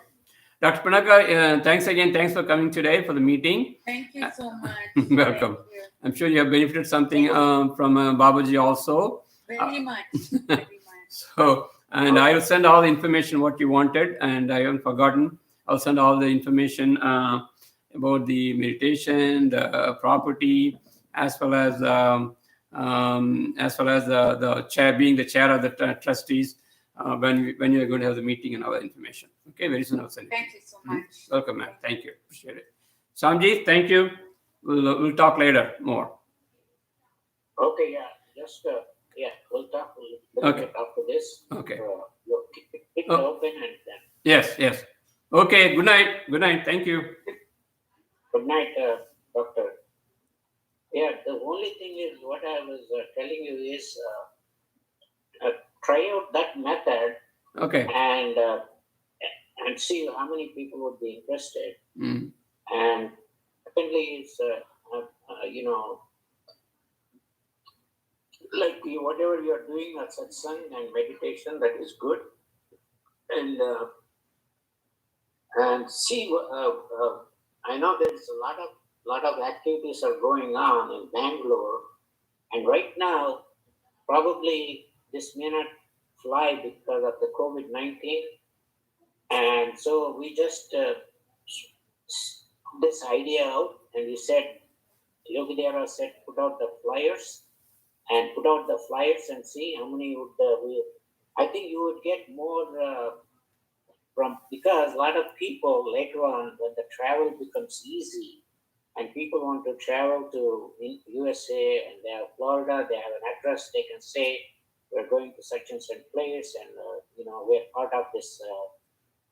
Dr. Pinaka, thanks again. Thanks for coming today for the meeting. Thank you so much. Welcome. Thank you. I'm sure you have benefited something from Babaji also. Very much. Very much. So, and I will send all the information what you wanted, and I haven't forgotten. I'll send all the information about the meditation, the property, as well as the chair, being the chair of the trustees, when you're going to have the meeting and all the information. Okay, very soon I'll send it. Thank you so much. Welcome, ma'am. Thank you. Appreciate it. Samji, thank you. We'll talk later more. Okay, yeah, just, we'll talk a little Okay. bit after this. Okay. You'll keep it Oh. open and then, Yes, yes. Okay, good night. Good night. Thank you. good night, doctor. Yeah, the only thing is what I was telling you is, try out that method Okay. and see how many people would be interested. Mm. And secondly, it's like whatever you are doing at satsang and meditation, that is good. And see, I know there is a lot of activities are going on in Bangalore, and right now probably this may not fly because of the COVID-19, and so we just this idea out, and we said, Yogi Deva said, put out the flyers and see how many would I think you would get more because a lot of people later on, when the travel becomes easy and people want to travel to USA and they have Florida, they have an address, they can say, we're going to such and such place, and we're part of this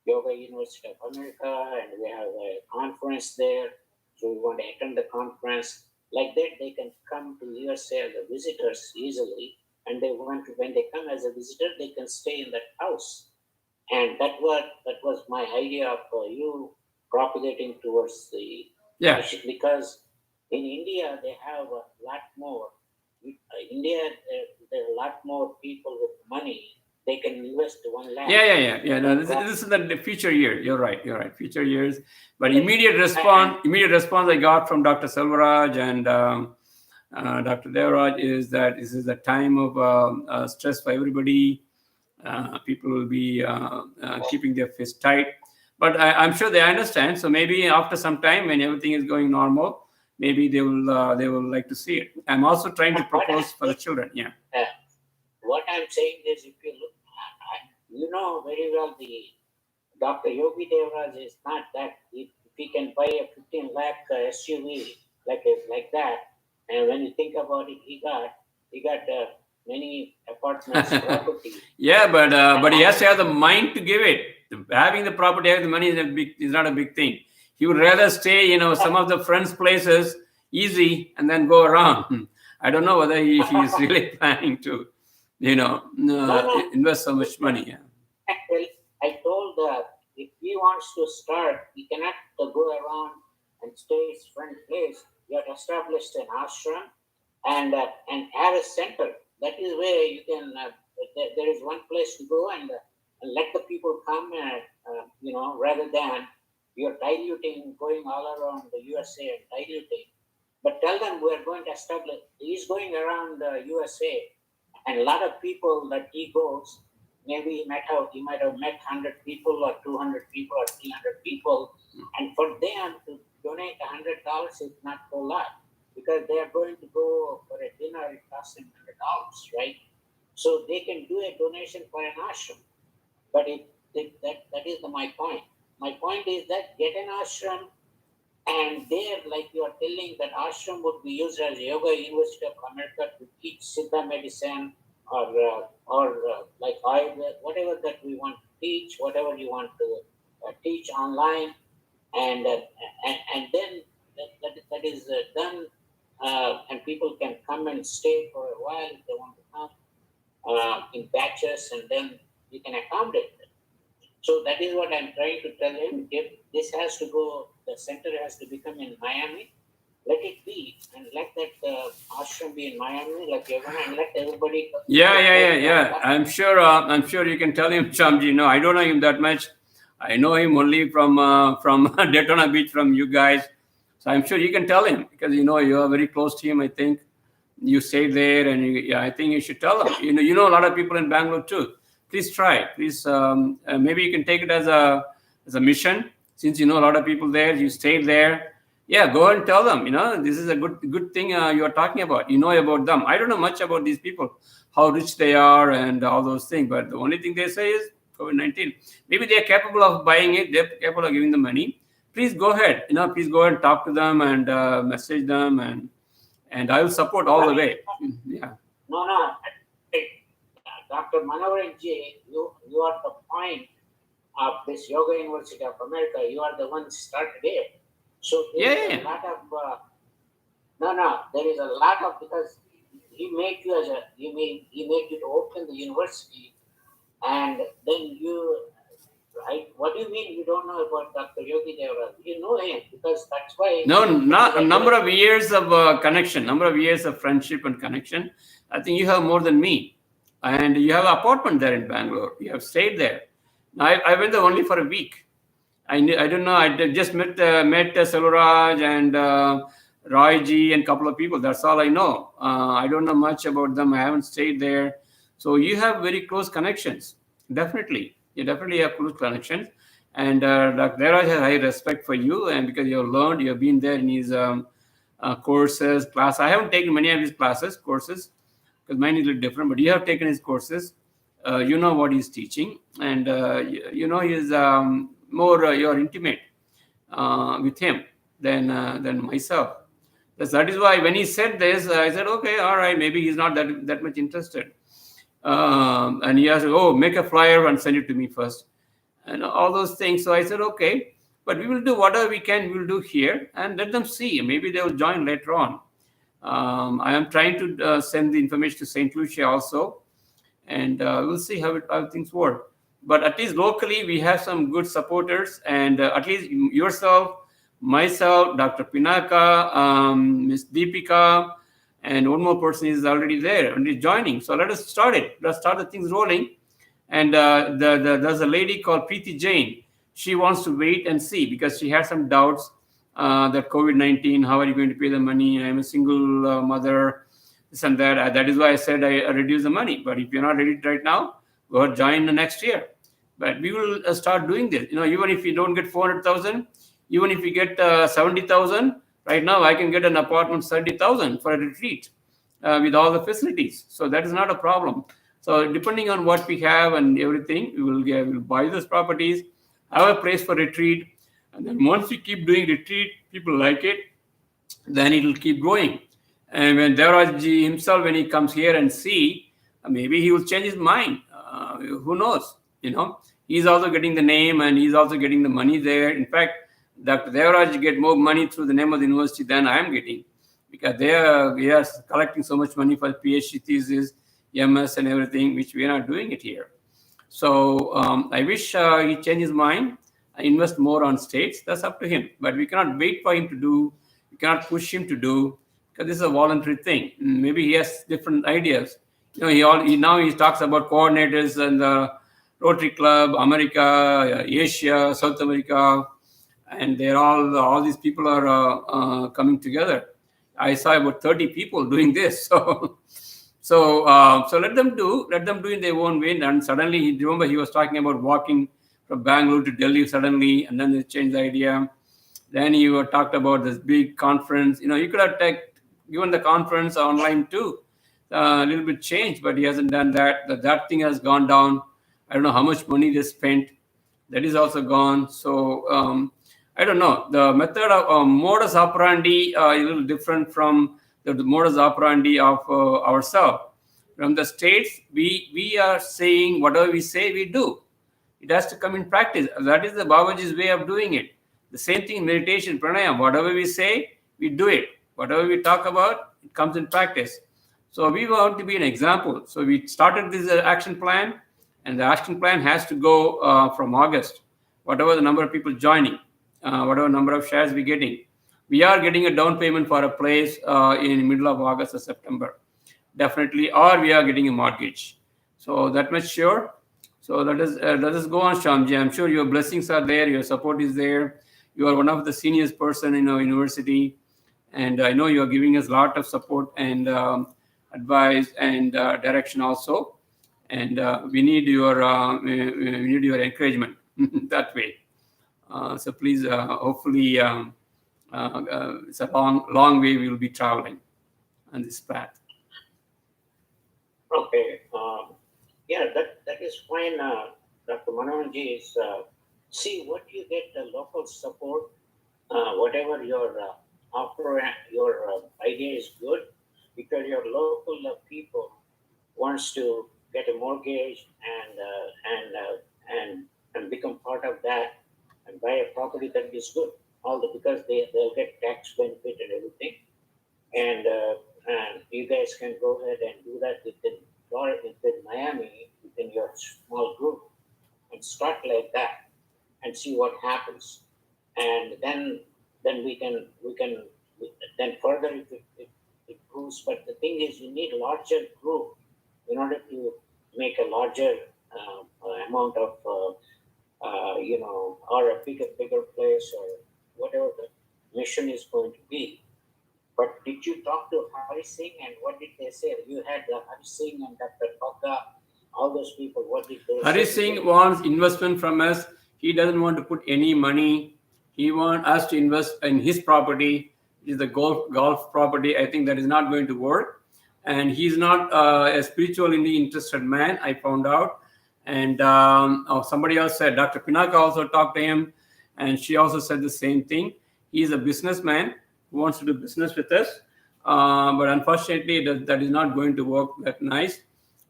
Yoga University of America, and we have a conference there, so we want to attend the conference. Like that, they can come to USA as a visitors easily, and when they come as a visitor, they can stay in that house. And that was my idea of you propagating towards the because in India they have a lot more. There are a lot more people with money. They can invest 1 lakh. Yeah. No, this is the future year. You're right. Future years. But immediate response I got from Dr. Selvaraj and Dr. Devaraj is that this is a time of stress for everybody. People will be keeping their fist tight. But I'm sure they understand. So maybe after some time, when everything is going normal, maybe they will like to see it. I'm also trying to propose for the children. Yeah. What I'm saying is, if you look, you know very well, the Dr. Yogi Devaraj is not that. If he can buy a 15 lakh SUV like that, and when you think about it, he got many apartments, property. Yeah, but he has to have the mind to give it. Having the property, having the money is not a big thing. He would rather stay, some of the friends' places easy and then go around. I don't know whether he is really planning to, invest so much money. Yeah. Well, I told that if he wants to start, he cannot go around and stay his friend place. We have established an ashram and have a center. That is where you can. There is one place to go and let the people come and rather than you're diluting, going all around the USA and diluting. But tell them we're going to establish. He's going around the USA, and a lot of people that he goes. Maybe he might have met 100 people or 200 people or 300 people, and for them to donate $100 is not a lot because they are going to go for a dinner. It costs them $100, right? So they can do a donation for an ashram. But that is my point. My point is that get an ashram, and there, like you are telling, that ashram would be used as Yoga University of America to teach Siddha medicine or like Ayurveda, whatever that we want to teach, whatever you want to teach online, and then that is done, and people can come and stay for a while if they want to come in batches, and then you can accommodate them. So that is what I'm trying to tell him. If this has to go, the center has to become in Miami. Let it be, and let that ashram be in Miami, like you're gonna, and let everybody. Yeah. I'm sure you can tell him, Shamji. No, I don't know him that much. I know him only from Daytona Beach, from you guys. So I'm sure you can tell him because you are very close to him, I think. You stay there, and I think you should tell them. You know a lot of people in Bangalore too. Please try. Please, maybe you can take it as a mission. Since you know a lot of people there, you stay there. Yeah, go and tell them. This is a good thing you are talking about. You know about them. I don't know much about these people, how rich they are, and all those things. But the only thing they say is COVID-19. Maybe they are capable of buying it. They're capable of giving the money. Please go ahead. Please go and talk to them and message them, and I will support all the way. Yeah. No. Dr. Manoharan Ji, you are the point of this Yoga University of America. You are the one started it. So there is a lot of there is a lot of, because he made you he made you to open the university, and then right? What do you mean you don't know about Dr. Yogi Devaraj? You know him, because that's why. No, not a number of years of connection, number of years of friendship and connection. I think you have more than me, and you have an apartment there in Bangalore. You have stayed there. I went there only for a week. I don't know. I just met Selvaraj and Roy G and a couple of people. That's all I know. I don't know much about them. I haven't stayed there. So you have very close connections. Definitely. You definitely have close connections. And Dr. Devaraj has high respect for you, and because you have learned, you have been there in his courses, class. I haven't taken many of his courses, because mine is a little different, but you have taken his courses. You know what he's teaching, and he's more you're intimate with him than myself. That is why when he said this, I said, okay, all right, maybe he's not that much interested. And he has to make a flyer and send it to me first, and all those things. So I said, okay, but we will do whatever we can. We'll do here and let them see. Maybe they will join later on. I am trying to send the information to St. Lucia also, and we'll see how things work. But at least locally, we have some good supporters, and at least yourself, myself, Dr. Pinaka, Ms. Deepika, and one more person is already there and is joining. So let us start it. Let's start the things rolling. And there's a lady called Preeti Jain. She wants to wait and see, because she has some doubts that COVID-19, how are you going to pay the money? I'm a single mother, this and that. That is why I said I reduce the money. But if you're not ready right now, go ahead, join the next year. But we will start doing this. Even if you don't get 400,000, even if you get 70,000, right now I can get an apartment 70,000 for a retreat with all the facilities. So that is not a problem. So depending on what we have and everything, we'll buy those properties, have a place for retreat, and then once we keep doing retreat, people like it, then it will keep growing. And when Devaraj Ji himself, when he comes here and see, maybe he will change his mind. Who knows? He's also getting the name, and he's also getting the money there. In fact, Dr. Devaraj get more money through the name of the university than I am getting, because they are collecting so much money for PhD thesis, MS, and everything, which we are not doing it here. So I wish he change his mind, invest more on states. That's up to him. But we cannot wait for him to do. We cannot push him to do, because this is a voluntary thing. Maybe he has different ideas. He talks about coordinators and the Rotary Club, America, Asia, South America, and they're all these people are coming together. I saw about 30 people doing this. So let them do in their own way. And suddenly, remember, he was talking about walking from Bangalore to Delhi suddenly, and then they changed the idea. Then he talked about this big conference. You could have given the conference online too. A little bit changed, but he hasn't done that. That thing has gone down. I don't know how much money they spent. That is also gone. So I don't know. The method of modus operandi is a little different from the modus operandi of ourselves. From the states, we are saying whatever we say, we do. It has to come in practice. That is the Babaji's way of doing it. The same thing in meditation, pranayam. Whatever we say, we do it. Whatever we talk about, it comes in practice. So we want to be an example. So we started this action plan, and the action plan has to go from August. Whatever the number of people joining, whatever number of shares we're getting. We are getting a down payment for a place in middle of August or September, definitely, or we are getting a mortgage. So that much sure. So let us go on, Shyamji. I'm sure your blessings are there, your support is there. You are one of the senior person in our university. And I know you are giving us a lot of support and advice and direction also. And we need your encouragement that way. So please, hopefully, it's a long way we will be traveling on this path. Okay. Yeah, that is fine. Dr. Manohanji is see what you get the local support. Whatever your offer, your idea is good, because your local people wants to get a mortgage and become part of that and buy a property, that is good. Because they'll get tax benefit and everything, and you guys can go ahead and do that within Miami, within your small group, and start like that and see what happens. And then we can then further if it proves. But the thing is, you need a larger group in order to make a larger amount of or a bigger place, or whatever the mission is going to be. But did you talk to Hari Singh, and what did they say? You had Hari Singh and Dr. Pagga, all those people. What did they say? Hari Singh wants investment from us. He doesn't want to put any money. He wants us to invest in his property, which is the golf property. I think that is not going to work. And he's not a spiritually interested man, I found out. And somebody else said, Dr. Pinaka also talked to him, and she also said the same thing. He's a businessman who wants to do business with us. But unfortunately, that is not going to work that nice.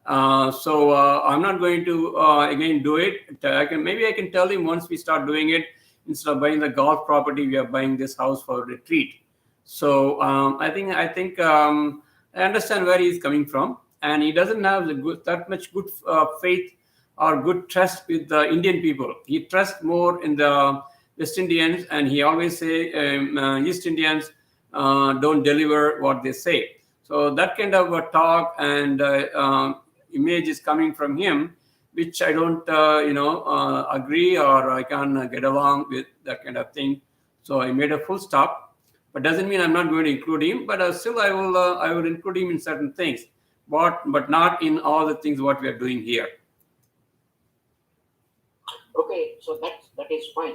So I'm not going to again do it. Maybe I can tell him once we start doing it, instead of buying the golf property, we are buying this house for a retreat. So I think I understand where he's coming from, and he doesn't have that much good faith or good trust with the Indian people. He trusts more in the West Indians, and he always say East Indians don't deliver what they say. So that kind of a talk and image is coming from him, which I don't agree, or I can't get along with that kind of thing. So I made a full stop. But doesn't mean I'm not going to include him. But still, I will include him in certain things, but not in all the things what we are doing here. Okay, so that is fine.